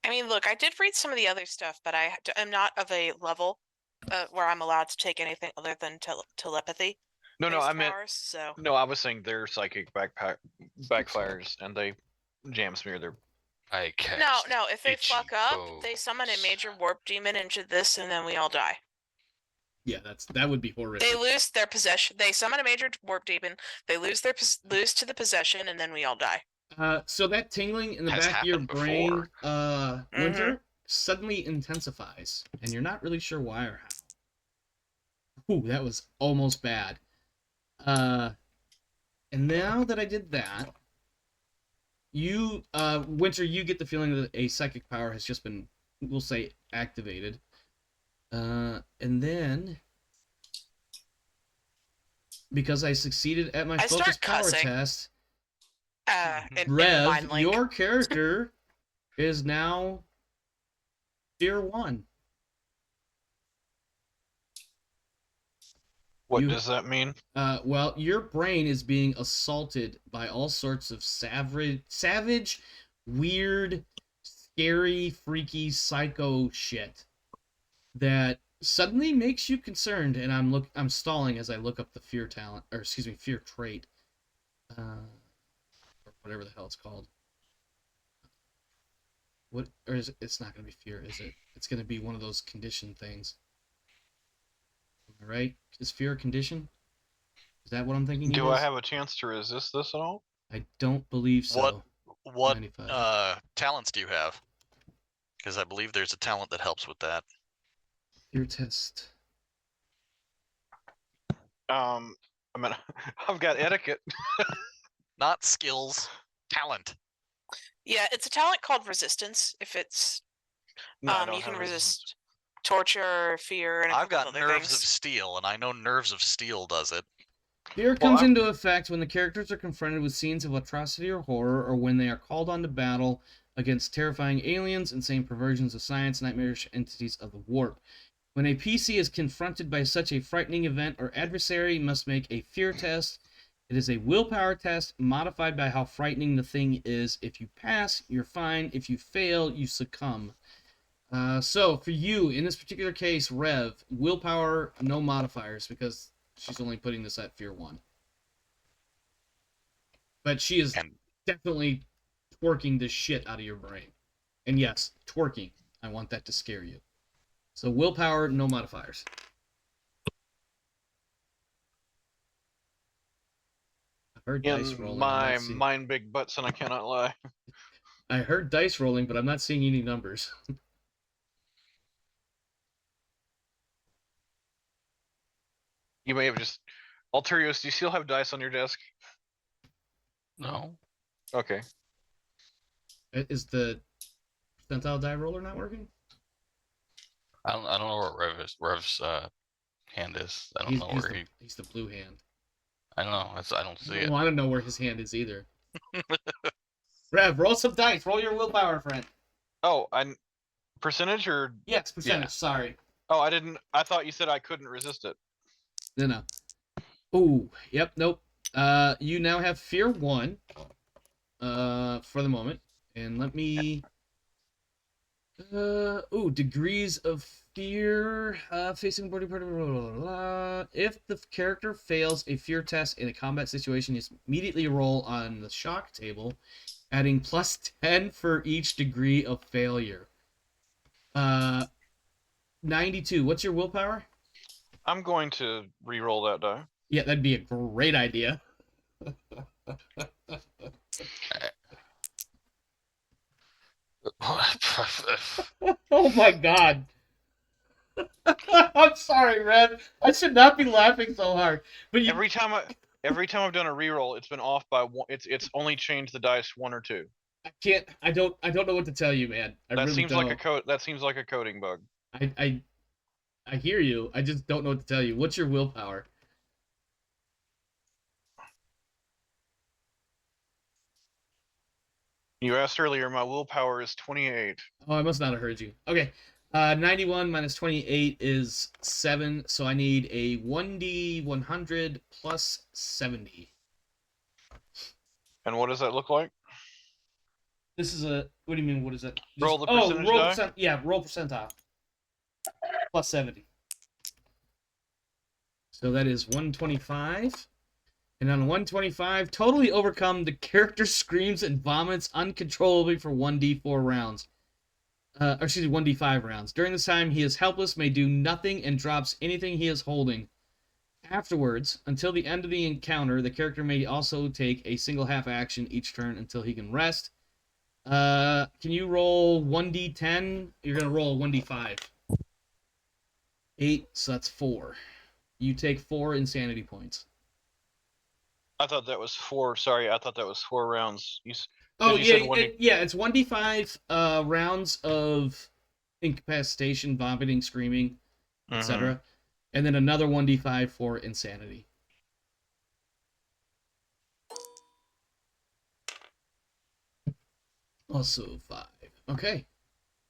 I mean, look, I did read some of the other stuff, but I am not of a level where I'm allowed to take anything other than telepathy. No, I meant... powers, so... No, I was saying their psychic backfires, and they jam smear their... No, if they fuck up, they summon a major warp demon into this, and then we all die. Yeah, that would be horrific. They lose their possession. They summon a major warp demon. They lose to the possession, and then we all die. So that tingling in the Has back of your happened brain, before. Winter, suddenly intensifies, and you're not really sure why or how. Ooh, that was almost bad. And now that I did that, you, Winter, you get the feeling that a psychic power has just been, we'll say, activated. And then, because I succeeded at my I focus start power cussing. test, In Rev, Mind Link. your character is now Tier 1. What does that mean? Well, your brain is being assaulted by all sorts of savage, weird, scary, freaky, psycho shit that suddenly makes you concerned. And I'm stalling as I look up the fear talent, or excuse me, fear trait, or whatever the hell it's called. What? Or is it, it's not going to be fear, is it? It's going to be one of those condition things. Am I right? Is fear a condition? Is that what I'm thinking? Do I have a chance to resist this at all? I don't believe so. What 95. talents do you have? Because I believe there's a talent that helps with that. Fear test. I mean, I've got etiquette. Not skills, talent. Yeah, it's a talent called resistance. If it's No, I don't you can have resist torture, fear, and a I've couple got other nerves things. of steel, and I know nerves of steel does it. Fear comes into effect when the characters are confronted with scenes of atrocity or horror, or when they are called on to battle against terrifying aliens, insane perversions of science, nightmarish entities of the warp. When a PC is confronted by such a frightening event or adversary, must make a fear test. It is a willpower test modified by how frightening the thing is. If you pass, you're fine. If you fail, you succumb. So for you, in this particular case, Rev, willpower, no modifiers, because she's only putting this at fear 1. But she is definitely twerking the shit out of your brain. And yes, twerking. I want that to scare you. So willpower, no modifiers. I heard dice rolling. My mind big butts, and I cannot lie. I heard dice rolling, but I'm not seeing any numbers. You may have just... Alterios, do you still have dice on your desk? No. Okay. Is the percentile die roller not working? I don't know what Rev's hand is. I don't know where he's the blue hand. I don't know. I don't see it. Well, I don't know where his hand is either. Rev, roll some dice. Roll your willpower, friend. Oh, percentage or? Yes, percentage. Yeah. Sorry. Oh, I didn't. I thought you said I couldn't resist it. No. Ooh, yep, nope. You now have fear 1. For the moment, and let me. Degrees of fear. Facing body part. Blah, blah, blah. If the character fails a fear test in a combat situation, you immediately roll on the shock table, adding plus 10 for each degree of failure. 92. What's your willpower? I'm going to re-roll that die. Yeah, that'd be a great idea. Oh my god. I'm sorry, Rev. I should not be laughing so hard. But every time I've done a reroll, it's been off by one. It's only changed the dice 1 or 2. I don't know what to tell you, man. That seems like a coding bug. I hear you. I just don't know what to tell you. What's your willpower? You asked earlier, my willpower is 28. Oh, I must not have heard you. Okay. 91 minus 28 is 7, so I need a 1d100 plus 70. And what does that look like? This is a... What do you mean, what is that? Roll the percentage die? Yeah, roll percentile. Plus 70. So that is 125. And on 125, totally overcome, the character screams and vomits uncontrollably for 1d4 rounds. 1d5 rounds. During this time, he is helpless, may do nothing, and drops anything he is holding. Afterwards, until the end of the encounter, the character may also take a single half action each turn until he can rest. Can you roll 1d10? You're going to roll 1d5. 8, so that's 4. You take 4 insanity points. I thought that was 4. Sorry, I thought that was 4 rounds. Oh, you yeah, said 1D... it's 1d5 rounds of incapacitation, vomiting, screaming, etc. And then another 1d5 for insanity. Also 5. Okay.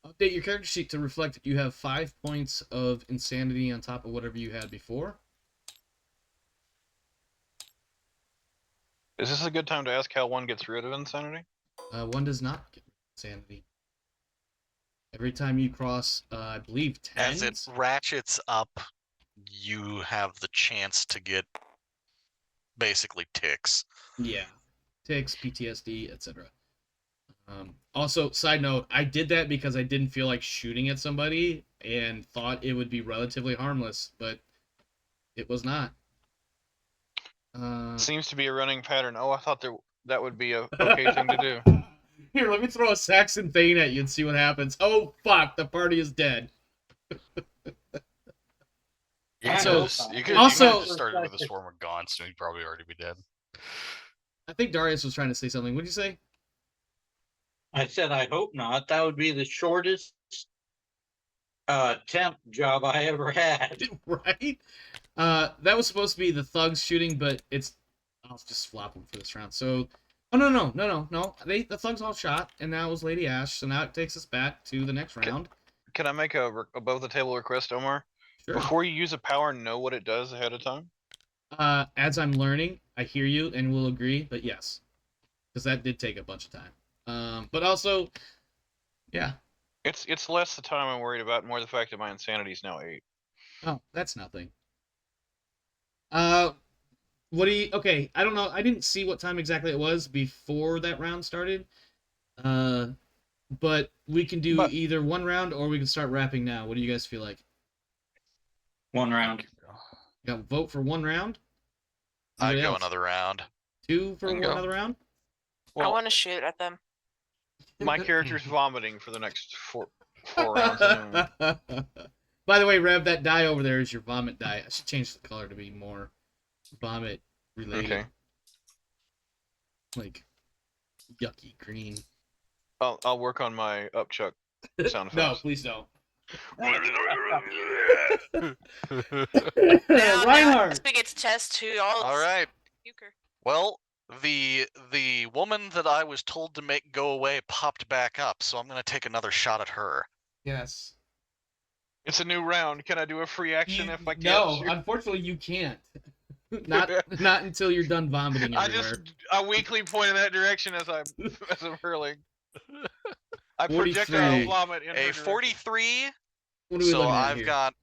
Update your character sheet to reflect that you have 5 points of insanity on top of whatever you had before. Is this a good time to ask how one gets rid of insanity? One does not get insanity. Every time you cross, I believe, 10. As it ratchets up, you have the chance to get basically ticks. Yeah. Ticks, PTSD, etc. Also, side note, I did that because I didn't feel like shooting at somebody and thought it would be relatively harmless, but it was not. Seems to be a running pattern. Oh, I thought that would be a okay thing to do. Here, let me throw a Saxon Thane at you and see what happens. Oh, fuck, the party is dead. You could So- have just started with a swarm of gaunts and he'd probably already be dead. I think Darius was trying to say something. What did you say? I said, I hope not. That would be the shortest temp job I ever had. Right? That was supposed to be the thugs shooting, but I'll just flop them for this round. So, oh no. The thugs all shot, and now it was Lady Ash. So now it takes us back to the next round. Can I make a above the table request, Omar? Sure. Before you use a power, know what it does ahead of time. As I'm learning, I hear you and will agree, but yes, because that did take a bunch of time. But also, yeah. It's less the time I'm worried about, more the fact that my insanity is now 8. Oh, that's nothing. What do you? Okay, I don't know. I didn't see what time exactly it was before that round started. But we can do either one round or we can start wrapping now. What do you guys feel like? One round. You got a vote for one round? I'd Anybody go else? another round. 2 for Go. another round? I Well, want to shoot at them. my character's vomiting for the next 4 rounds. Anyway. By the way, Rev, that die over there is your vomit die. I should change the color to be more vomit related. Okay. Like yucky green. I'll work on my upchuck sound effects. No, please don't. Now Reinhardt. we get to test who all. All right. Euchre. Well, the woman that I was told to make go away popped back up, so I'm gonna take another shot at her. Yes. It's a new round. Can I do a free action if I can't? No, shoot? unfortunately you can't. Not until you're done vomiting everywhere. I weakly point in that direction as I'm hurling. I 43. projectile vomit in her A direction. 43. What are we So looking at I've here? got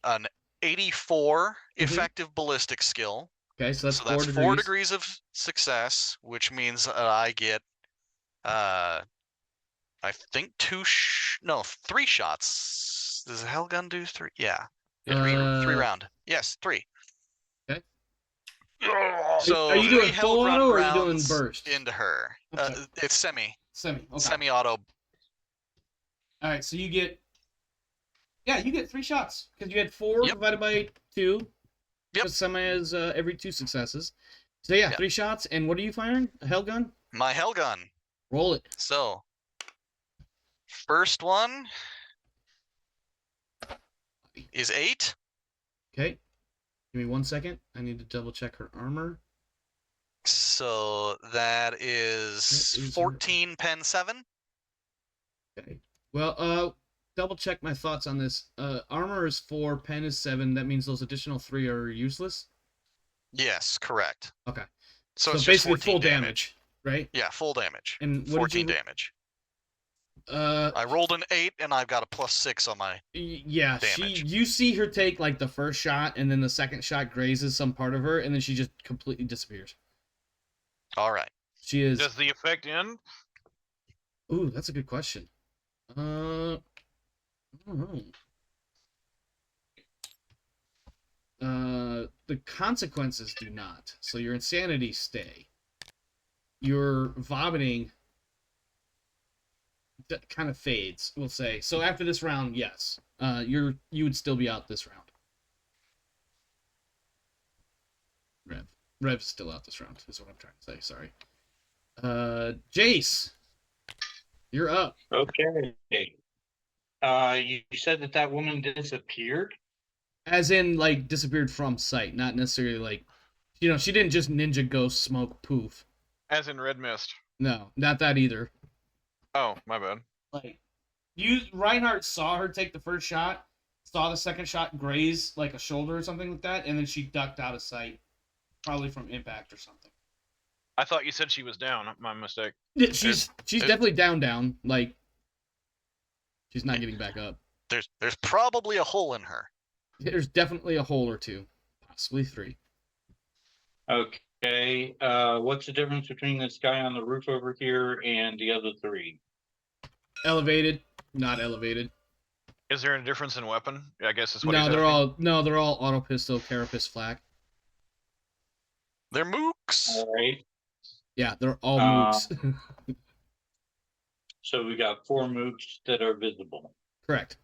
an 84 effective ballistic skill. Okay, so that's, So that's 4 4 degrees. degrees of success, which means I get, I think 3 shots. Does a hell gun do 3? Yeah. 3 round. Yes, 3. Okay. So Are you 3 doing held full run auto or are you doing rounds burst? into her. Okay. It's Semi. Okay. semi-auto. All right, so you get 3 shots because you had 4 Yep. divided by 2. Yep. Because semi is every 2 successes. So yeah, Yep. 3 shots. And what are you firing? A hell gun? My hell gun. Roll it. So, first one is 8. Okay. Give me 1 second. I need to double check her armor. So that is That is her- 14 pen 7. Okay. Well, double check my thoughts on this. Armor is 4, pen is 7. That means those additional 3 are useless. Yes, correct. Okay. So So it's just basically 14 full damage. right? Yeah, full damage. And what 14 did you? damage. Uh, I rolled an 8 and I've got a +6 on my. yeah. damage. You see her take like the first shot, and then the second shot grazes some part of her, and then she just completely disappears. All right. She is. Does the effect end? Ooh, that's a good question. I don't know. the consequences do not. So your insanity stay. Your vomiting kind of fades, we'll say. So after this round, yes, you would still be out this round. Rev's still out this round, is what I'm trying to say. Sorry. Jace, you're up. Okay. You said that woman disappeared? As in, like, disappeared from sight, not necessarily like, she didn't just ninja ghost smoke poof. As in red mist. No, not that either. Oh, my bad. Like, Reinhardt saw her take the first shot, saw the second shot graze like a shoulder or something like that, and then she ducked out of sight, probably from impact or something. I thought you said she was down. My mistake. Yeah, she's definitely down. Like, she's not getting back up. There's probably a hole in her. There's definitely a hole or two, possibly 3. Okay. What's the difference between this guy on the roof over here and the other 3? Elevated, not elevated. Is there a difference in weapon? I guess is what. No, they're all auto pistol, carapace flak. They're mooks. All right. Yeah, they're all mooks. So we got 4 mooks that are visible. Correct.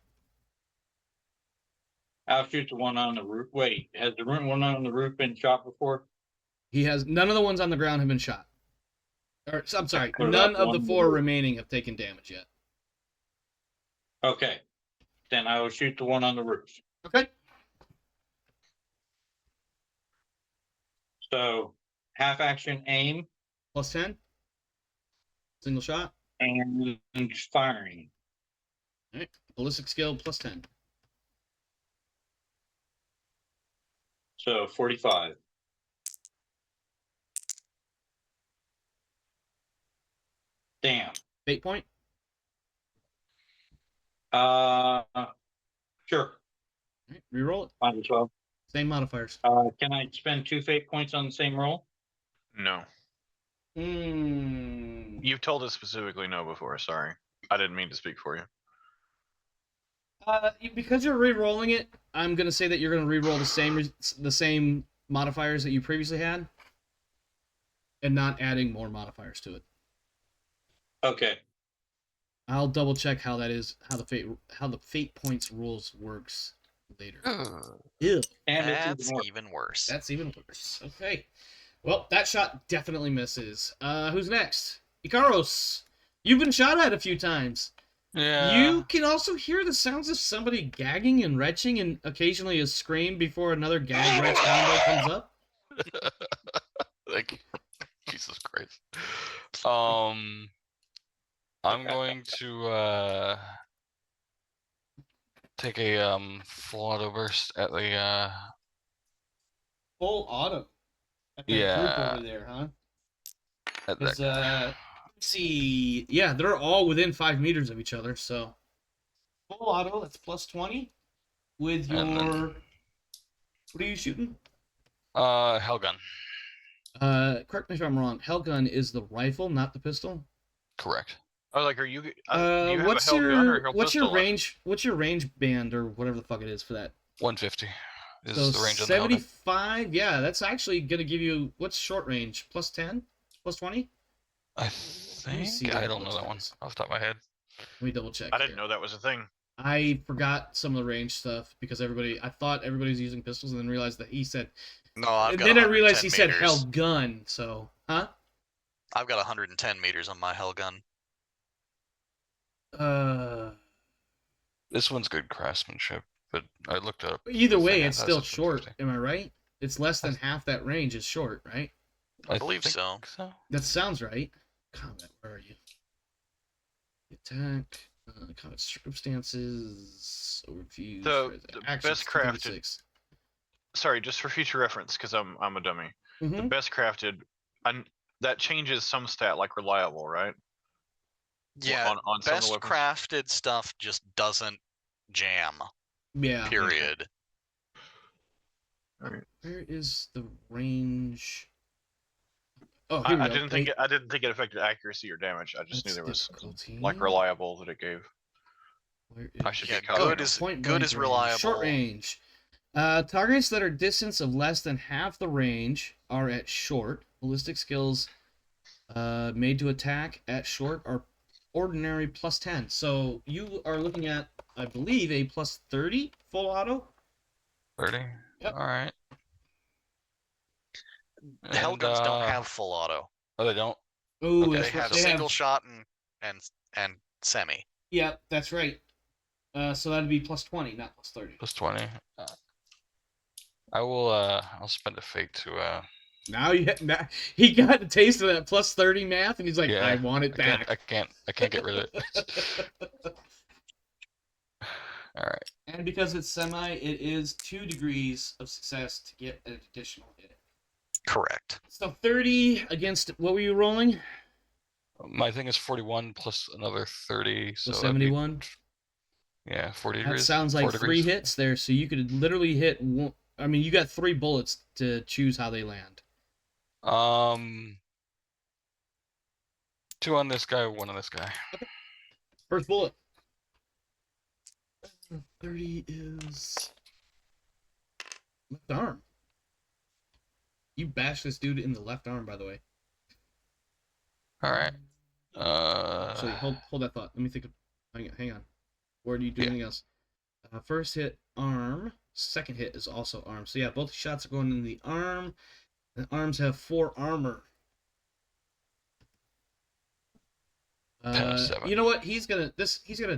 I'll shoot the one on the roof. Wait, has the one on the roof been shot before? None of the ones on the ground have been shot. Or, I'm sorry, What none about of the one 4 more? remaining have taken damage yet. Okay. Then I will shoot the one on the roof. Okay. So, half action aim Plus 10. Single shot. and firing. All right. Ballistic skill plus 10. So, 45. Damn. Fate point. Sure. All right. Reroll it. Might as well. Same modifiers. Can I spend 2 fate points on the same roll? No. You've told us specifically no before. Sorry, I didn't mean to speak for you. Because you're re-rolling it, I'm gonna say that you're gonna re-roll the same modifiers that you previously had, and not adding more modifiers to it. Okay. I'll double check how that is, how the fate points rules works later. Ew. And That's even worse. That's even worse. Okay. Well, that shot definitely misses. Who's next? Ikaros. You've been shot at a few times. Yeah. You can also hear the sounds of somebody gagging and retching, and occasionally a scream before another gag retch combo comes up. Like, Jesus Christ. I'm going to take a full auto burst at the Full auto. At that group Yeah. over there, huh? at Let's that see. Yeah, they're all within 5 meters of each other, so full auto. That's plus 20 with your. And then- What are you shooting? Hellgun. Correct me if I'm wrong. Hellgun is the rifle, not the pistol. Correct. Oh, like, are you? Do you have What's a hell gun or a your hell what's your pistol? range? What's your range band or whatever the fuck it is for that? 150 is So the range of the Hellgun. 75. Yeah, that's actually gonna give you what's short range? Plus 10? Plus 20? I see think what I don't know looks that one like. off the top of my head. Let me double check. I didn't here. know that was a thing. I forgot some of the range stuff because I thought everybody was using pistols, and then realized that he said. No, I've And got then I realized he 110 said meters. held gun. So, huh? I've got 110 meters on my Hellgun. This one's good craftsmanship, but I looked up. Either the way, thing it's has still it short. 150. Am I right? It's less than half that range is short, right? I believe think so. That sounds right. Combat, where are you? Attack, combat circumstances, overview. The actions, best crafted- 2d6. Sorry, just for future reference, because I'm a dummy. The Mhm. best crafted, and that changes some stat like reliable, right? Yeah, on some of best the weapons. crafted stuff just doesn't jam. Yeah. Period. Alright. Where is the range? Oh, I, here we I go. didn't think I didn't think it affected accuracy or damage. I just knew That's there was difficulty. like reliable that it gave. Where I should Yeah, be covered. good is Point good blank is range. reliable. Short range. Targets that are distance of less than half the range are at short. Ballistic skills made to attack at short are ordinary plus 10. So you are looking at, I believe, a plus 30 full auto. 30. Yep. All right. The Hellguns don't have full auto. Oh, they don't. Ooh, Okay. They have single shot and semi. Yeah, that's right. So that'd be plus 20, not plus 30. Plus 20. I will. I'll spend a fate to. Now he got a taste of that plus 30 math, and he's like, Yeah, I want it back. I can't get rid of it. All right. And because it's semi, it is 2 degrees of success to get an additional hit. Correct. So 30 against, what were you rolling? My thing is 41 plus another 30, so So 71. Yeah, 40 That degrees. sounds like 4 3 degrees. hits there, so you could literally hit one. I mean, you got 3 bullets to choose how they land. 2 on this guy, 1 on this guy. First bullet. 30 is left arm. You bashed this dude in the left arm, by the way. All right. Actually, hold that thought. Let me think of. Hang on. Where do you do anything else? First hit, arm. Second hit is also arm. So yeah, both shots are going in the arm. The arms have 4 armor. You know what? He's gonna dodge. He's gonna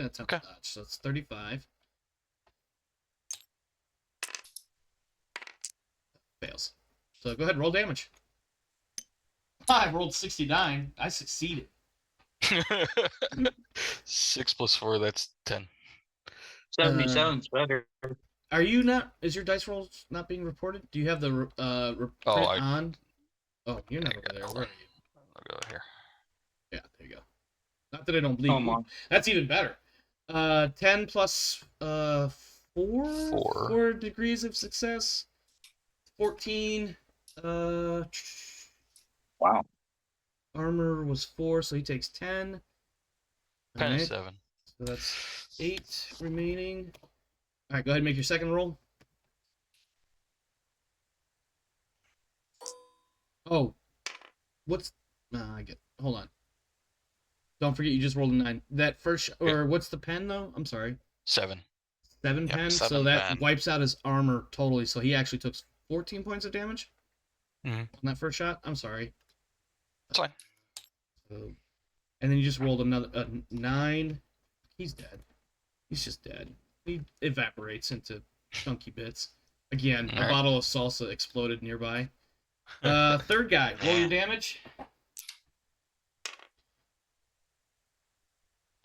attempt to dodge. So it's 35. Fails. So go ahead, roll damage. I rolled 69. I succeeded. 6 plus 4, that's 10. 77's better. Are you not? Is your dice rolls not being reported? Do you have the print on? Oh, you're not over there. Where are you? I'll go here. Yeah, there you go. Not that I don't believe you. That's even better. 10 plus 4? 4 degrees of success. 14. Wow. Armor was 4, so he takes 10. 10 is 7. So that's 8 remaining. All right, go ahead and make your second roll. Oh, what's? I get. Hold on. Don't forget you just rolled a 9. That first, or what's the pen though? I'm sorry. 7. 7 pen. So that wipes out his armor totally. So he actually took 14 points of damage on that first shot. I'm sorry. That's fine. So, and then you just rolled another 9. He's dead. He's just dead. He evaporates into chunky bits. Again, a bottle of salsa exploded nearby. Third guy, roll your damage.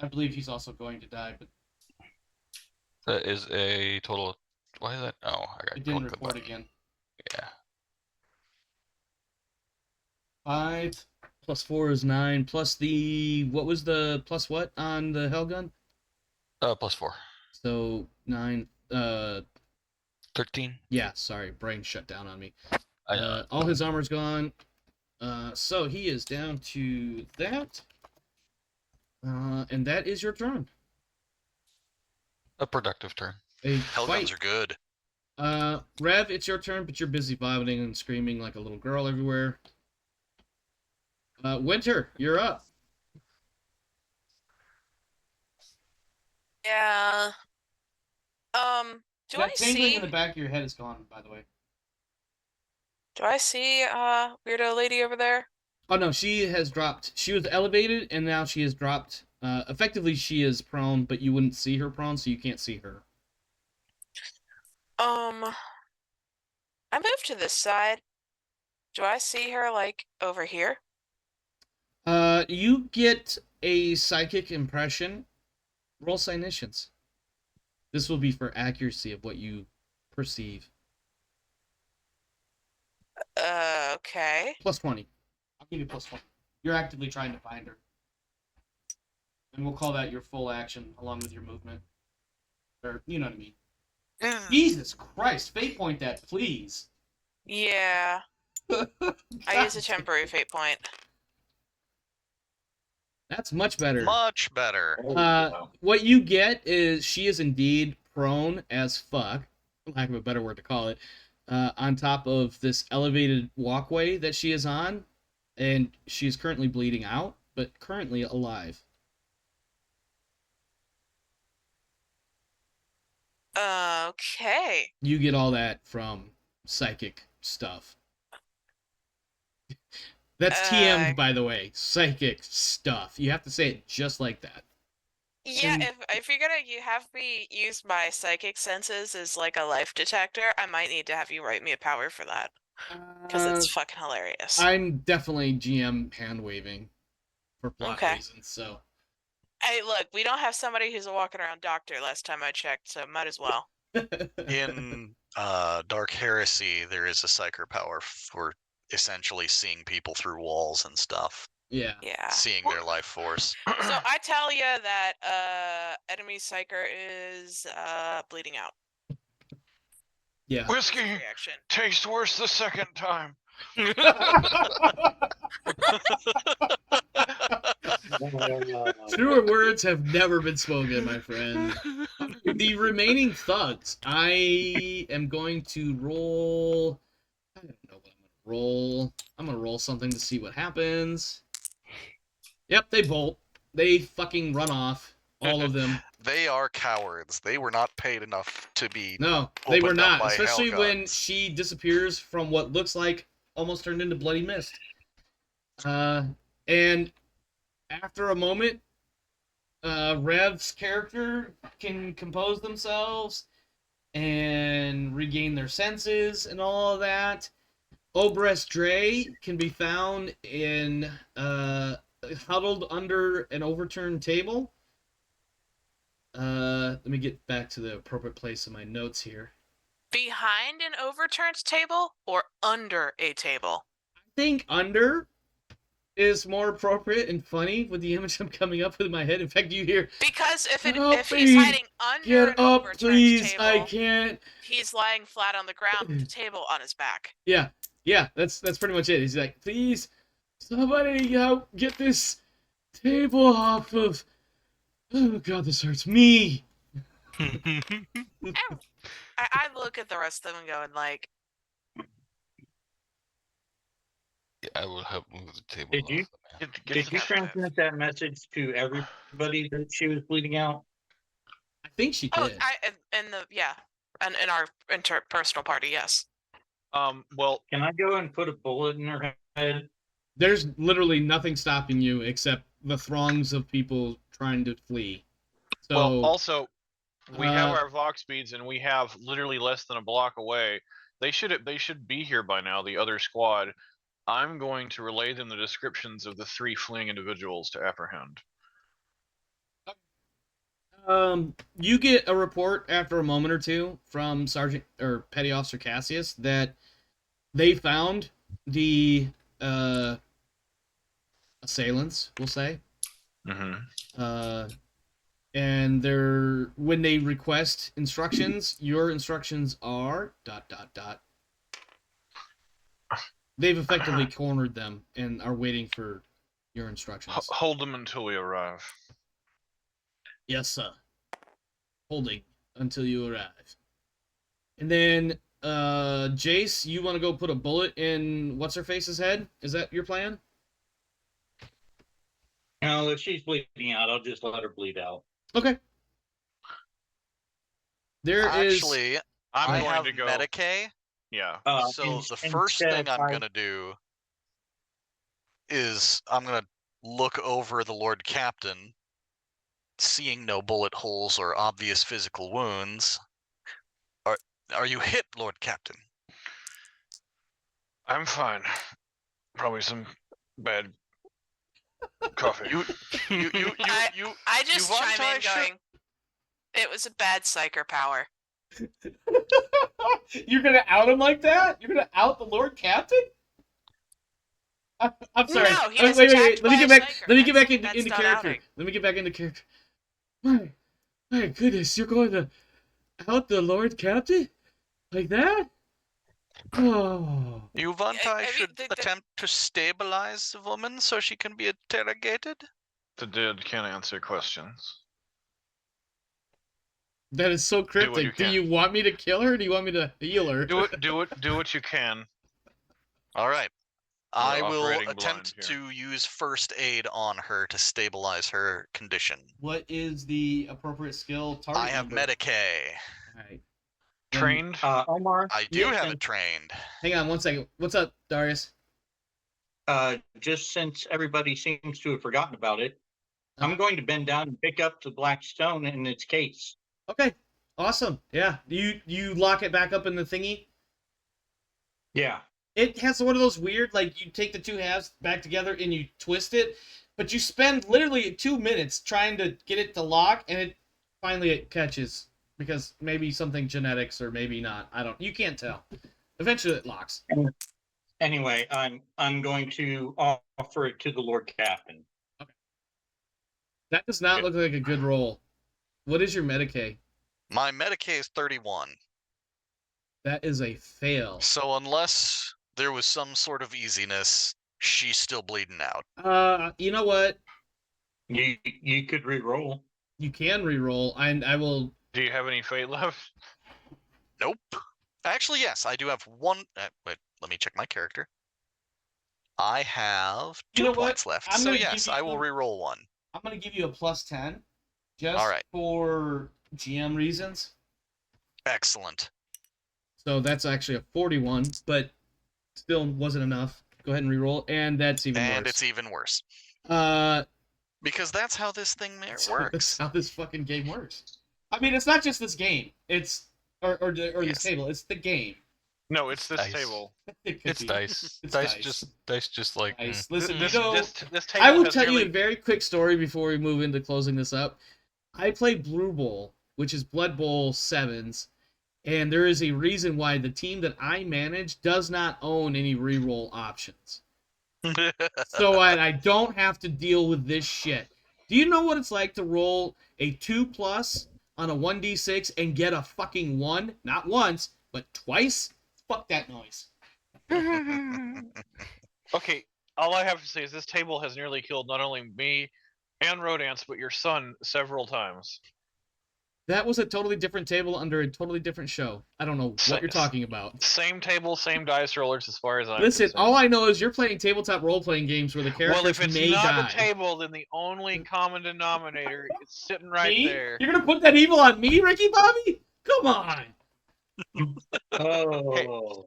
I believe he's also going to die, but that is a total of, why is that? Oh, I got. It didn't report again. Yeah. 5 plus 4 is 9. Plus the, what was the plus what on the Hellgun? Plus 4. So 9. 13. Yeah, sorry, brain shut down on me. I know. All his armor's gone. So he is down to that. And that is your turn. A productive turn. Hellguns are good. Rev, it's your turn, but you're busy vomiting and screaming like a little girl everywhere. Winter, you're up. Yeah. Do I That tingling see? in the back of your head is gone, by the way. Do I see weirdo lady over there? Oh no, she has dropped. She was elevated, and now she has dropped. Effectively, she is prone, but you wouldn't see her prone, so you can't see her. I moved to this side. Do I see her like over here? You get a psychic impression. Roll Cynicians. This will be for accuracy of what you perceive. Okay. Plus 20. I'll give you plus 20. You're actively trying to find her. And we'll call that your full action along with your movement. Or, you know what I mean. Jesus Christ. Fate point that, please. Yeah. I use a temporary fate point. That's much better. Much better. What you get is she is indeed prone as fuck. lack of a better word to call it, on top of this elevated walkway that she is on, and she is currently bleeding out, but currently alive. Okay. You get all that from psychic stuff. That's TM'd, by the way. Psychic stuff. You have to say it just like that. Yeah, if you're gonna have me use my psychic senses as like a life detector, I might need to have you write me a power for that. Because it's fucking hilarious. I'm definitely GM hand waving for plot reasons, so. Hey, look, we don't have somebody who's a walking around doctor last time I checked, so might as well. In Dark Heresy, there is a psyker power for essentially seeing people through walls and stuff. Yeah. Seeing their life force. So I tell you that enemy psyker is bleeding out. Yeah. Whiskey tastes worse the second time. Truer words have never been spoken, my friend. The remaining thugs, I am going to roll. I don't know what I'm going to roll. I'm going to roll something to see what happens. Yep, they bolt. They fucking run off. All of them. They are cowards. They were not paid enough to be. No, they were not. Especially when Hellguns. she disappears from what looks like almost turned into bloody mist. And after a moment, Rev's character can compose themselves and regain their senses and all of that. Obrest Dre can be found in huddled under an overturned table. Let me get back to the appropriate place in my notes here. Behind an overturned table or under a table? I think under is more appropriate and funny with the image I'm coming up with in my head. In fact, you hear, because if he's hiding under get an up, overturned please, table, I can't. He's lying flat on the ground with the table on his back. Yeah, that's pretty much it. He's like, please, somebody help get this table off of. Oh god, this hurts me. I look at the rest of them and going like, Yeah, I will help move the table. Did you transmit that message to everybody that she was bleeding out? I think she did. In our interpersonal party, yes. Well, can I go and put a bullet in her head? There's literally nothing stopping you except the throngs of people trying to flee. So, well, also, we have our Vox speeds, and we have literally less than a block away. They should be here by now, the other squad. I'm going to relay them the descriptions of the 3 fleeing individuals to apprehend. You get a report after a moment or two from Sergeant or Petty Officer Cassius that they found the assailants, we'll say. Mm-hmm. And when they request instructions, your instructions are ... They've effectively cornered them and are waiting for your instructions. Hold them until we arrive. Yes, sir. Holding until you arrive. And then, Jace, you want to go put a bullet in what's-her-face's head? Is that your plan? No, if she's bleeding out, I'll just let her bleed out. Okay. Actually, I'm going going to go. Medicae. Yeah. So the first thing I'm going to do is I'm going to look over the Lord Captain, seeing no bullet holes or obvious physical wounds. Are you hit, Lord Captain? I'm fine. Probably some bad coffee. I just chime in going, it was a bad psyker power. You're gonna out him like that? You're gonna out the Lord Captain? I'm sorry. No, he was wait. Let me get back. psyker. Let me get back into not character. outing. Let me get back into character. My goodness, you're going to out the Lord Captain like that? Oh. You want I should the attempt to stabilize the woman so she can be interrogated? The dead can't answer questions. That is so cryptic. Do you want me to kill her or do you want me to heal her? Do what you can. All right. I will attempt here. to use first aid on her to stabilize her condition. What is the appropriate skill target I have number? Medicae. All right. Trained? Omar? I do have it trained. Hang on one second. What's up, Darius? Just since everybody seems to have forgotten about it, I'm going to bend down and pick up the black stone in its case. Okay. Awesome. Yeah. You lock it back up in the thingy? Yeah. It has one of those weird, like, you take the two halves back together and you twist it, but you spend literally 2 minutes trying to get it to lock, and it catches, because maybe something genetics or maybe not. You can't tell. Eventually it locks. Anyway, I'm going to offer it to the Lord Captain. Okay. That does not look like a good roll. What is your Medicae? My Medicae is 31. That is a fail. So unless there was some sort of easiness, she's still bleeding out. You know what? You could re-roll. You can re-roll. I will. Do you have any fate left? Nope. Actually, yes, I do have one. Wait, let me check my character. I have 2 points left. So yes, I will re-roll one. I'm gonna give you a +10, just All right. for GM reasons. Excellent. So that's actually a 41, but still wasn't enough. Go ahead and re-roll, and that's even worse. And it's even worse. Because that's how this thing works. That's how this fucking game works. I mean, it's not just this game. It's or this table. It's the game. No, it's this Dice. table. It's dice. It's dice just like dice. Listen, This table I will has tell you nearly- a very quick story before we move into closing this up. I play Blue Bowl, which is Blood Bowl 7s, and there is a reason why the team that I manage does not own any reroll options. So I don't have to deal with this shit. Do you know what it's like to roll a 2+ on a 1d6 and get a fucking 1? Not once, but twice? Fuck that noise. Okay, all I have to say is this table has nearly killed not only me and Rodance, but your son several times. That was a totally different table under a totally different show. I don't know what you're talking about. Same table, same dice rollers as far as I'm Listen, concerned. all I know is you're playing tabletop role-playing games where the characters Well, if it's may not die. a table, then the only common denominator is sitting right Me? there. You're gonna put that evil on me, Ricky Bobby? Come on. Oh.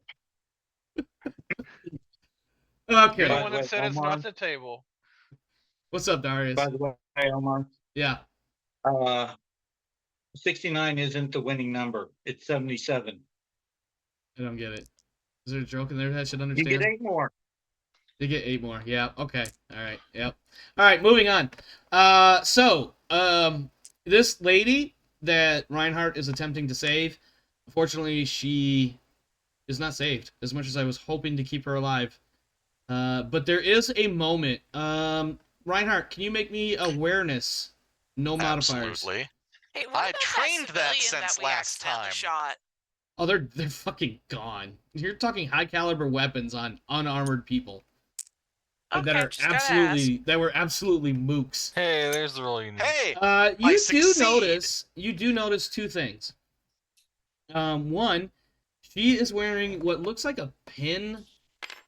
Okay. You're the By one the that way, said it's Omar- not the table. What's up, Darius? By the way, Omar, 69 isn't the winning number. It's 77. I don't get it. Is there a joke in there that I should You understand? get 8 more. You get 8 more. Yeah. Okay. All right. Yep. All right. Moving on. This lady that Reinhardt is attempting to save, unfortunately, she is not saved. As much as I was hoping to keep her alive, but there is a moment. Reinhardt, can you make me awareness? No modifiers. Absolutely. Hey, what I about trained that civilian since we last accidentally time. Shot? Oh, they're fucking gone. You're talking high caliber weapons on unarmored people. Okay, That were absolutely mooks. hey, there's the roll you need. Hey, You do notice 2 things. One, she is wearing what looks like a pin.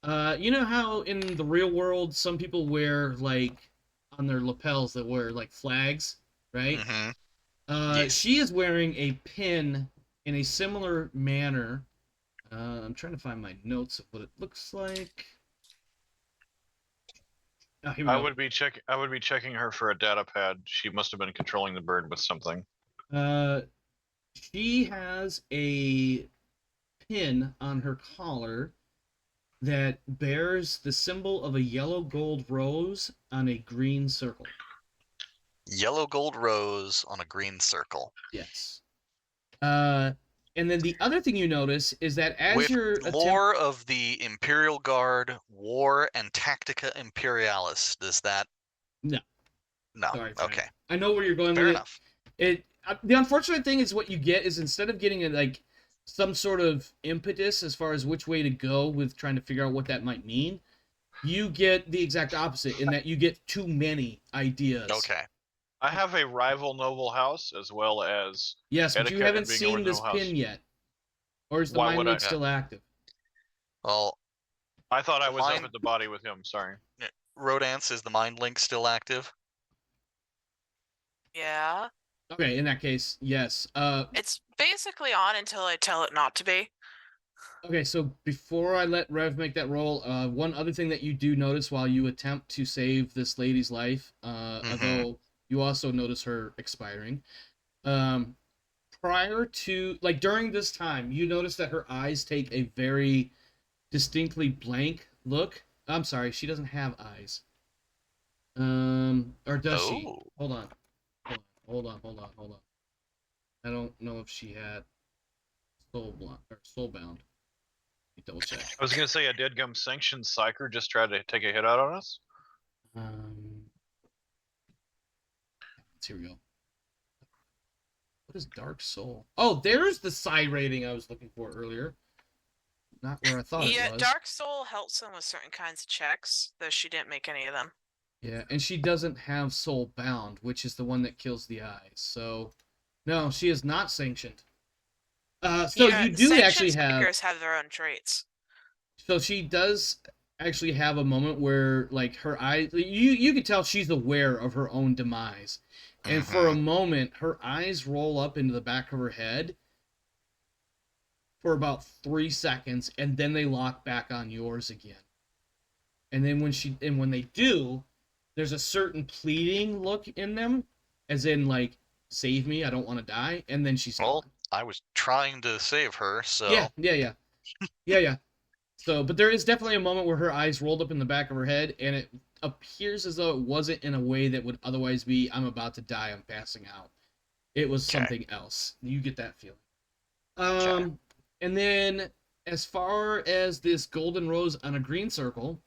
You know how in the real world some people wear, like, on their lapels that wear like flags, right? Mm-hmm. Yes. She is wearing a pin in a similar manner. I'm trying to find my notes of what it looks like. Oh, here we I go. would be checking her for a data pad. She must have been controlling the bird with something. She has a pin on her collar that bears the symbol of a yellow gold rose on a green circle. Yellow gold rose on a green circle. Yes. And then the other thing you notice is that as With you're lore of the Imperial Guard, War, and Tactica Imperialis, does that? No. No. Sorry, Frank. Okay. I know where you're going Fair with enough. it. The unfortunate thing is what you get is instead of getting like some sort of impetus as far as which way to go with trying to figure out what that might mean, you get the exact opposite in that you get too many ideas. Okay. I have a rival noble house as well as Yes, but you etiquette haven't and being seen a this noble house. pin yet. Or is the Why mind would I link still active? Well, I thought I was Mine- up at the body with him. Sorry. Rodance, is the mind link still active? Yeah. Okay, in that case, yes. It's basically on until I tell it not to be. Okay, so before I let Rev make that roll, one other thing that you do notice while you attempt to save this lady's life, although you also notice her expiring, prior to, like, during this time, you notice that her eyes take a very distinctly blank look. I'm sorry, she doesn't have eyes. Or does she? Hold on. Hold on. I don't know if she had soulbound. Double check. I was gonna say a deadgum sanctioned psyker just tried to take a hit out on us. Here we go. What is Dark Soul? Oh, there's the psi rating I was looking for earlier. Not where I thought it was. Yeah, Dark Soul helps them with certain kinds of checks, though she didn't make any of them. Yeah, and she doesn't have Soul Bound, which is the one that kills the eyes. So, no, she is not sanctioned. So yeah, you do actually have. Psykers have their own traits. So she does actually have a moment where, like, her eyes. You can tell she's aware of her own demise, and for a moment, her eyes roll up into the back of her head for about 3 seconds, and then they lock back on yours again. And then when they do, there's a certain pleading look in them, as in, like, save me, I don't want to die, and then she's Well, gone. I was trying to save her, so Yeah. So, but there is definitely a moment where her eyes rolled up in the back of her head, and it appears as though it wasn't in a way that would otherwise be, I'm about to die, I'm passing out. It was something else. You get that feeling. And then, as far as this golden rose on a green circle,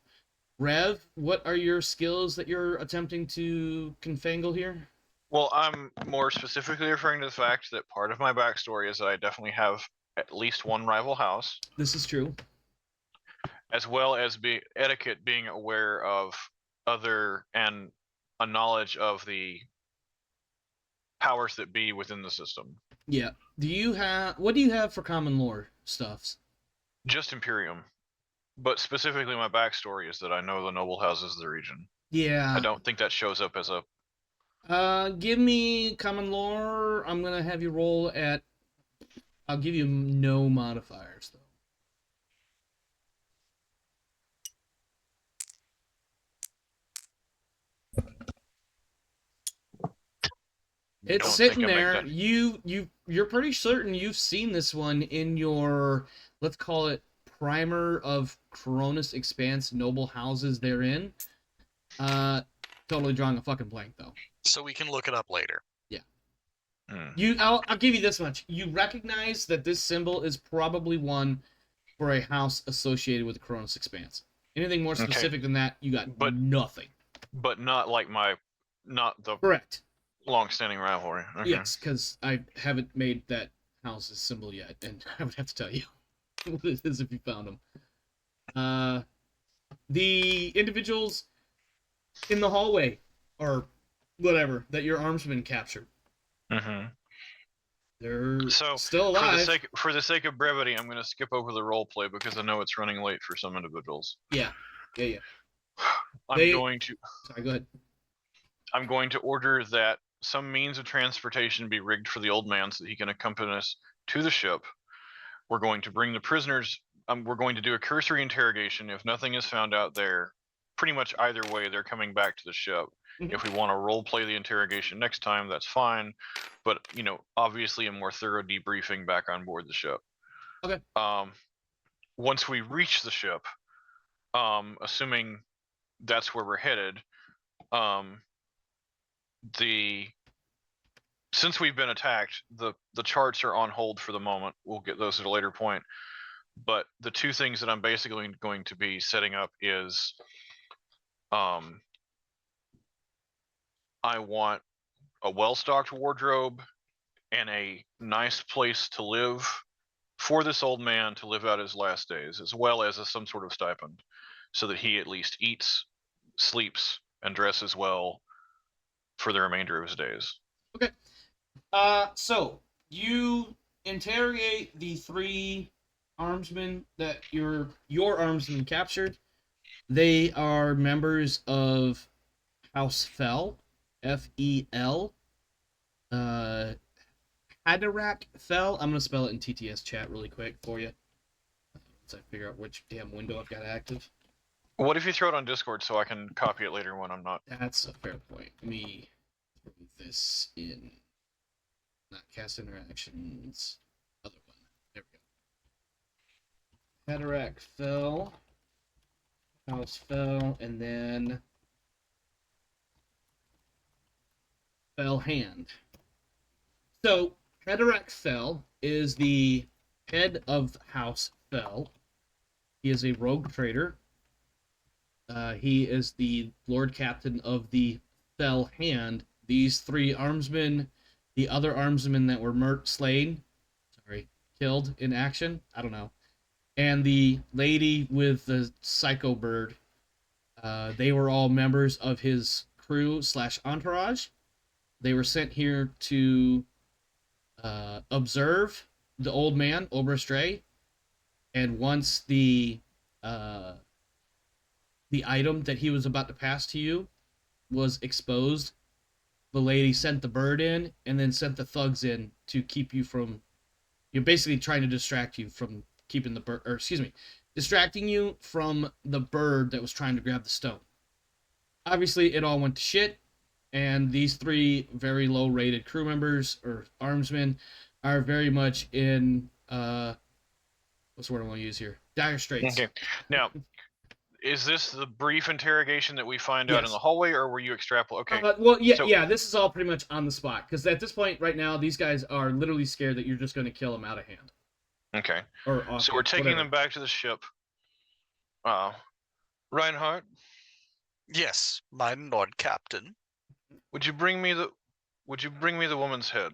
Rev, what are your skills that you're attempting to confangle here? Well, I'm more specifically referring to the fact that part of my backstory is that I definitely have at least one rival house. This is true. As well as etiquette, being aware of other and a knowledge of the powers that be within the system. Yeah. What do you have for common lore stuffs? Just Imperium. But specifically my backstory is that I know the noble houses of the region. Yeah. I don't think that shows up as a... Give me common lore. I'm gonna have you roll at... I'll give you no modifiers, though. It's sitting there. You're pretty certain you've seen this one in your, let's call it, primer of Koronus Expanse noble houses therein. Totally drawing a fucking blank, though. So we can look it up later. Yeah. I'll give you this much. You recognize that this symbol is probably one for a house associated with the Koronus Expanse. Anything more specific than that, you got nothing. But not like not the correct long-standing rivalry. Okay. Yes, because I haven't made that house's symbol yet, and I would have to tell you what it is if you found them. The individuals in the hallway, or whatever, that your armsman captured. They're still alive. For the sake of brevity, I'm going to skip over the role play because I know it's running late for some individuals. Yeah. Sorry, go ahead. I'm going to order that some means of transportation be rigged for the old man so that he can accompany us to the ship. We're going to bring the prisoners. We're going to do a cursory interrogation. If nothing is found out there, pretty much either way, they're coming back to the ship. If we want to role play the interrogation next time, that's fine. But, obviously a more thorough debriefing back on board the ship. Okay. Once we reach the ship, assuming that's where we're headed, since we've been attacked, the charts are on hold for the moment. We'll get those at a later point. But the two things that I'm basically going to be setting up is I want a well-stocked wardrobe and a nice place to live for this old man to live out his last days, as well as some sort of stipend, so that he at least eats, sleeps, and dresses well for the remainder of his days. Okay. So you interrogate the 3 armsmen that your armsmen captured. They are members of House Fel, F-E-L. Haderach Fel. I'm gonna spell it in TTS chat really quick for you. Once I figure out which damn window I've got active. What if you throw it on Discord so I can copy it later when I'm not? That's a fair point. Let me throw this in. Not cast interactions. Other one. There we go. Haderach Fel. House Fel, and then Fel Hand. So Haderach Fel is the head of House Fel. He is a rogue trader. He is the Lord Captain of the Fel Hand. These 3 armsmen, the other armsmen that were killed in action, I don't know, and the lady with the psycho bird, they were all members of his crew / entourage. They were sent here to observe the old man, Oberstray, and once the item that he was about to pass to you was exposed, the lady sent the bird in and then sent the thugs in to keep you from... You're basically trying to distract you from keeping the bird... Or, excuse me, distracting you from the bird that was trying to grab the stone. Obviously, it all went to shit, and these 3 very low-rated crew members, or armsmen, are very much in... what's the word I want to use here? Dire straits. Okay. Now, is this the brief interrogation that we find out in the hallway, or were you extrapolating? Okay. Well, yeah, yeah. This is all pretty much on the spot, because at this point, right now, these guys are literally scared that you're just going to kill them out of hand. Okay. Or so we're taking them back to the ship. Reinhardt? Yes, my Lord Captain. Would you bring me the woman's head?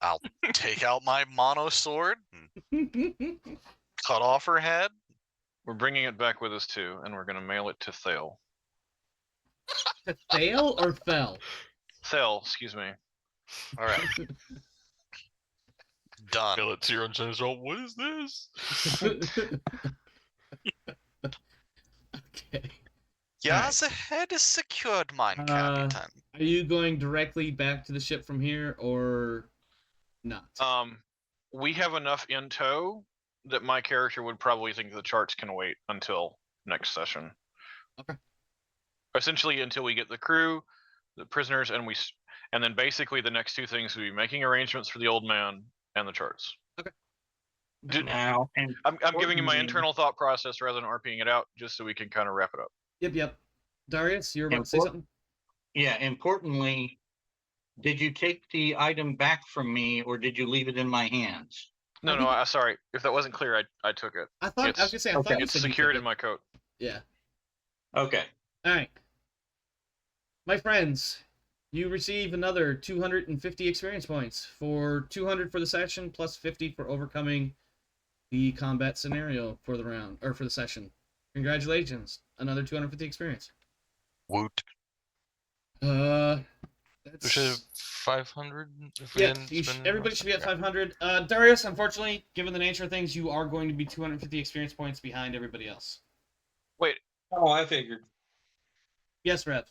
I'll take out my mono sword and cut off her head. We're bringing it back with us too, and we're gonna mail it to Thale. To Thale or Fel? Thale, excuse me. All right. Done. Mail it to your own general. What is this? Okay. Yeah, Right. the head is secured, mine Captain. Are you going directly back to the ship from here, or not? We have enough in tow that my character would probably think the charts can wait until next session. Okay. Essentially, until we get the crew, the prisoners, and then basically the next 2 things would be making arrangements for the old man and the charts. Okay. I'm giving you my internal thought process rather than RPing it out, just so we can kind of wrap it up. Yep. Darius, you were about to say something? Yeah, importantly, did you take the item back from me, or did you leave it in my hands? No, sorry. If that wasn't clear, I took it. I was gonna say, I thought you it's said secured in my coat. Yeah. Okay. All right. My friends, you receive another 250 experience points for 200 for the session, plus 50 for overcoming the combat scenario for the round, or for the session. Congratulations. Another 250 experience. Woot. We should have 500 if we Yeah, didn't spend everybody should be at 500. Darius, unfortunately, given the nature of things, you are going to be 250 experience points behind everybody else. Wait. Oh, I figured. Yes, Rev.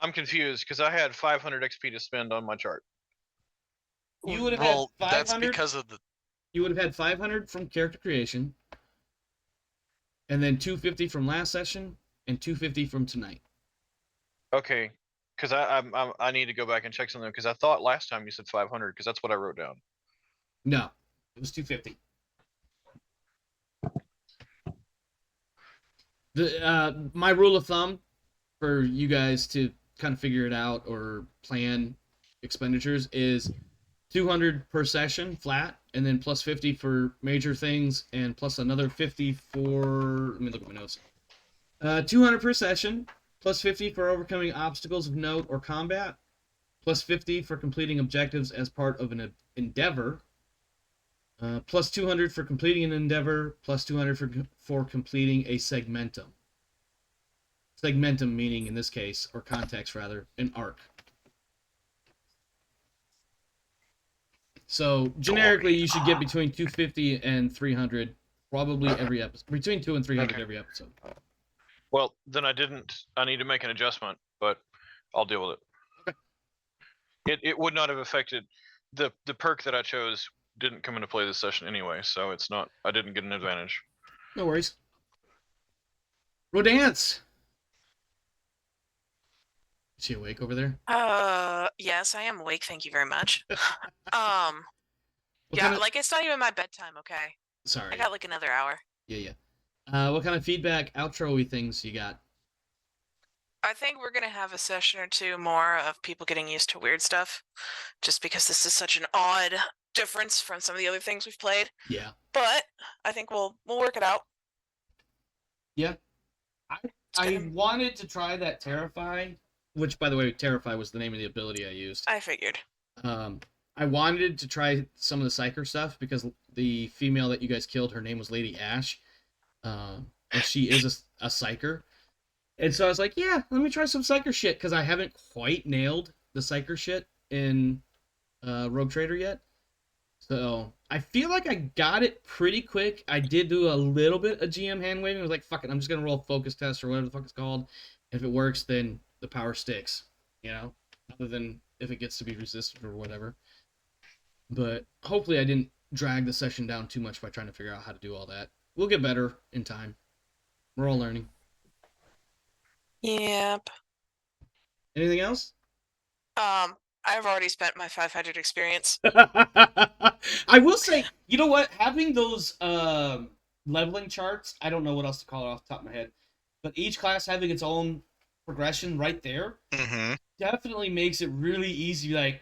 I'm confused because I had 500 XP to spend on my chart. You would have Well, had 500. that's because of the... You would have had 500 from character creation, and then 250 from last session, and 250 from tonight. Okay, because I need to go back and check something because I thought last time you said 500 because that's what I wrote down. No, it was 250. My rule of thumb for you guys to kind of figure it out or plan expenditures is 200 per session flat, and then plus 50 for major things, and plus another 50 for... Let me look at my notes. 200 per session, plus 50 for overcoming obstacles of note or combat, plus 50 for completing objectives as part of an endeavor, plus 200 for completing an endeavor, plus 200 for completing a segmentum. Segmentum meaning, in this case, or context rather, an arc. So generically, you should get between 250 and 300, probably every episode. Between 2 and 300 every episode. Well, then I need to make an adjustment, but I'll deal with it. Okay. It would not have affected the perk that I chose. Didn't come into play this session anyway, so it's not. I didn't get an advantage. No worries. Rodance. Is she awake over there? Yes, I am awake. Thank you very much. Yeah, like it's not even my bedtime. Okay. Sorry. I got like another hour. Yeah. What kind of feedback, outro-y things you got? I think we're gonna have a session or two more of people getting used to weird stuff, just because this is such an odd difference from some of the other things we've played. Yeah. But I think we'll work it out. Yeah. I wanted to try that Terrify, which, by the way, Terrify was the name of the ability I used. I figured. I wanted to try some of the Psyker stuff because the female that you guys killed, her name was Lady Ash, and she is a Psyker. And so I was like, yeah, let me try some Psyker shit, because I haven't quite nailed the Psyker shit in Rogue Trader yet. So I feel like I got it pretty quick. I did do a little bit of GM hand waving. I was like, fuck it, I'm just going to roll a focus test or whatever the fuck it's called. If it works, then the power sticks, other than if it gets to be resisted or whatever. But hopefully I didn't drag the session down too much by trying to figure out how to do all that. We'll get better in time. We're all learning. Yep. Anything else? I've already spent my 500 experience. I will say, you know what? Having those leveling charts, I don't know what else to call it off the top of my head, but each class having its own progression right there definitely makes it really easy. Like,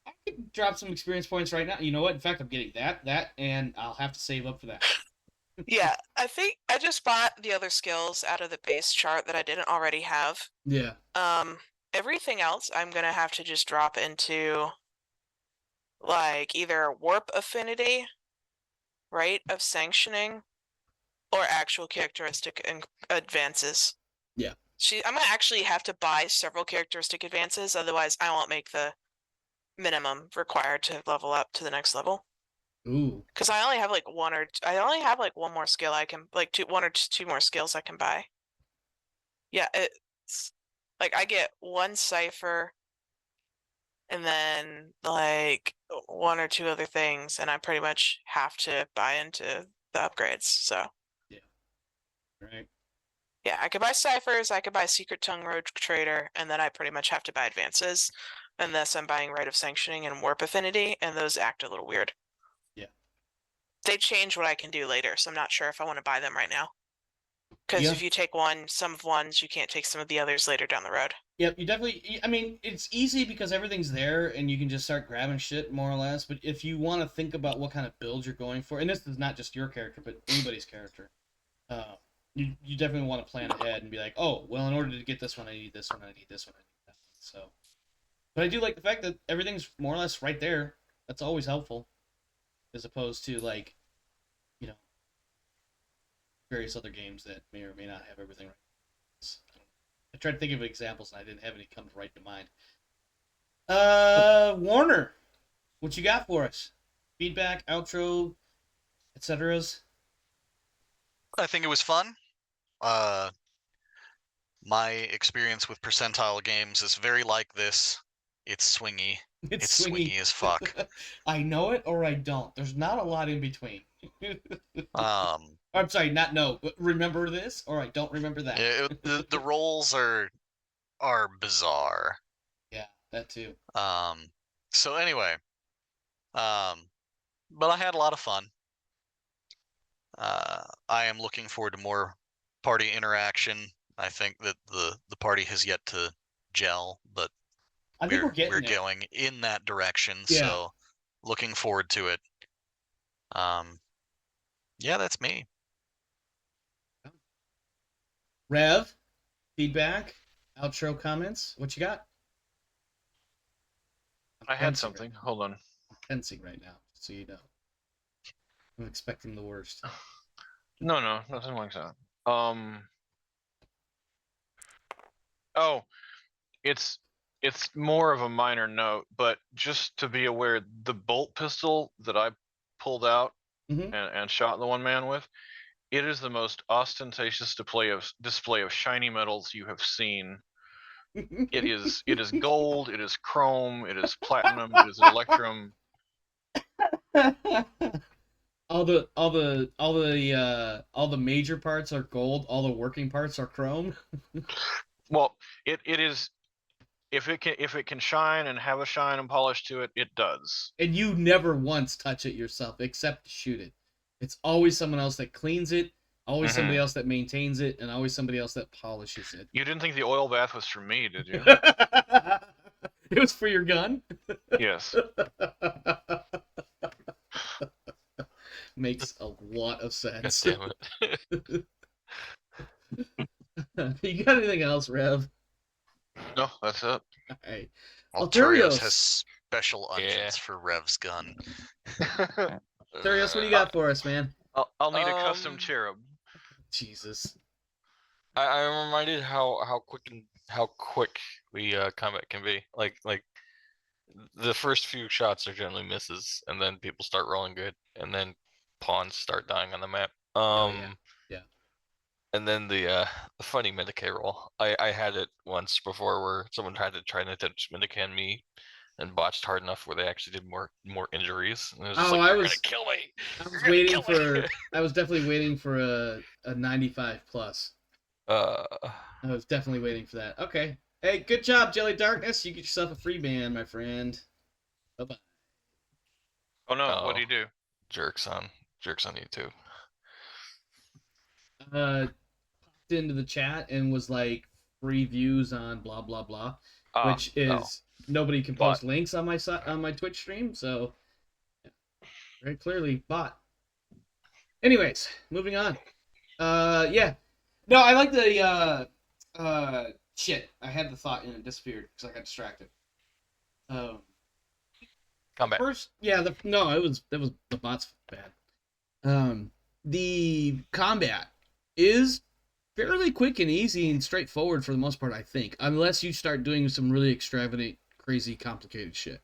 I could drop some experience points right now. You know what? In fact, I'm getting that, and I'll have to save up for that. Yeah, I think I just bought the other skills out of the base chart that I didn't already have. Yeah. Everything else I'm gonna have to just drop into like either warp affinity, rite of sanctioning, or actual characteristic advances. Yeah. I'm gonna actually have to buy several characteristic advances, otherwise I won't make the minimum required to level up to the next level. Ooh. Because I only have like one more skill I can one or two more skills I can buy. Yeah, it's like I get one cipher and then like one or two other things, and I pretty much have to buy into the upgrades. So yeah, right. Yeah, I could buy ciphers, I could buy Secret Tongue Road Trader, and then I pretty much have to buy advances, unless I'm buying Rite of Sanctioning and Warp Affinity, and those act a little weird. They change what I can do later, so I'm not sure if I want to buy them right now. Because if you take some of ones, you can't take some of the others later down the road. Yep, you definitely... I mean, it's easy because everything's there, and you can just start grabbing shit, more or less. But if you want to think about what kind of build you're going for, and this is not just your character, but anybody's character, you definitely want to plan ahead and be like, oh, well, in order to get this one, I need this one, I need this one, I need that one. So, but I do like the fact that everything's more or less right there. That's always helpful. As opposed to, like, various other games that may or may not have everything right. I tried to think of examples and I didn't have any come right to mind. Warner, what you got for us? Feedback, outro, etc. I think it was fun. My experience with percentile games is very like this. It's swingy. It's swingy as fuck. I know it or I don't. There's not a lot in between. I'm sorry, not no, but remember this or I don't remember that. The rolls are bizarre. Yeah, that too. So anyway, but I had a lot of fun. I am looking forward to more party interaction. I think that the party has yet to gel, but I think we're going in that direction. Yeah. So looking forward to it. Yeah, that's me. Rev, feedback, outro comments. What you got? I had something. Right. Hold on. I'm tensing right now, so you know. I'm expecting the worst. No, nothing like that. Oh, it's more of a minor note, but just to be aware, the bolt pistol that I pulled out and shot the one man with, it is the most ostentatious display of shiny metals you have seen. It is gold, it is chrome, it is platinum, it is electrum. all the major parts are gold, all the working parts are chrome. Well, it is, if it can shine and have a shine and polish to it, it does. And you never once touch it yourself except to shoot it. It's always someone else that cleans it, always somebody else that maintains it, and always somebody else that polishes it. You didn't think the oil bath was for me, did you? It was for your gun? Yes. Makes a lot of sense. God damn it. You got anything else, Rev? No, that's it. All right. Alturios has special unguents for Rev's gun. Alturios, what do you got for us, man? I'll need a custom cherub. Jesus. I'm reminded how quick we combat can be. Like the first few shots are generally misses, and then people start rolling good, and then pawns start dying on the map. Yeah. And then the funny Medicae roll. I had it once before where someone tried to attempt Medicae on me and botched hard enough where they actually did more injuries. And it was just like, you're gonna kill me. I was definitely waiting for a 95 plus. I was definitely waiting for that. Okay. Hey, good job, Jelly Darkness. You get yourself a free band, my friend. Bye-bye. Oh no, what do you do? Jerks on YouTube. Popped into the chat and was like, free views on blah blah blah, which is nobody can post links on my Twitch stream, so yeah, very clearly bot. Anyways, moving on. Yeah, no, I like the shit. I had the thought and it disappeared because I got distracted. Combat. First, yeah, that was the bot's bad. The combat is fairly quick and easy and straightforward for the most part, I think, unless you start doing some really extravagant, crazy, complicated shit.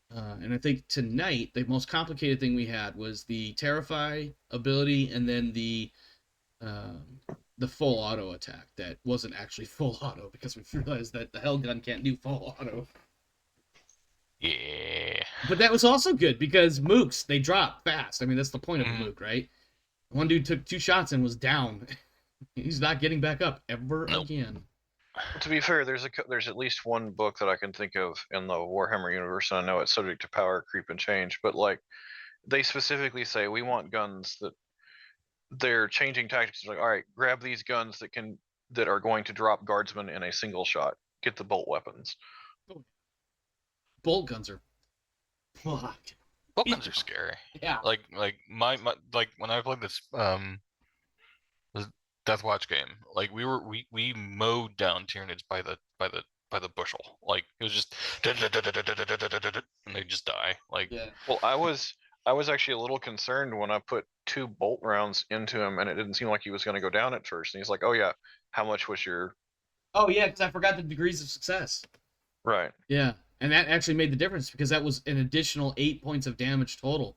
And I think tonight the most complicated thing we had was the Terrify ability, and then the full auto attack that wasn't actually full auto because we realized that the Hellgun can't do full auto. Yeah. But that was also good because mooks, they drop fast. I mean, that's the point of a mook, right? One dude took 2 shots and was down. He's not getting back up ever again. To be fair, there's at least one book that I can think of in the Warhammer universe, and I know it's subject to power creep and change, but like they specifically say we want guns that they're changing tactics. Like, all right, grab these guns that are going to drop guardsmen in a single shot. Get the bolt weapons. Bolt guns are fucked. Bolt guns are scary. Yeah. Like my like when I played this Death Watch game, like we mowed down Tyranids by the bushel. Like it was just and they just die. Like Well, I was actually a little concerned when I put 2 bolt rounds into him, and it didn't seem like he was going to go down at first. And he's like, "Oh yeah, how much was your?" Oh yeah, because I forgot the degrees of success. Right. Yeah, and that actually made the difference because that was an additional 8 points of damage total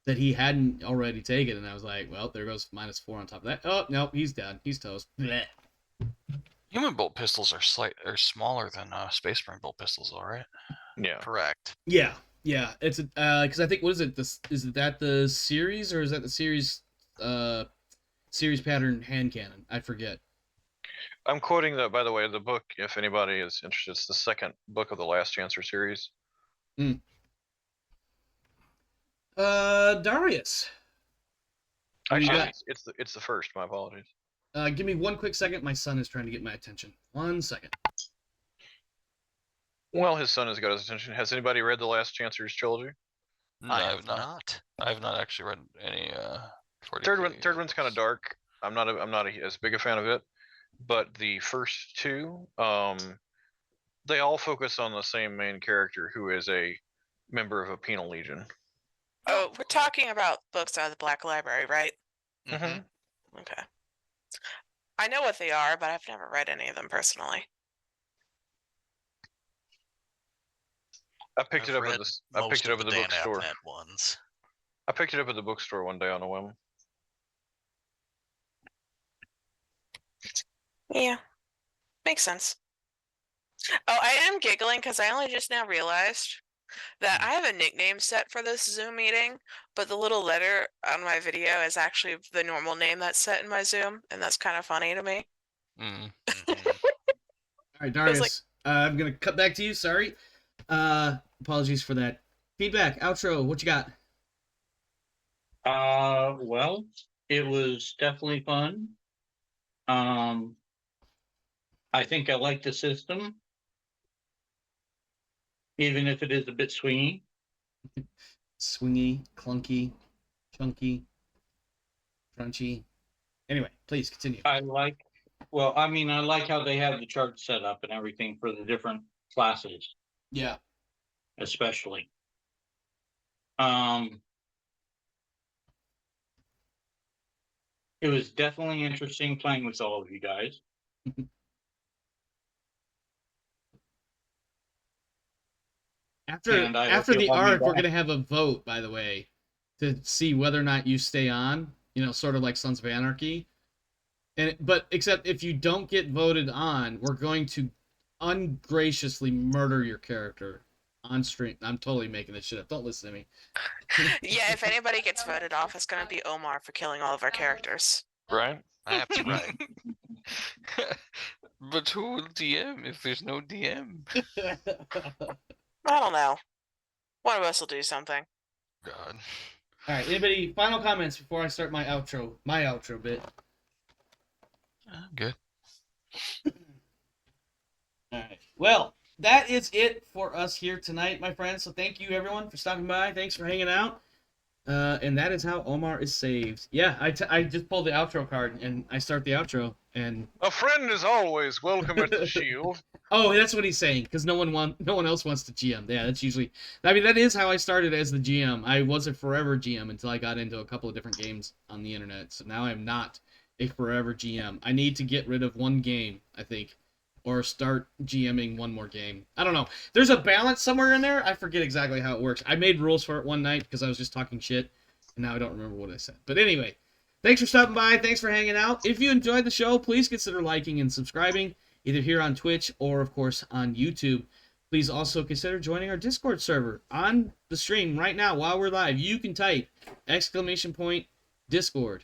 that he hadn't already taken, and I was like, well, there goes -4 on top of that. Oh no, he's done. He's toast. Blech. Human bolt pistols are smaller than Space Marine bolt pistols, all right? Yeah. Correct. Yeah. It's because I think is it that the series or is that the series pattern hand cannon? I forget. I'm quoting by the way, the book, if anybody is interested, it's the 2nd book of the Last Chancer series. Darius. Actually, it's the first. My apologies. Give me 1 quick second. My son is trying to get my attention. 1 second. Well, his son has got his attention. Has anybody read the Last Chancer's trilogy? No, I have not. I have not actually read any. Third one's kind of dark. I'm not as big a fan of it, but the first 2, they all focus on the same main character who is a member of a penal legion. Oh, we're talking about books out of the Black Library, right? Mm-hmm. Okay. I know what they are, but I've never read any of them personally. I picked I've it up read at the. I most picked it of up at the the Dan bookstore. Abnett ones. I picked it up at the bookstore one day on a whim. Yeah, makes sense. Oh, I am giggling because I only just now realized that I have a nickname set for this Zoom meeting, but the little letter on my video is actually the normal name that's set in my Zoom, and that's kind of funny to me. Mm. Mhm. All right, Darius, I'm going to cut back to you. Sorry. Apologies for that. Feedback, outro, what you got? Well, it was definitely fun. I think I like the system, even if it is a bit swingy. Swingy, clunky, chunky, crunchy. Anyway, please continue. I like how they have the chart set up and everything for the different classes, Yeah. especially. It was definitely interesting playing with all of you guys. After And I hope the you'll have me arc, we're back. gonna have a vote, by the way, to see whether or not you stay on. You know, sort of like Sons of Anarchy. But except if you don't get voted on, we're going to ungraciously murder your character on stream. I'm totally making this shit up. Don't listen to me. Yeah, if anybody gets voted off, it's going to be Omar for killing all of our characters. Right? That's right. But who will DM if there's no DM? I don't know. One of us will do something. God. All right. Anybody? Final comments before I start my outro. My outro bit. Good. All right. Well, that is it for us here tonight, my friends. So thank you everyone for stopping by. Thanks for hanging out. And that is how Omar is saved. Yeah, I just pulled the outro card and I start the outro and. A friend is always welcome at the shield. Oh, that's what he's saying because no one else wants to GM. Yeah, that's usually. I mean, that is how I started as the GM. I was a forever GM until I got into a couple of different games on the internet. So now I'm not a forever GM. I need to get rid of one game, I think, or start GMing one more game. I don't know. There's a balance somewhere in there. I forget exactly how it works. I made rules for it one night because I was just talking shit, and now I don't remember what I said. But anyway, thanks for stopping by. Thanks for hanging out. If you enjoyed the show, please consider liking and subscribing, either here on Twitch or, of course, on YouTube. Please also consider joining our Discord server on the stream right now while we're live. You can type !Discord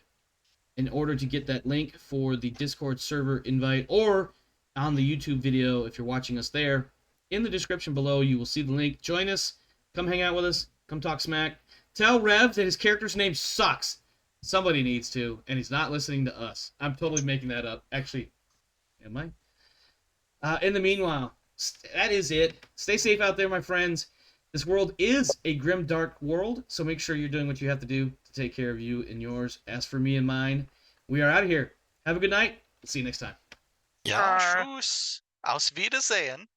in order to get that link for the Discord server invite, or on the YouTube video if you're watching us there. In the description below, you will see the link. Join us. Come hang out with us. Come talk smack. Tell Rev that his character's name sucks. Somebody needs to, and he's not listening to us. I'm totally making that up. Actually, am I? In the meanwhile, that is it. Stay safe out there, my friends. This world is a grim, dark world, so make sure you're doing what you have to do to take care of you and yours. As for me and mine, we are out of here. Have a good night. See you next time. Ja, tschüss. Auf Wiedersehen.